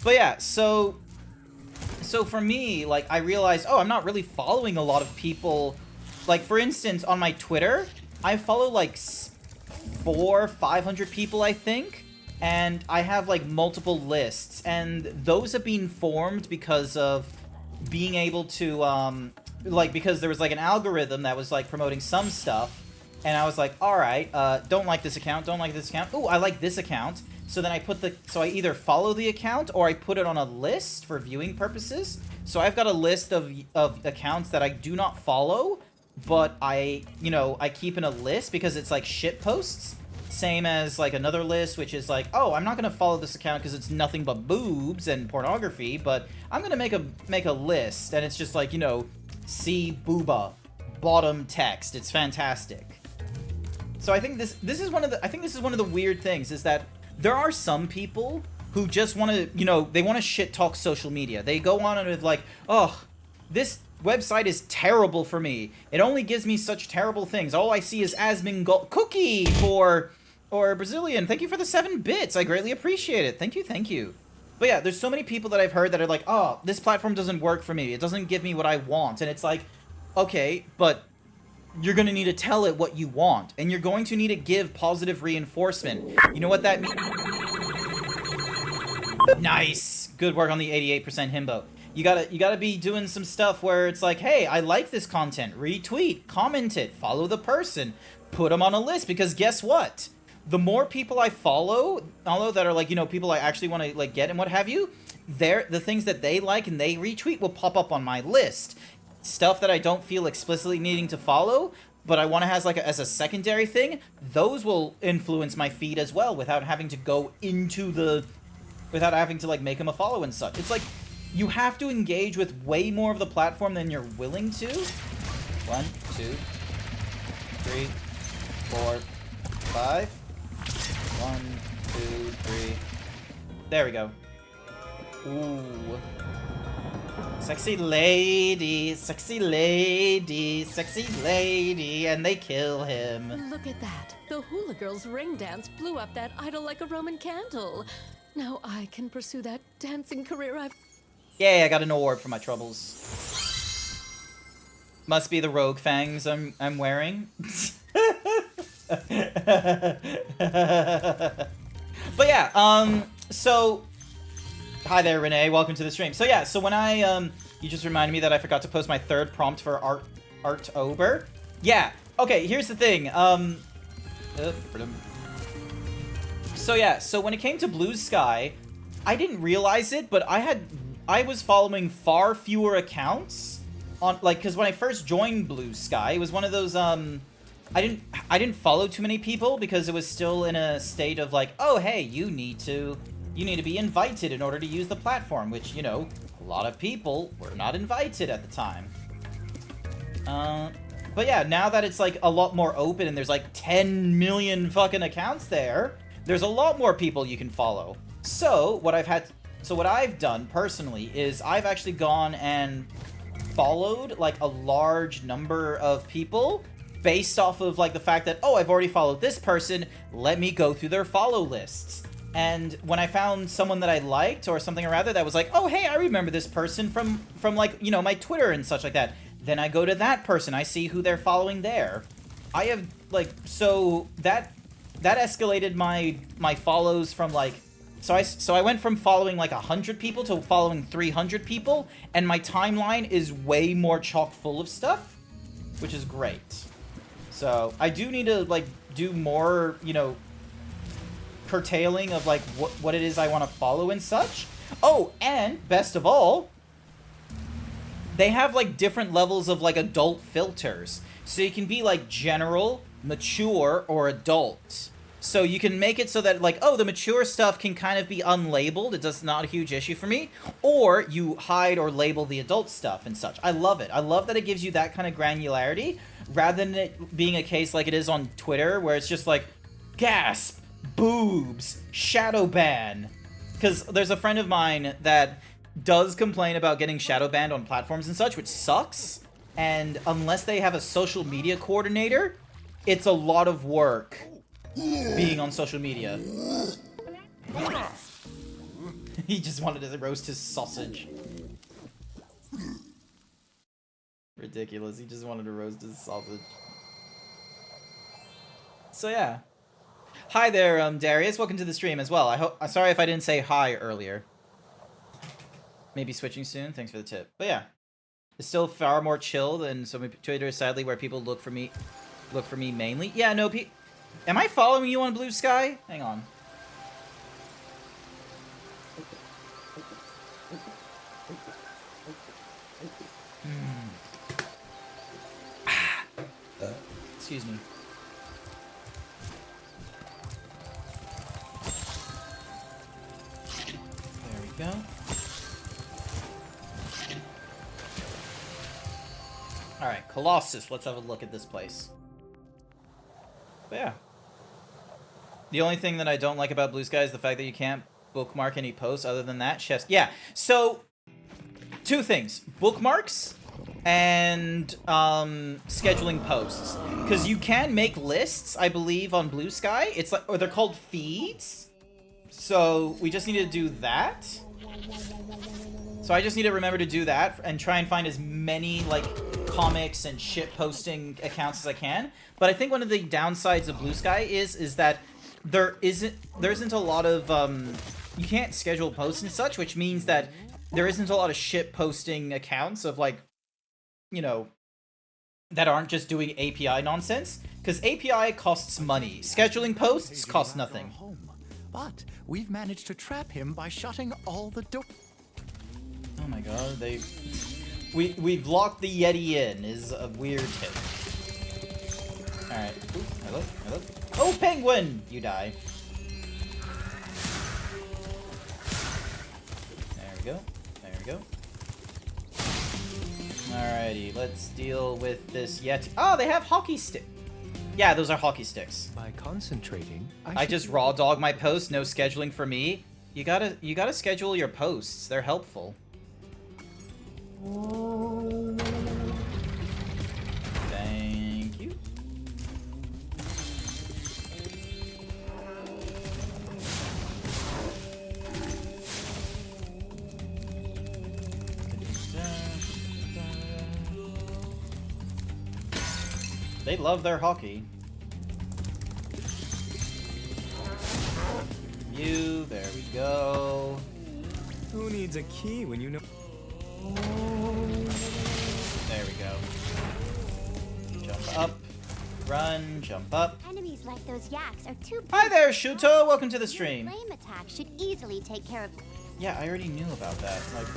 But yeah, so for me, like, I realized, oh, I'm not really following a lot of people. Like, for instance, on my Twitter, I follow, like, 500 people, I think. And I have, like, multiple lists, and those have been formed because of being able to, like, because there was, like, an algorithm that was, like, promoting some stuff, and I was like, alright, don't like this account, don't like this account, ooh, I like this account, so then I I either follow the account, or I put it on a list for viewing purposes, so I've got a list of accounts that I do not follow, but I keep in a list because it's, like, shit posts. Same as, like, another list, which is like, oh, I'm not gonna follow this account because it's nothing but boobs and pornography, but I'm gonna make a list, and it's just like, you know, see booba, bottom text. It's fantastic. So I think this is one of the weird things, is that there are some people who just want to, you know, they want to shit talk social media. They go on and with, like, oh, this website is terrible for me. It only gives me such terrible things. All I see is Asmongold cookie or Brazilian. Thank you for the 7 bits. I greatly appreciate it. Thank you, thank you. But yeah, there's so many people that I've heard that are like, oh, this platform doesn't work for me. It doesn't give me what I want. And it's like, okay, but you're going to need to tell it what you want. And you're going to need to give positive reinforcement. You know what that means? Nice. Good work on the 88% Himbo. You gotta be doing some stuff where it's like, hey, I like this content, retweet, comment it, follow the person, put them on a list, because guess what? The more people I follow that are like, you know, people I actually want to like get and what have you, the things that they like and they retweet will pop up on my list. Stuff that I don't feel explicitly needing to follow, but I want to have like as a secondary thing, those will influence my feed as well without having to go into without having to like make them a follow and such. It's like, you have to engage with way more of the platform than you're willing to. 1, 2, 3, 4, 5. 1, 2, 3. There we go. Ooh. Sexy lady, sexy lady, sexy lady, and they kill him. Look at that. The hula girl's ring dance blew up that idol like a Roman candle. Now I can pursue that dancing career I've... Yay, I got an award for my troubles. Must be the rogue fangs I'm wearing. But yeah, so hi there, Renee. Welcome to the stream. So yeah, so when you just reminded me that I forgot to post my third prompt for Artober. Yeah. Okay, here's the thing. So yeah, so when it came to Blue Sky, I didn't realize it, but I was following far fewer accounts on, like, because when I first joined Blue Sky, it was one of those, I didn't follow too many people because it was still in a state of like, oh, hey, you need to be invited in order to use the platform, which, you know, a lot of people were not invited at the time. But yeah, now that it's like a lot more open and there's like 10 million fucking accounts there's a lot more people you can follow. So what I've done personally is I've actually gone and followed like a large number of people based off of like the fact that, oh, I've already followed this person, let me go through their follow lists. And when I found someone that I liked or something or rather that was like, oh, hey, I remember this person from like, you know, my Twitter and such like that. Then I go to that person, I see who they're following there. I have like, so that escalated my follows from like, so I went from following like 100 people to following 300 people, and my timeline is way more chock full of stuff, which is great. So I do need to like do more, you know, curtailing of like what it is I want to follow and such. Oh, and best of all, they have like different levels of like adult filters. So you can be like general, mature, or adult. So you can make it so that like, oh, the mature stuff can kind of be unlabeled. It's not a huge issue for me. Or you hide or label the adult stuff and such. I love it. I love that it gives you that kind of granularity rather than it being a case like it is on Twitter where it's just like, gasp, boobs, shadow ban. Because there's a friend of mine that does complain about getting shadow banned on platforms and such, which sucks. And unless they have a social media coordinator, it's a lot of work being on social media. He just wanted to roast his sausage. Ridiculous. He just wanted to roast his sausage. So yeah. Hi there, Darius. Welcome to the stream as well. Sorry if I didn't say hi earlier. Maybe switching soon. Thanks for the tip. But yeah, it's still far more chill than some Twitter, sadly, where people look for me mainly. Yeah, no, am I following you on Blue Sky? Hang on. Excuse me. There we go. Alright, Colossus. Let's have a look at this place. But yeah. The only thing that I don't like about Blue Sky is the fact that you can't bookmark any posts. Other than that, chefs. Yeah, so two things. Bookmarks and scheduling posts. Because you can make lists, I believe, on Blue Sky. It's like, or they're called feeds. So we just need to do that. So I just need to remember to do that and try and find as many like comics and shit posting accounts as I can. But I think one of the downsides of Blue Sky is that there isn't a lot of you can't schedule posts and such, which means that there isn't a lot of shit posting accounts of like, you know, that aren't just doing API nonsense, because API costs money. Scheduling posts costs nothing. But we've managed to trap him by shutting all the doors. Oh my god, we've locked the Yeti in is a weird tip. Alright. Hello? Hello? Oh, penguin! You die. There we go. There we go. Alrighty, let's deal with this Yeti. Oh, they have hockey stick. Yeah, those are hockey sticks. By concentrating, I just raw dog my posts, no scheduling for me. You gotta schedule your posts. They're helpful. Thank you. They love their hockey. You, there we go. Who needs a key when you know? There we go. Jump up, run, jump up. Enemies like those yaks are too big. Hi there, Shuto. Welcome to the stream. Flame attack should easily take care of. Yeah, I already knew about that. Like,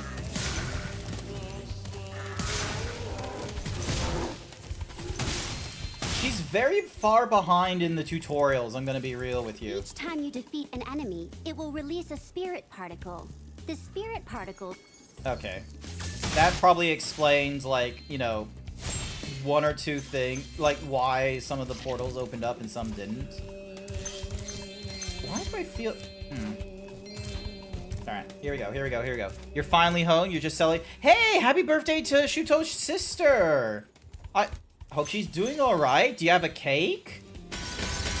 she's very far behind in the tutorials. I'm gonna be real with you. Each time you defeat an enemy, it will release a spirit particle. The spirit particle. Okay. That probably explains, like, you know, one or two things, like why some of the portals opened up and some didn't. Why do I feel... Alright, here we go, here we go, here we go. You're finally home, you're just selling... Hey, happy birthday to Shuto's sister! I hope she's doing alright. Do you have a cake?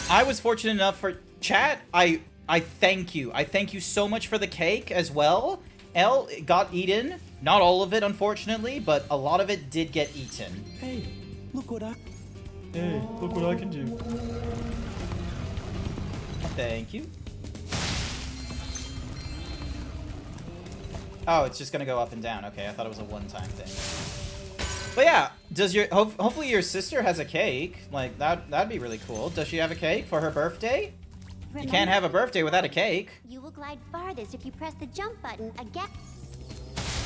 I was fortunate enough for... Chat, I thank you. I thank you so much for the cake as well. Elle got eaten. Not all of it, unfortunately, but a lot of it did get eaten. Hey, look what I... Hey, look what I can do. Thank you. Oh, it's just gonna go up and down. Okay, I thought it was a one-time thing. But yeah, does your hopefully your sister has a cake. Like that'd be really cool. Does she have a cake for her birthday? Remember, you can't have a birthday without a cake. You will glide farthest if you press the jump button again.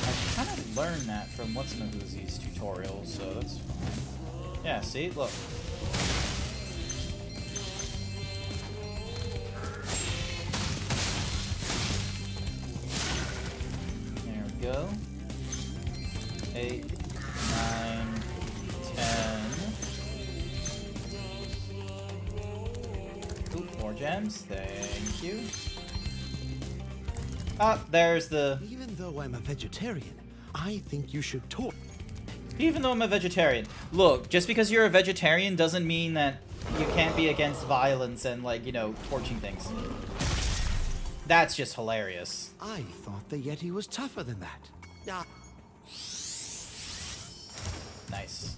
I kind of learned that from What's in Who's tutorials, so that's fine. Yeah, see, look. There we go. 8, 9, 10. Ooh, more gems. Thank you. Ah, there's the... Even though I'm a vegetarian, I think you should talk. Even though I'm a vegetarian. Look, just because you're a vegetarian doesn't mean that you can't be against violence and, like, you know, torching things. That's just hilarious. I thought the Yeti was tougher than that. Nice.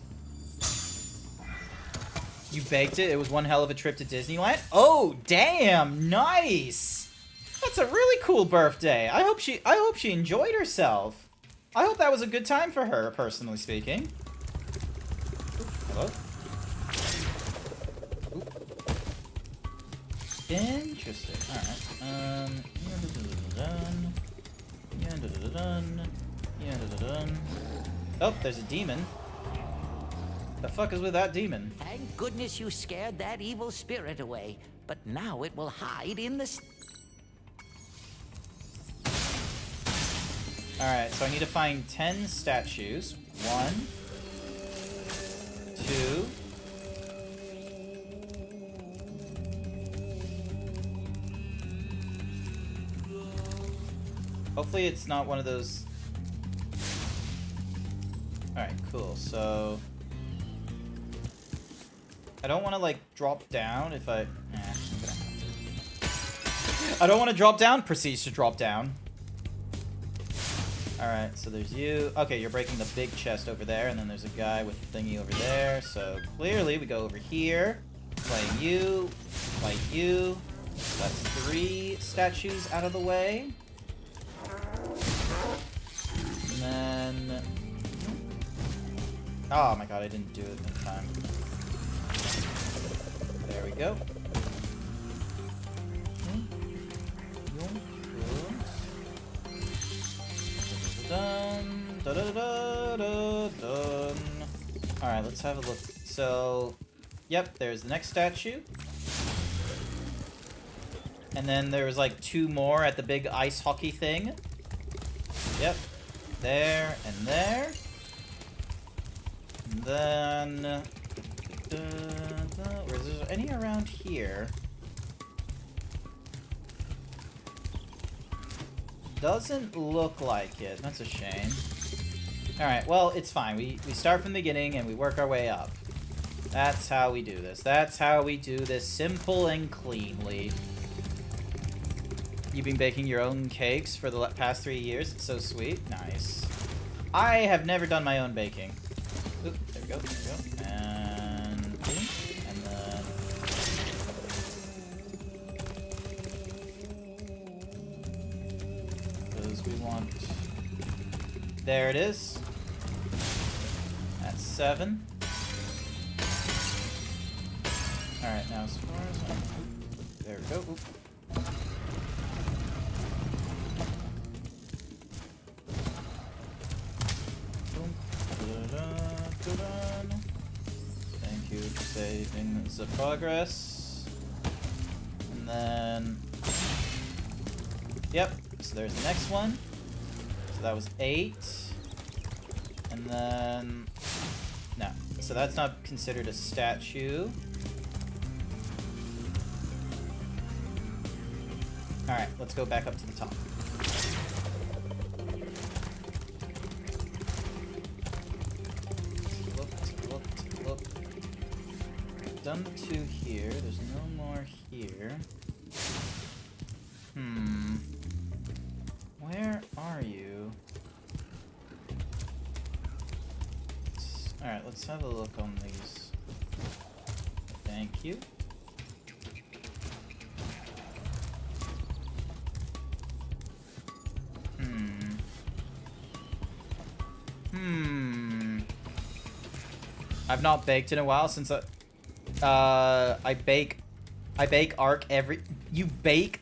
You baked it? It was one hell of a trip to Disneyland? Oh, damn! Nice! That's a really cool birthday. I hope she enjoyed herself. I hope that was a good time for her, personally speaking. Hello? Interesting. Alright. Oh, there's a demon. The fuck is with that demon? Thank goodness you scared that evil spirit away. But now it will hide in the... Alright, so I need to find 10 statues. 1, 2... Hopefully it's not one of those... Alright, cool, so... I don't want to, like, drop down if I... I'm gonna have to. I don't want to drop down, proceeds to drop down. Alright, so there's you. Okay, you're breaking the big chest over there, and then there's a guy with the thingy over there. So clearly we go over here, play you, fight you. That's 3 statues out of the way. then... Oh my god, I didn't do it in time. There we go. Done. Done. Alright, let's have a look. So, yep, there's the next statue. And then there was like 2 more at the big ice hockey thing. Yep. There and there. And then... Is there any around here? Doesn't look like it. That's a shame. Alright, well, it's fine. We start from the beginning and we work our way up. That's how we do this. That's how we do this simple and cleanly. You've been baking your own cakes for the past 3 years. It's so sweet. Nice. I have never done my own baking. Oop, there we go. There we go. And boom. And then... Because we want... There it is. That's 7. Alright, now as far as I'm... There we go. Oop. Thank you for saving the progress. And then... Yep, so there's the next one. So that was 8. And then... No, so that's not considered a statue. Alright, let's go back up to the top. Look. Done 2 here. There's no more here. Where are you? Alright, let's have a look on these. Thank you. I've not baked in a while since I bake art every... You bake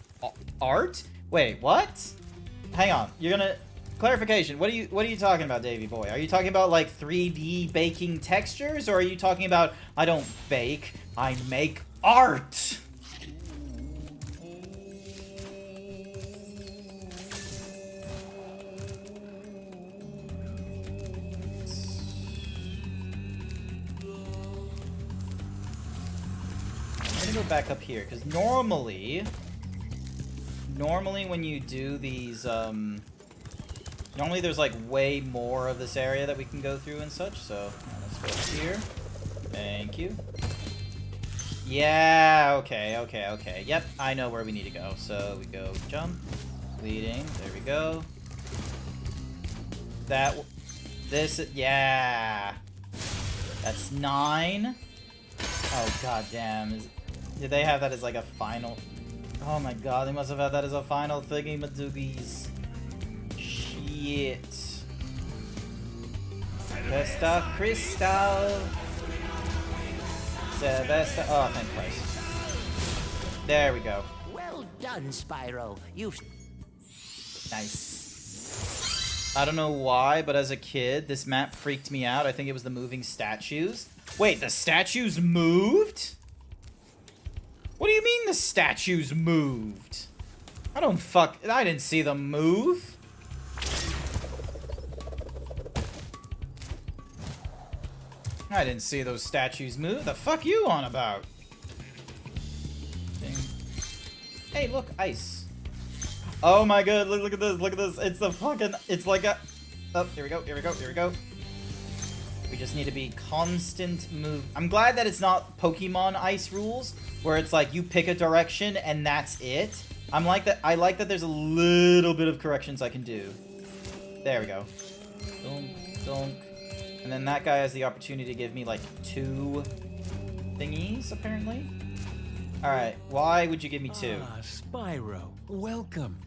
art? Wait, what? Hang on. You're gonna... Clarification. What are you talking about, Davey boy? Are you talking about like 3D baking textures, or are you talking about I don't bake, I make art? Go back up here, because normally when you do these, normally there's like way more of this area that we can go through and such, so let's go up here. Thank you. Yeah, okay. Yep, I know where we need to go. So we go jump, leading, there we go. Yeah. That's 9. Oh, goddamn. Did they have that as like a final? Oh my god, they must have had that as a final thingy madoogies. Shit. Vesta Crystal. Vesta. Oh, thank Christ. There we go. Well done, Spyro. You've... Nice. I don't know why, but as a kid, this map freaked me out. I think it was the moving statues. Wait, the statues moved? What do you mean the statues moved? I didn't see them move. I didn't see those statues move. The fuck you on about? Hey, look, ice. Oh my god, look at this. It's the fucking, it's like a... Oh, here we go. We just need to be constant move. I'm glad that it's not Pokemon Ice rules, where it's like you pick a direction and that's it. I like that there's a little bit of corrections I can do. There we go. Donk. And then that guy has the opportunity to give me like 2 thingies, apparently. Alright, why would you give me 2? Ah, Spyro, welcome.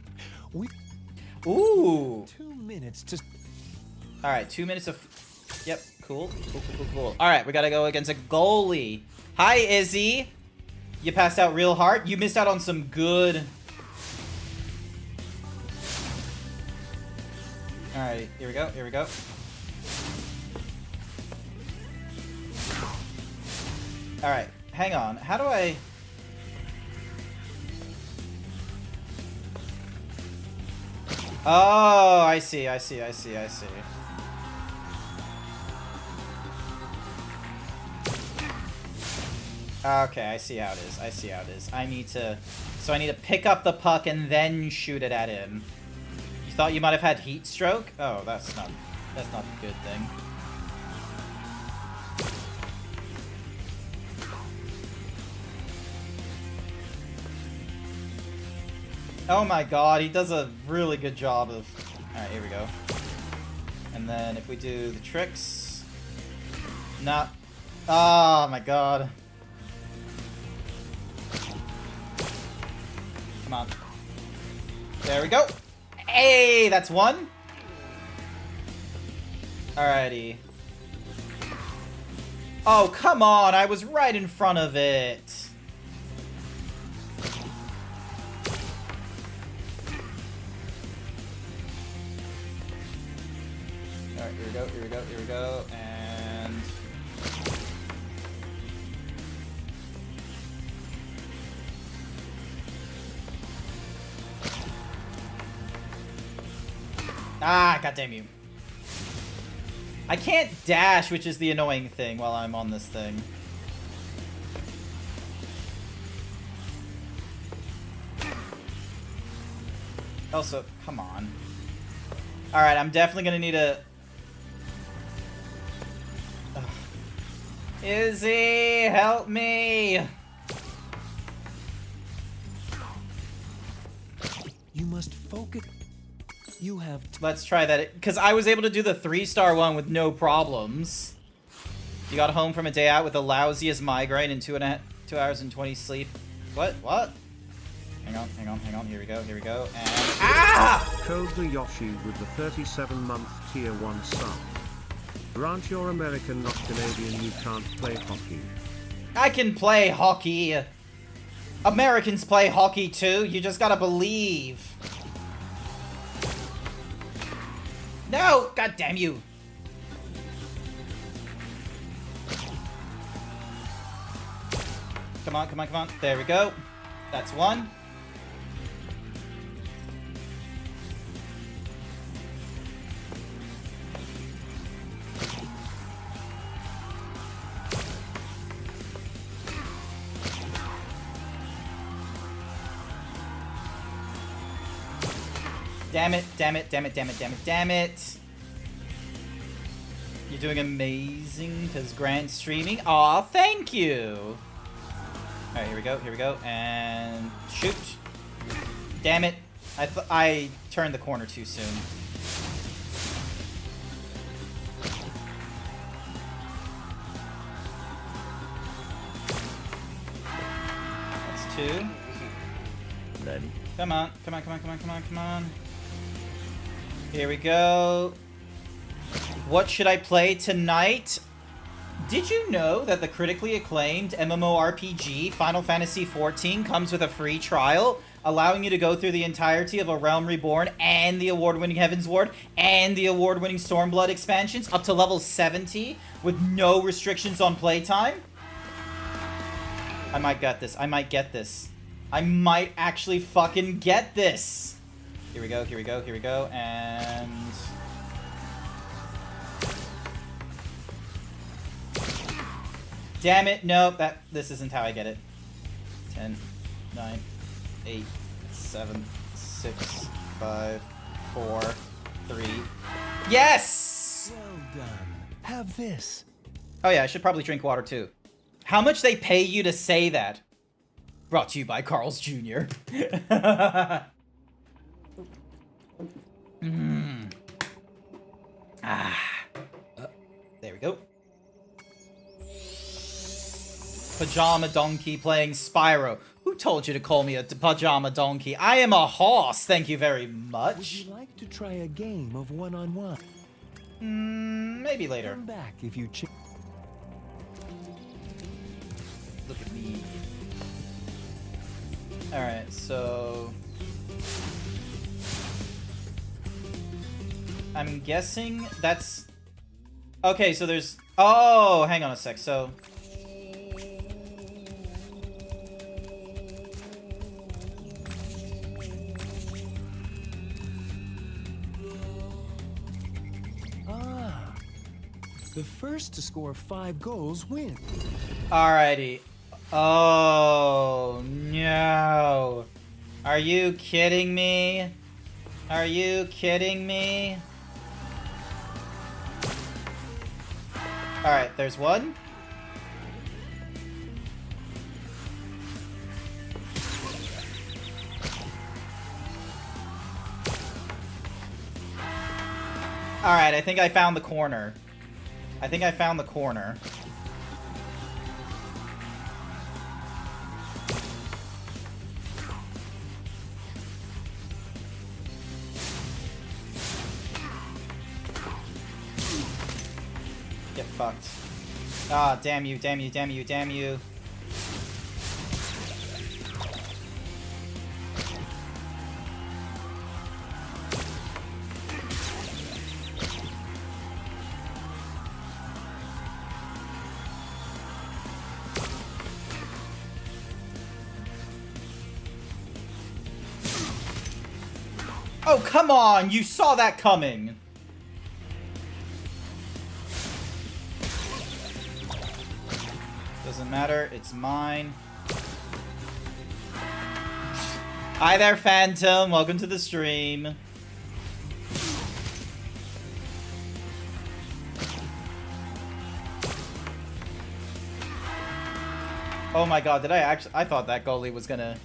Ooh! 2 minutes to... Alright, 2 minutes of... Yep, cool. Cool. Alright, we gotta go against a goalie. Hi, Izzy. You passed out real hard. You missed out on some good... Alright, here we go. Alright, hang on. How do I... Oh, I see. Okay, I see how it is. I need to pick up the puck and then shoot it at him. You thought you might have had heat stroke? Oh, that's not a good thing. Oh my god, he does a really good job of... Alright, here we go. And then if we do the tricks... Not... Oh my god. Come on. There we go. Hey, that's one. Alrighty. Oh, come on. I was right in front of it. Alright, here we go. And... Ah, goddamn you. I can't dash, which is the annoying thing while I'm on this thing. Also, come on. Alright, I'm definitely gonna need a... Ugh. Izzy, help me! You must focus. You have... Let's try that, because I was able to do the 3-star one with no problems. You got home from a day out with the lousiest migraine and 2 hours and 20 sleep. What? Hang on. Here we go. And... Ah! Code the Yoshi with the 37-month tier 1 sub. Grant you're American, not Canadian, you can't play hockey. I can play hockey. Americans play hockey too. You just gotta believe. No! God damn you! Come on. There we go. That's one. Damn it. You're doing amazing, because Grant's streaming. Aw, thank you. Alright, here we go. And shoot. Damn it. I turned the corner too soon. That's 2. Ready? Come on. Here we go. What should I play tonight? Did you know that the critically acclaimed MMORPG Final Fantasy XIV comes with a free trial, allowing you to go through the entirety of A Realm Reborn and the award-winning Heaven's Ward and the award-winning Stormblood expansions up to level 70 with no restrictions on playtime? I might get this. I might actually fucking get this. Here we go, and... Damn it, no, this isn't how I get it. 10, 9, 8, 7, 6, 5, 4, 3... Yes! Well done. Have this. Oh yeah, I should probably drink water too. How much they pay you to say that? Brought to you by Carl's Jr. There we go. Pajama Donkey playing Spyro. Who told you to call me a Pajama Donkey? I am a horse, thank you very much. Would you like to try a game of one-on-one? Maybe later. Come back if you Look at me. Alright, so... I'm guessing that's... Okay, so there's... Oh, hang on a sec, so... The first to score 5 goals wins. Alrighty. Oh, no. Are you kidding me? Are you kidding me? Alright, there's one. Alright, I think I found the corner. I think I found the corner. Get fucked. Ah, damn you, damn you, damn you, damn you. Oh, come on! You saw that coming! Doesn't matter, it's mine. Hi there, Phantom! Welcome to the stream. Oh my god, did I actually... I thought that goalie was gonna...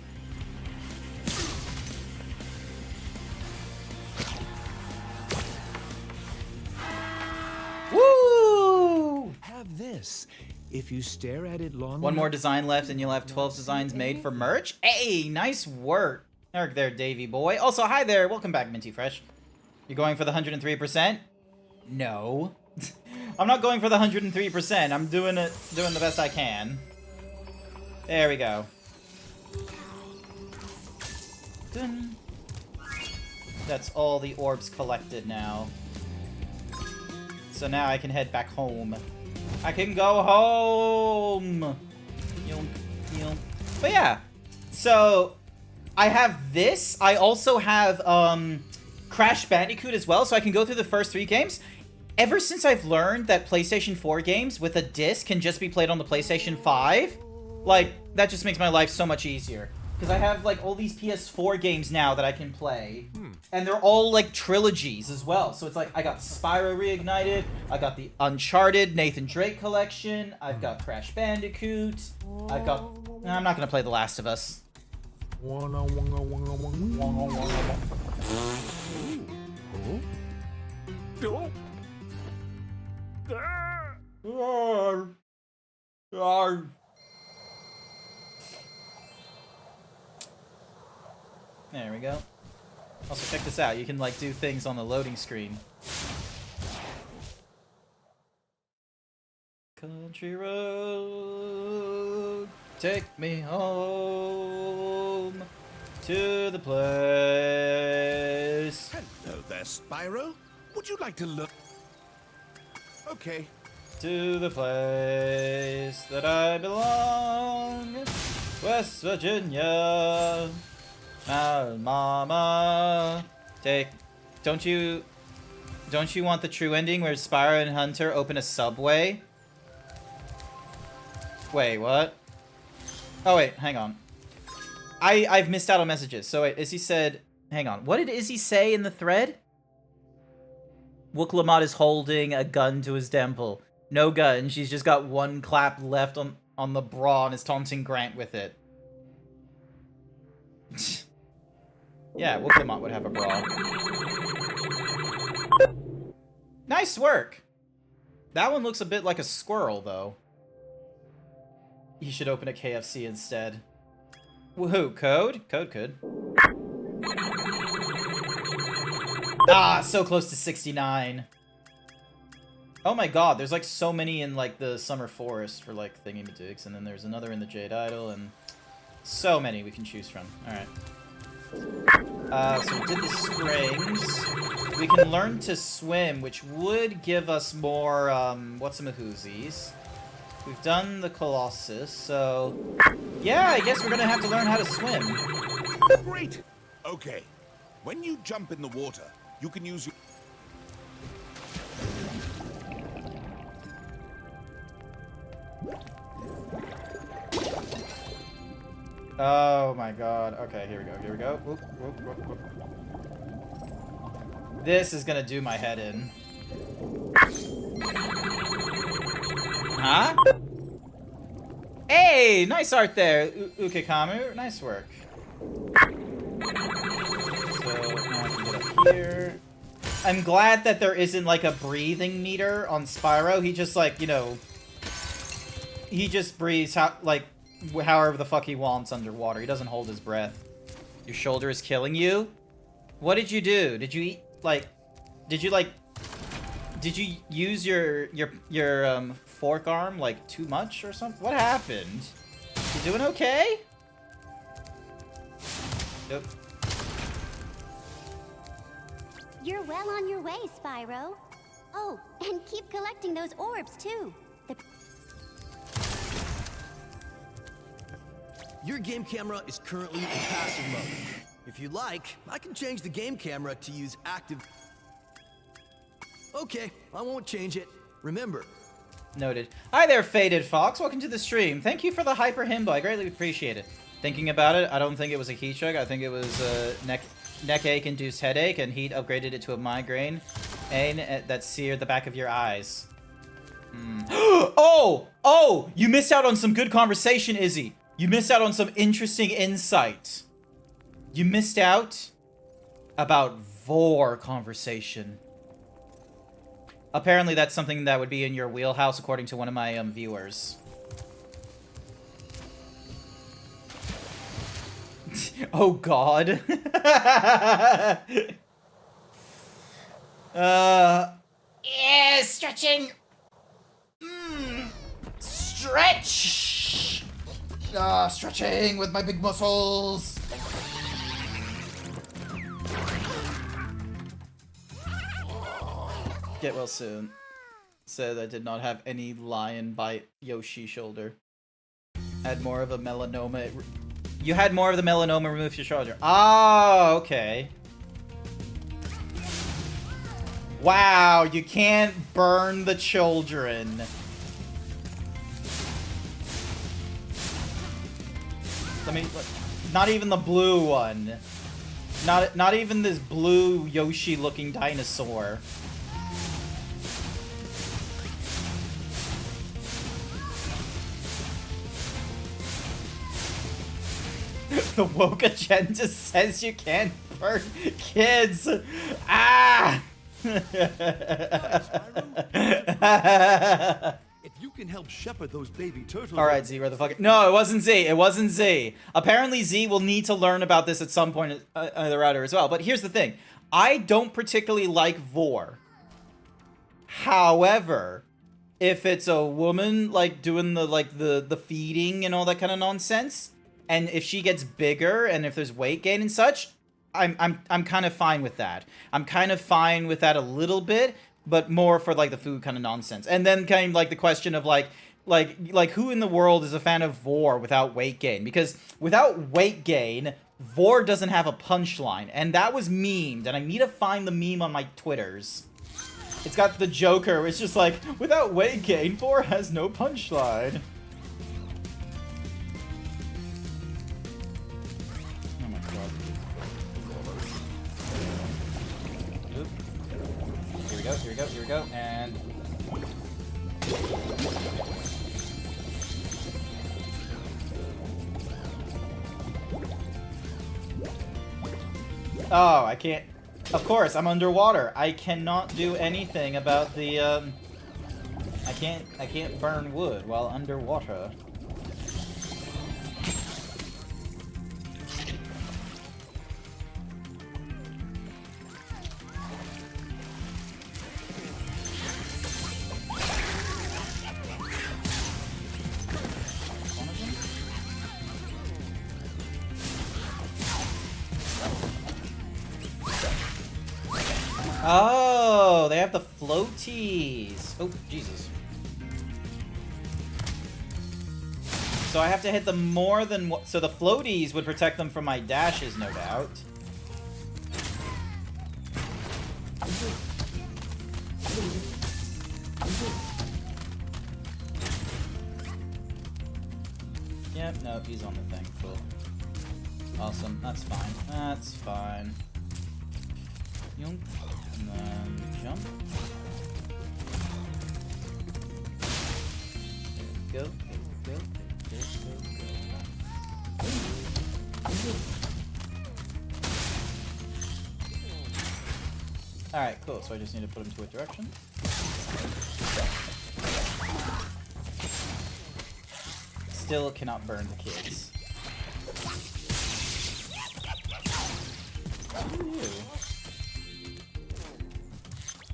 Woo! Have this. If you stare at it long One more enough- design left and you'll have 12 designs made for merch. Hey, nice work. There, Davey boy. Also, hi there. Welcome back, Minty Fresh. You going for the 103%? No. I'm not going for the 103%. I'm doing the best I can. There we go. Dun. That's all the orbs collected now. So now I can head back home. I can go home! But yeah, so I have this. I also have Crash Bandicoot as well, so I can go through the first 3 games. Ever since I've learned that PlayStation 4 games with a disc can just be played on the PlayStation 5, like, that just makes my life so much easier. Because I have, like, all these PS4 games now that I can play. And they're all, like, trilogies as well. So it's like, I got Spyro Reignited, I got the Uncharted Nathan Drake collection, I've got Crash Bandicoot, I've got... I'm not gonna play The Last of Us. There we go. Also, check this out. You can, like, do things on the loading screen. Country road, take me home to the place. Hello there, Spyro. Would you like to look? Okay. To the place that I belong, West Virginia. Mama, don't you want the true ending where Spyro and Hunter open a Subway? Wait, what? Oh wait, hang on. I've missed out on messages. So wait, Izzy said, hang on. What did Izzy say in the thread? Wook Lamont is holding a gun to his temple. No gun. She's just got one clap left on the bra and is taunting Grant with it. Yeah, Wook Lamont would have a bra. Nice work. That one looks a bit like a squirrel, though. He should open a KFC instead. Woohoo, Code? Code could. Ah, so close to 69. Oh my god, there's like so many in like the Summer Forest for like thingy-majigs, and then there's another in the Jade Idol, and so many we can choose from. Alright. So we did the springs. We can learn to swim, which would give us more, whatsamahoozies. We've done the Colossus, so... Yeah, I guess we're gonna have to learn how to swim. Great! Okay. When you jump in the water, you can use your... Oh my god. Okay, here we go, here we go. Whoop, whoop, whoop, whoop. This is gonna do my head in. Huh? Hey! Nice art there, Ukekamu. Nice work. So, now I can get up here. I'm glad that there isn't, like, a breathing meter on Spyro. He just, like, you know... He just breathes, however the fuck he wants underwater. He doesn't hold his breath. Your shoulder is killing you? What did you do? Did you eat, like... Did you use your fork arm, like, too much or something? What happened? You doing okay? Yep. You're well on your way, Spyro. Oh, and keep collecting those orbs, too. Your game camera is currently in passive mode. If you'd like, I can change the game camera to use active... Okay, I won't change it. Remember. Noted. Hi there, Faded Fox. Welcome to the stream. Thank you for the hyper himbo. I greatly appreciate it. Thinking about it, I don't think it was a heat stroke. I think it was a neck ache-induced headache, and heat upgraded it to a migraine that seared the back of your eyes. Oh! You missed out on some good conversation, Izzy. You missed out on some interesting insight. You missed out about Vor conversation. Apparently that's something that would be in your wheelhouse, according to one of my viewers. Oh god. Yeah, stretching. Stretch. Stretching with my big muscles. Get well soon. Said I did not have any lion bite Yoshi shoulder. Had more of a melanoma. You had more of the melanoma removed your shoulder. Oh, okay. Wow, you can't burn the children. Not even the blue one. Not even this blue Yoshi-looking dinosaur. The woke agenda says you can't burn kids. Ah! If you can help shepherd those baby turtles. All right, Z, where the fuck? No, it wasn't Z. It wasn't Z. Apparently, Z will need to learn about this at some point in the router as well. But here's the thing: I don't particularly like Vor. However, if it's a woman like doing the feeding and all that kind of nonsense, and if she gets bigger and if there's weight gain and such, I'm kind of fine with that. I'm kind of fine with that a little bit, but more for like the food kind of nonsense. And then kind of like the question of like who in the world is a fan of Vor without weight gain? Because without weight gain, Vor doesn't have a punchline, and that was memed, and I need to find the meme on my Twitters. It's got the Joker, it's just like, without weight gain, Vor has no punchline. Oh my god. Oop. Here we go, here we go, here we go, and... Oh, I can't... Of course, I'm underwater. I cannot do anything about the, I can't burn wood while underwater. Oh, they have the floaties. Oh, Jesus. So I have to hit them more than what? So the floaties would protect them from my dashes, no doubt. Yep, no, he's on the thing. Cool. Awesome. That's fine. That's fine. Yoink. And then jump. There we go. There we go. Alright, cool. So I just need to put him to a direction. Still cannot burn the kids.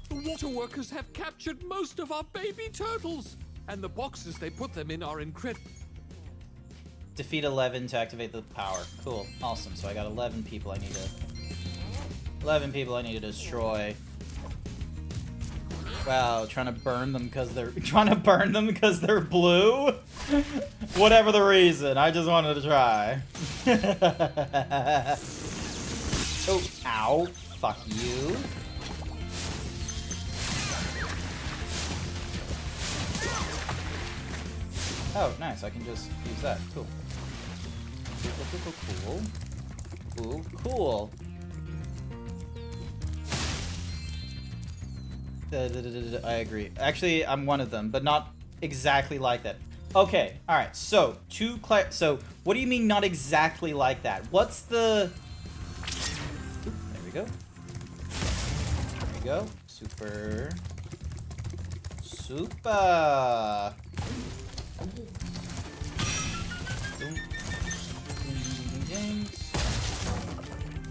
The water workers have captured most of our baby turtles, and the boxes they put them in are encrypted. Defeat 11 to activate the power. Cool. Awesome. So I got 11 people I need to... 11 people I need to destroy. Wow, trying to burn them because they're... Trying to burn them because they're blue? Whatever the reason. I just wanted to try. Oh, ow. Fuck you. Oh, nice. I can just use that. Cool. Cool. Cool. Cool. I agree. Actually, I'm one of them, but not exactly like that. Okay. All right. So, so what do you mean not exactly like that? What's the... Oop, there we go. There we go. Super. Super.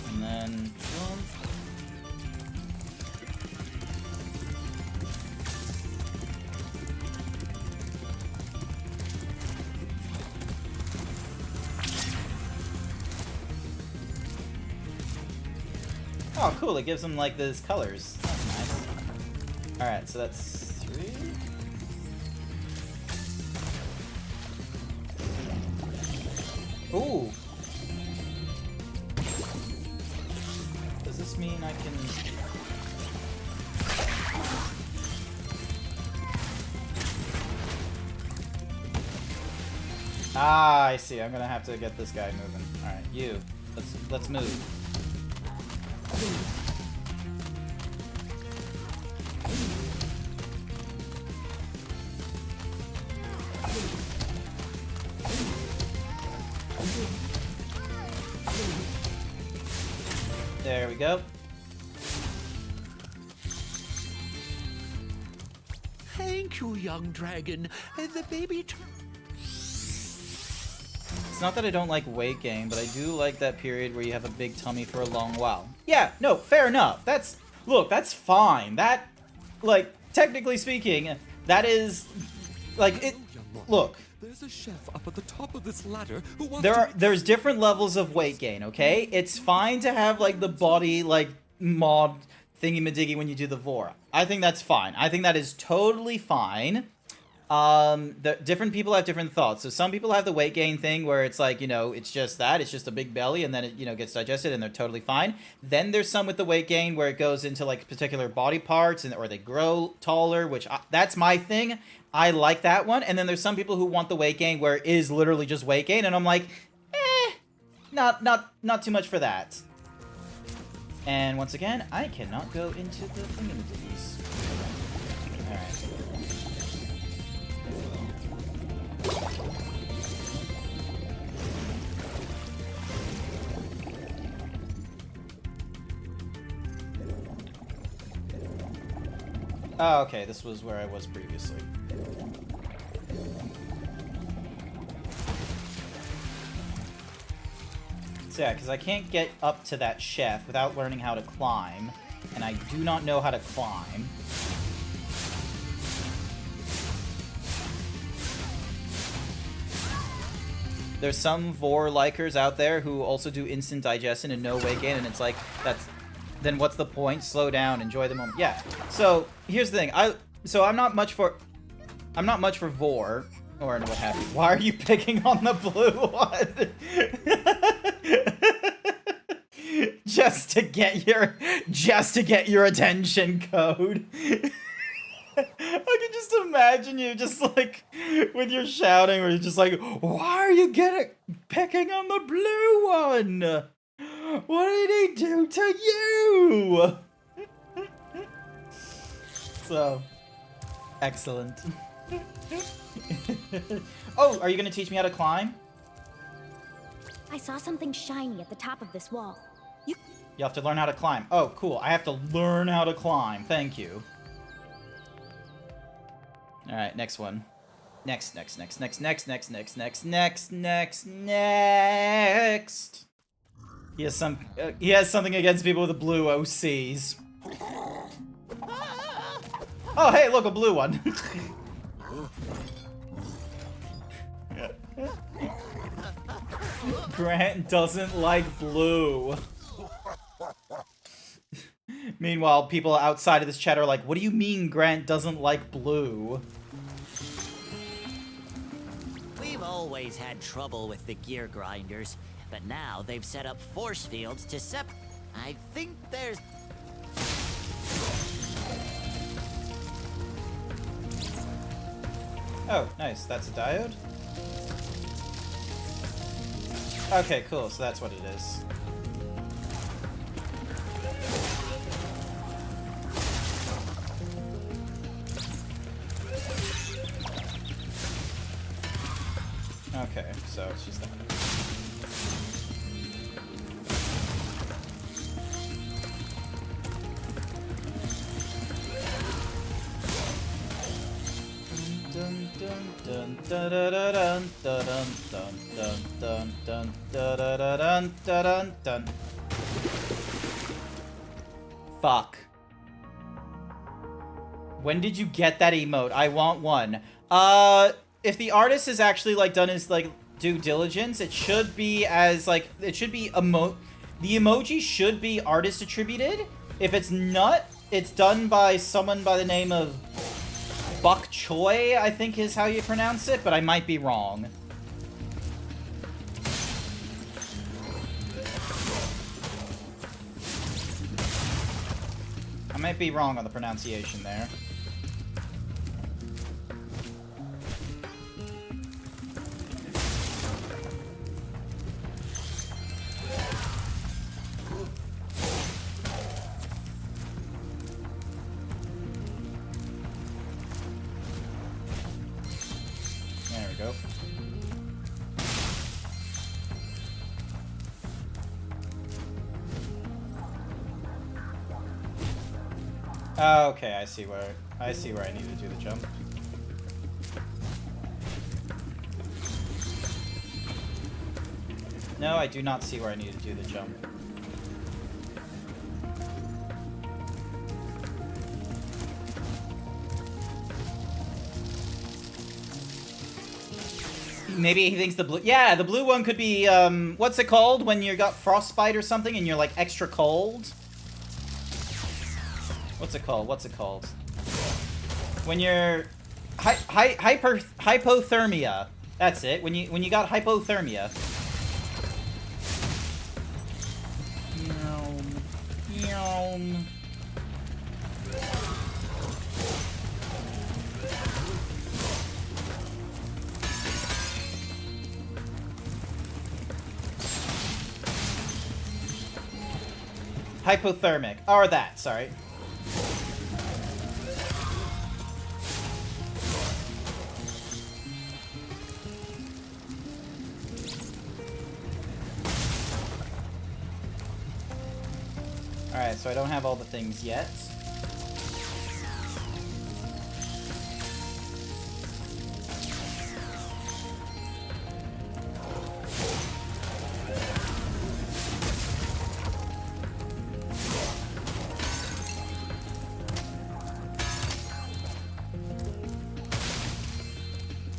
And then jump. Oh, cool! It gives them like those colors. That's nice. All right, so that's 3. Ooh. Does this mean I can... Ah, I see. I'm gonna have to get this guy moving. All right, you. Let's move. There we go. Thank you, young dragon. The baby... It's not that I don't like weight gain, but I do like that period where you have a big tummy for a long while. Yeah, no, fair enough. That's... Look, that's fine. That... Like, technically speaking, that is... Like, it... Look. There's a chef up at the top of this ladder who wants There's different levels of weight gain, okay? It's fine to have, like, the body, like, mod thingy-majiggy when you do the Vora. I think that's fine. I think that is totally fine. Different people have different thoughts. So some people have the weight gain thing where it's like, you know, it's just that. It's just a big belly and then it, you know, gets digested and they're totally fine. Then there's some with the weight gain where it goes into, like, particular body parts and or they grow taller, which that's my thing. I like that one. And then there's some people who want the weight gain where it is literally just weight gain. And I'm like, not too much for that. And once again, I cannot go into the thingamajiggies. Alright. Oh, okay, this was where I was previously. So yeah, because I can't get up to that chef without learning how to climb, and I do not know how to climb. There's some Vor likers out there who also do instant digestion and no weight gain, and it's like, then what's the point? Slow down, enjoy the moment. Yeah. So here's the thing. I'm not much for vor or what have you. Why are you picking on the blue one? just to get your attention, Code. I can just imagine you just like with your shouting where you're just like, why are you picking on the blue one? What did he do to you? So, excellent. Oh, are you gonna teach me how to climb? I saw something shiny at the top of this wall. You have to learn how to climb. Oh, cool. I have to learn how to climb. Thank you. Alright, next one. Next. He has something against people with the blue OCs. Oh, hey, look, a blue one. Grant doesn't like blue. Meanwhile, people outside of this chat are like, what do you mean Grant doesn't like blue? We've always had trouble with the gear grinders, but now they've set up force fields to I think there's... Oh, nice. That's a diode? Okay, cool. So that's what it is. Okay, so it's just that. Dun dun dun dun dun dun dun dun dun dun dun dun dun. Fuck. When did you get that emote? I want one. If the artist has actually like done his like due diligence, it should be as like the emoji should be artist attributed. If it's not, it's done by someone by the name of Bok Choy, I think is how you pronounce it, but I might be wrong. I might be wrong on the pronunciation there. There we go. Okay, I see where I need to do the jump. No, I do not see where I need to do the jump. Maybe he thinks the blue... Yeah, the blue one could be, what's it called when you got frostbite or something and you're, like, extra cold? What's it called? What's it called? When you're... hypothermia. That's it. When you got hypothermia. Hypothermic. Or that, sorry. Alright, so I don't have all the things yet.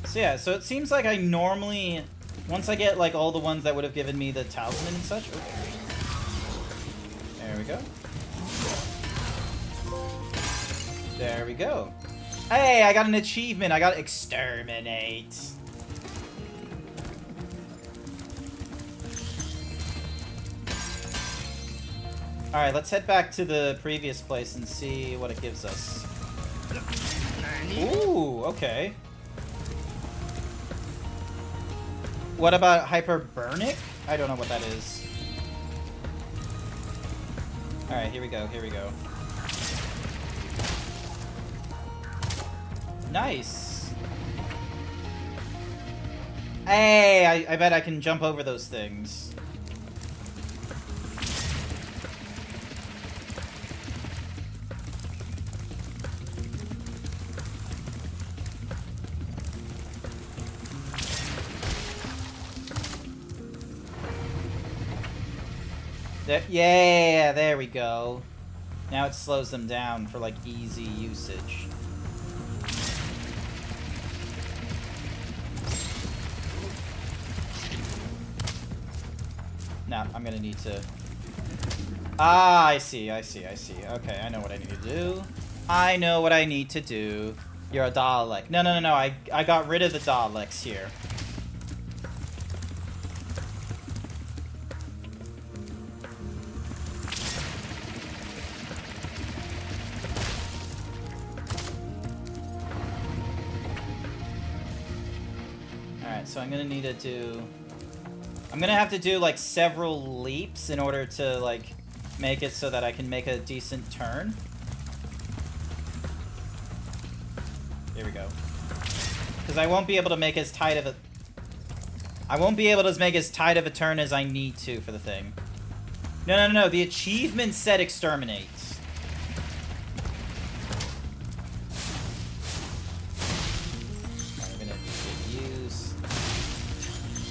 So yeah, so it seems like I normally, once I get like all the ones that would have given me the talisman and such. Okay. There we go. There we go. Hey, I got an achievement. I got exterminate. Alright, let's head back to the previous place and see what it gives us. Ooh, okay. What about hyperbernic? I don't know what that is. Alright, here we go, here we go. Nice. Hey, I bet I can jump over those things. Yeah, there we go. Now it slows them down for like easy usage. Now I'm gonna need to... Ah, I see. Okay, I know what I need to do. I know what I need to do. You're a Dalek. No. I got rid of the Daleks here. So I'm gonna need to do... I'm gonna have to do like several leaps in order to like make it so that I can make a decent turn. Here we go. Because I won't be able to make as tight of a... I won't be able to make as tight of a turn as I need to for the thing. No. The achievement said exterminate.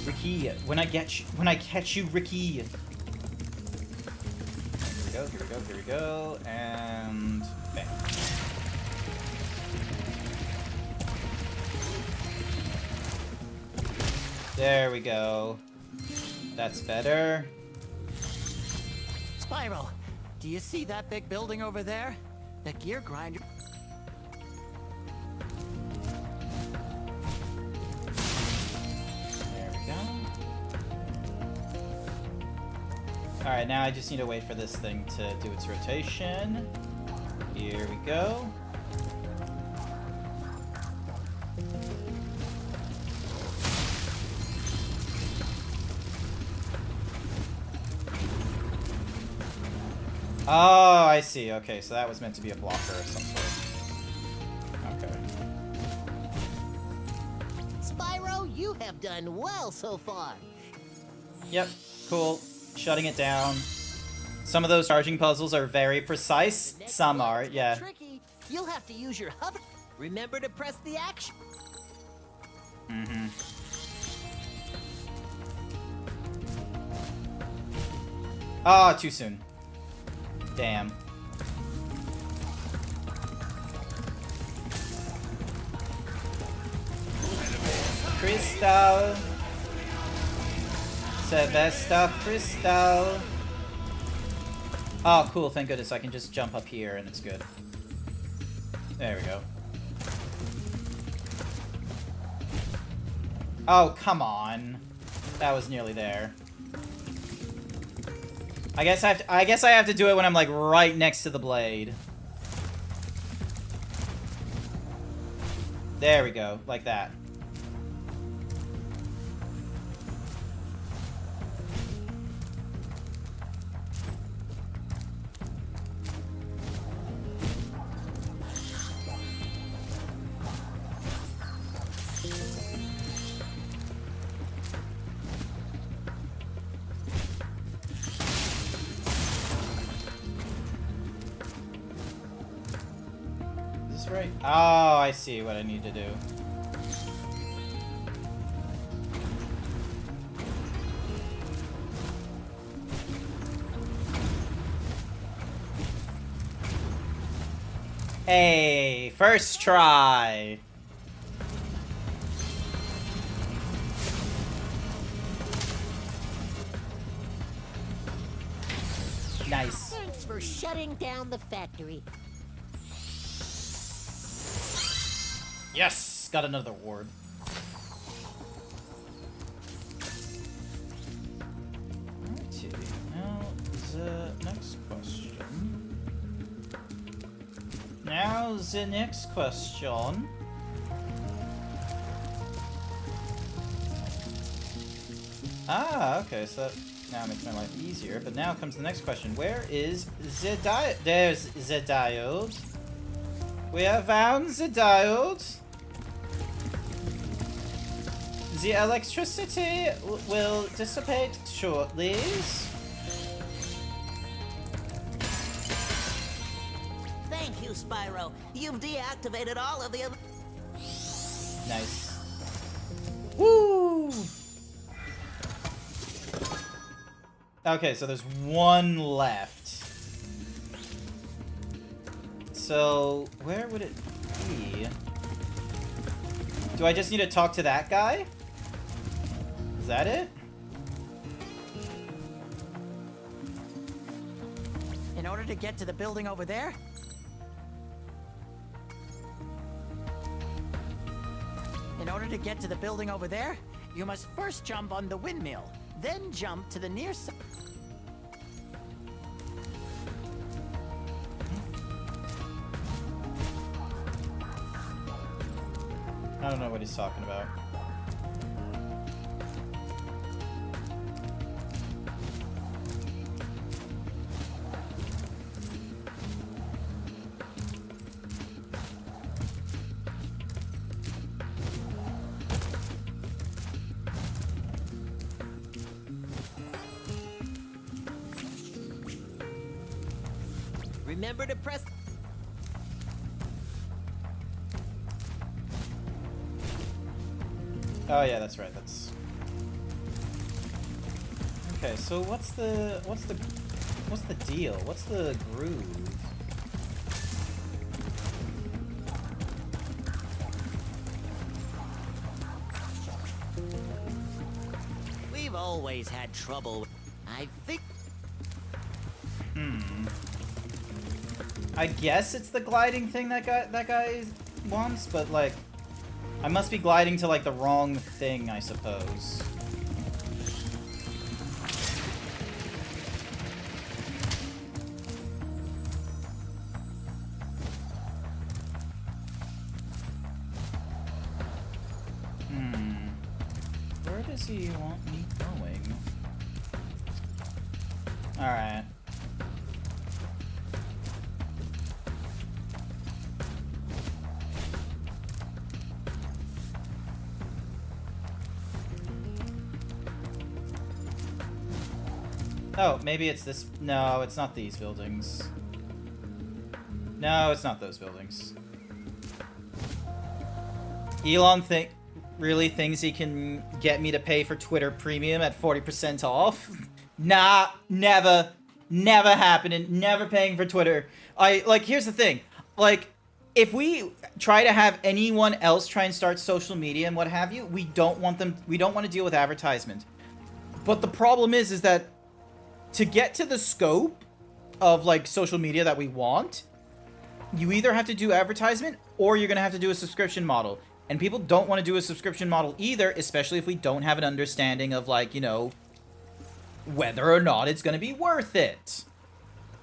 Ricky, when I catch you, Ricky. Here we go, and bang. There we go. That's better. Spyro, do you see that big building over there? The gear grinder. Alright, now I just need to wait for this thing to do its rotation. Here we go. Oh, I see. Okay, so that was meant to be a blocker of some sort. Okay. Spyro, you have done well so far. Yep, cool. Shutting it down. Some of those charging puzzles are very precise. Some are, yeah. Tricky. You'll have to use your hover. Remember to press the action. Mm-hmm. Ah, too soon. Damn. Crystal. Sylvester Crystal. Oh, cool. Thank goodness I can just jump up here and it's good. There we go. Oh, come on. That was nearly there. I guess I have to do it when I'm like right next to the blade. There we go, like that. Right? Oh, I see what I need to do. Hey, first try. Nice. Thanks for shutting down the factory. Yes! Got another award. Alrighty. Now, the next question. Ah, okay, so that now makes my life easier. But now comes the next question. Where is the diode? There's the diode. We have found the diode. The electricity will dissipate shortly. Thank you, Spyro. You've deactivated all of the other... Nice. Woo! Okay, so there's one left. So, where would it be? Do I just need to talk to that guy? Is that it? In order to get to the building over there, you must first jump on the windmill, then jump to the near side. I don't know what he's talking about. Remember to press... Oh yeah, that's right. That's okay. So what's the deal? What's the groove? We've always had trouble. I think. I guess it's the gliding thing that guy wants, but like, I must be gliding to like the wrong thing, I suppose. Where does he want me going? Alright. Oh, maybe it's this. No, it's not these buildings. No, it's not those buildings. Elon really thinks he can get me to pay for Twitter Premium at 40% off? Nah, never. Never happening. Never paying for Twitter. Here's the thing. Like, if we try to have anyone else try and start social media and what have you, we don't want to deal with advertisement. But the problem is that to get to the scope of, like, social media that we want, you either have to do advertisement or you're going to have to do a subscription model. And people don't want to do a subscription model either, especially if we don't have an understanding of, like, you know, whether or not it's going to be worth it.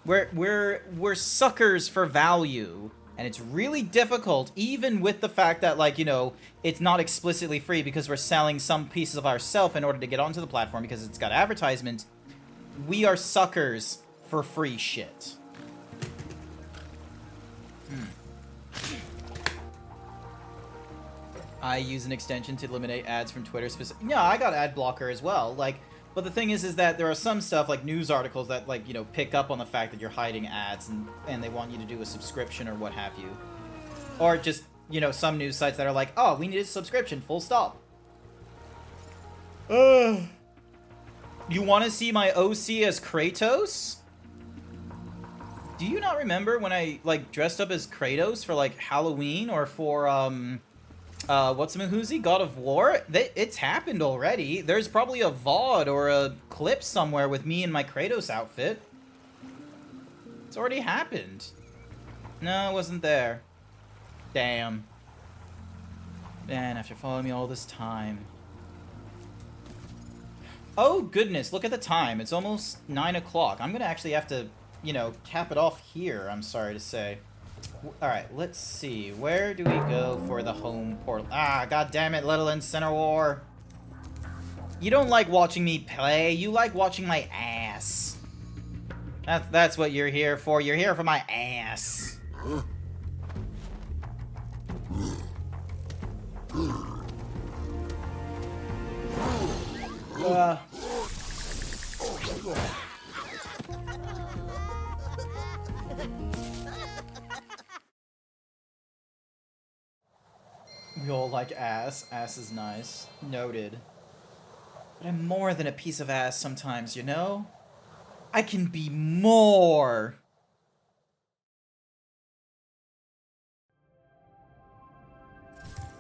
We're suckers for value. And it's really difficult, even with the fact that, like, you know, it's not explicitly free because we're selling some pieces of ourselves in order to get onto the platform because it's got advertisement. We are suckers for free shit. I use an extension to eliminate ads from Twitter specific. Yeah, I got ad blocker as well. Like, but the thing is that there are some stuff like news articles that, like, you know, pick up on the fact that you're hiding ads and they want you to do a subscription or what have you. Or just, you know, some news sites that are like, oh, we need a subscription, full stop. You want to see my OC as Kratos? Do you not remember when I, like, dressed up as Kratos for, like, Halloween or for, what's-a-mahoozy, God of War? It's happened already. There's probably a VOD or a clip somewhere with me in my Kratos outfit. It's already happened. No, it wasn't there. Damn. Man, after following me all this time. Oh, goodness, look at the time. It's almost 9 o'clock. I'm gonna actually have to, you know, cap it off here, I'm sorry to say. Alright, let's see. Where do we go for the home portal? Ah, god damn it, Little Center War. You don't like watching me play, you like watching my ass. That's what you're here for. You're here for my ass. We all like ass. Ass is nice. Noted. But I'm more than a piece of ass sometimes, you know? I can be more!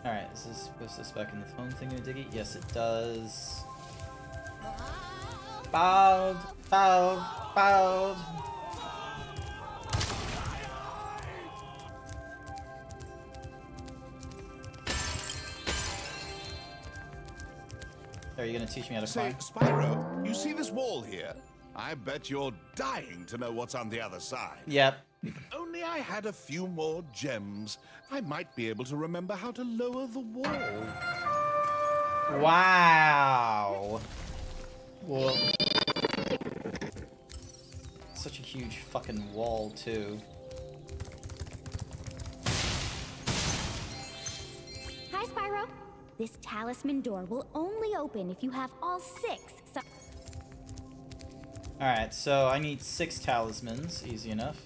Alright, is this supposed to spec in the phone thingy-diggy? Yes, it does. Bowed! Bowed! Bowed! Are you gonna teach me how to Say, climb? Spyro, you see this wall here? I bet you're dying to know what's on the other side. Yep. If only I had a few more gems, I might be able to remember how to lower the wall. Wow. Whoa. Such a huge fucking wall, too. Hi, Spyro. This talisman door will only open if you have all 6. Alright, so I need 6 talismans. Easy enough.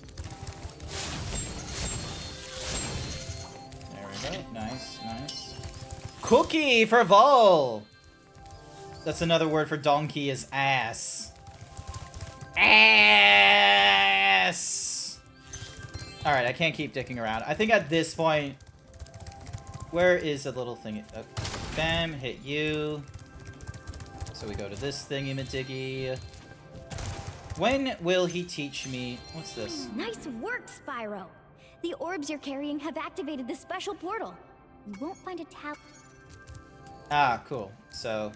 There we go. Nice, nice. Cookie for Vol! That's another word for donkey is ass. Ass! Alright, I can't keep dicking around. I think at this point... Where is the little thing? Bam, hit you. So we go to this thingy-majiggy. When will he teach me... What's this? Nice work, Spyro. The orbs you're carrying have activated the special portal. You won't find a Ah, cool. So,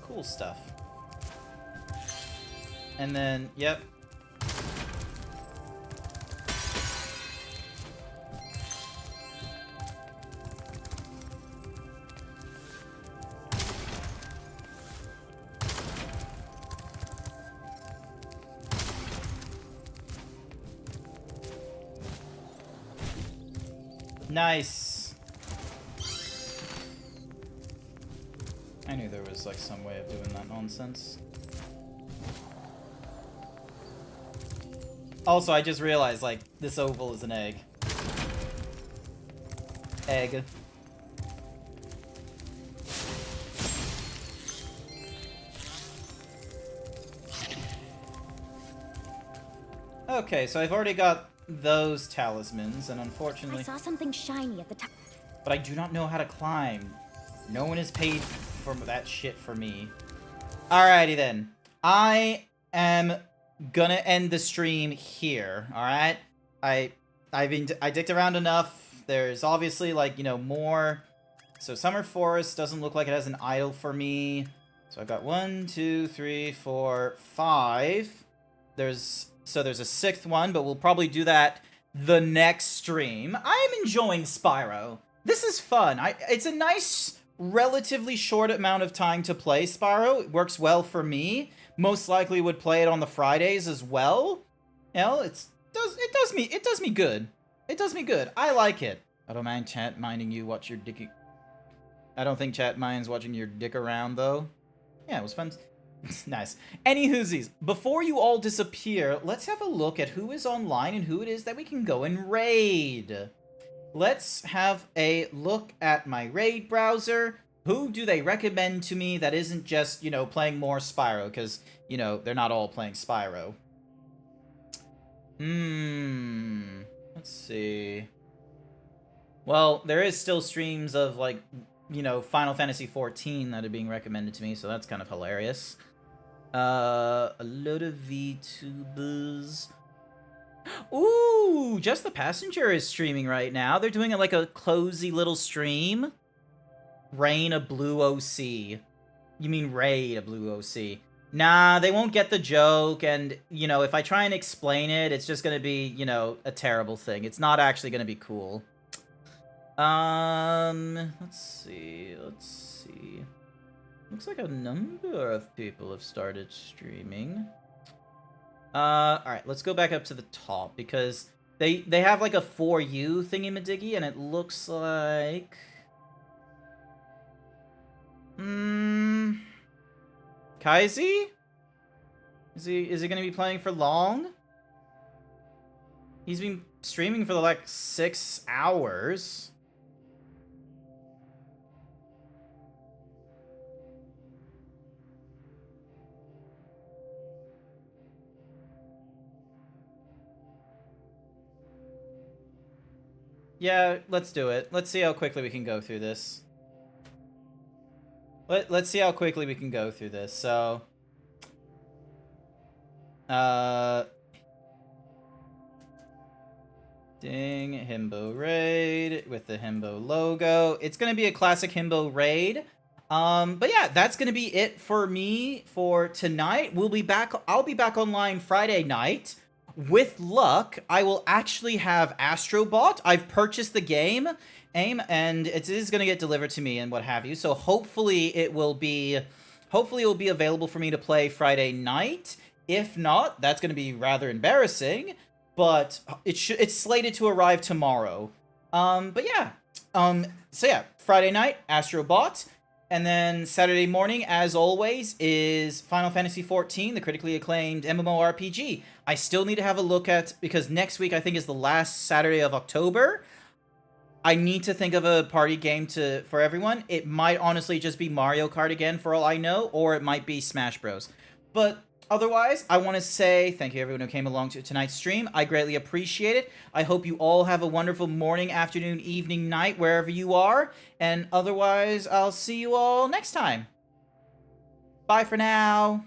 cool stuff. And then, yep. Nice. I knew there was like some way of doing that nonsense. Also, I just realized like this oval is an egg. Egg. Okay, so I've already got those talismans, and unfortunately... I saw something shiny at the top. But I do not know how to climb. No one has paid for that shit for me. Alrighty then. I am gonna end the stream here, alright? I dicked around enough. There's obviously, like, you know, more. So Summer Forest doesn't look like it has an idol for me. So I've got 1, 2, 3, 4, 5. There's a 6th one, but we'll probably do that the next stream. I am enjoying Spyro. This is fun. It's a nice, relatively short amount of time to play Spyro. It works well for me. Most likely would play it on the Fridays as well. You know, it does me good. It does me good. I like it. I don't mind chat minding you watch your dick. I don't think chat minds watching your dick around though. Yeah, it was fun. Nice. Any whoosies, before you all disappear, let's have a look at who is online and who it is that we can go and raid. Let's have a look at my raid browser. Who do they recommend to me that isn't just, you know, playing more Spyro? Because, you know, they're not all playing Spyro. Let's see. Well, there is still streams of, like, you know, Final Fantasy XIV that are being recommended to me, so that's kind of hilarious. A load of VTubers. Ooh, Just the Passenger is streaming right now. They're doing like a cozy little stream. Rain a Blue OC. You mean Raid a Blue OC. Nah, they won't get the joke, and, you know, if I try and explain it, it's just gonna be, you know, a terrible thing. It's not actually gonna be cool. Let's see. Looks like a number of people have started streaming. Alright, let's go back up to the top, because they have like a For You thingy-madiggy, and it looks like... Kaizi? Is he gonna be playing for long? He's been streaming for like 6 hours. Yeah, let's do it. Let's see how quickly we can go through this. Let's see how quickly we can go through this. So, ding, Himbo raid with the Himbo logo. It's gonna be a classic Himbo raid. But yeah, that's gonna be it for me for tonight. We'll be back. I'll be back online Friday night. With luck, I will actually have Astrobot. I've purchased the game, and it is going to get delivered to me and what have you. So hopefully it will be available for me to play Friday night. If not, that's going to be rather embarrassing, but it's slated to arrive tomorrow. But yeah. So yeah, Friday night, Astrobot. And then Saturday morning, as always, is Final Fantasy XIV, the critically acclaimed MMORPG. I still need to have a look at, because next week I think is the last Saturday of October. I need to think of a party game for everyone. It might honestly just be Mario Kart again, for all I know, or it might be Smash Bros. But otherwise, I want to say thank you everyone who came along to tonight's stream. I greatly appreciate it. I hope you all have a wonderful morning, afternoon, evening, night, wherever you are. And otherwise, I'll see you all next time. Bye for now.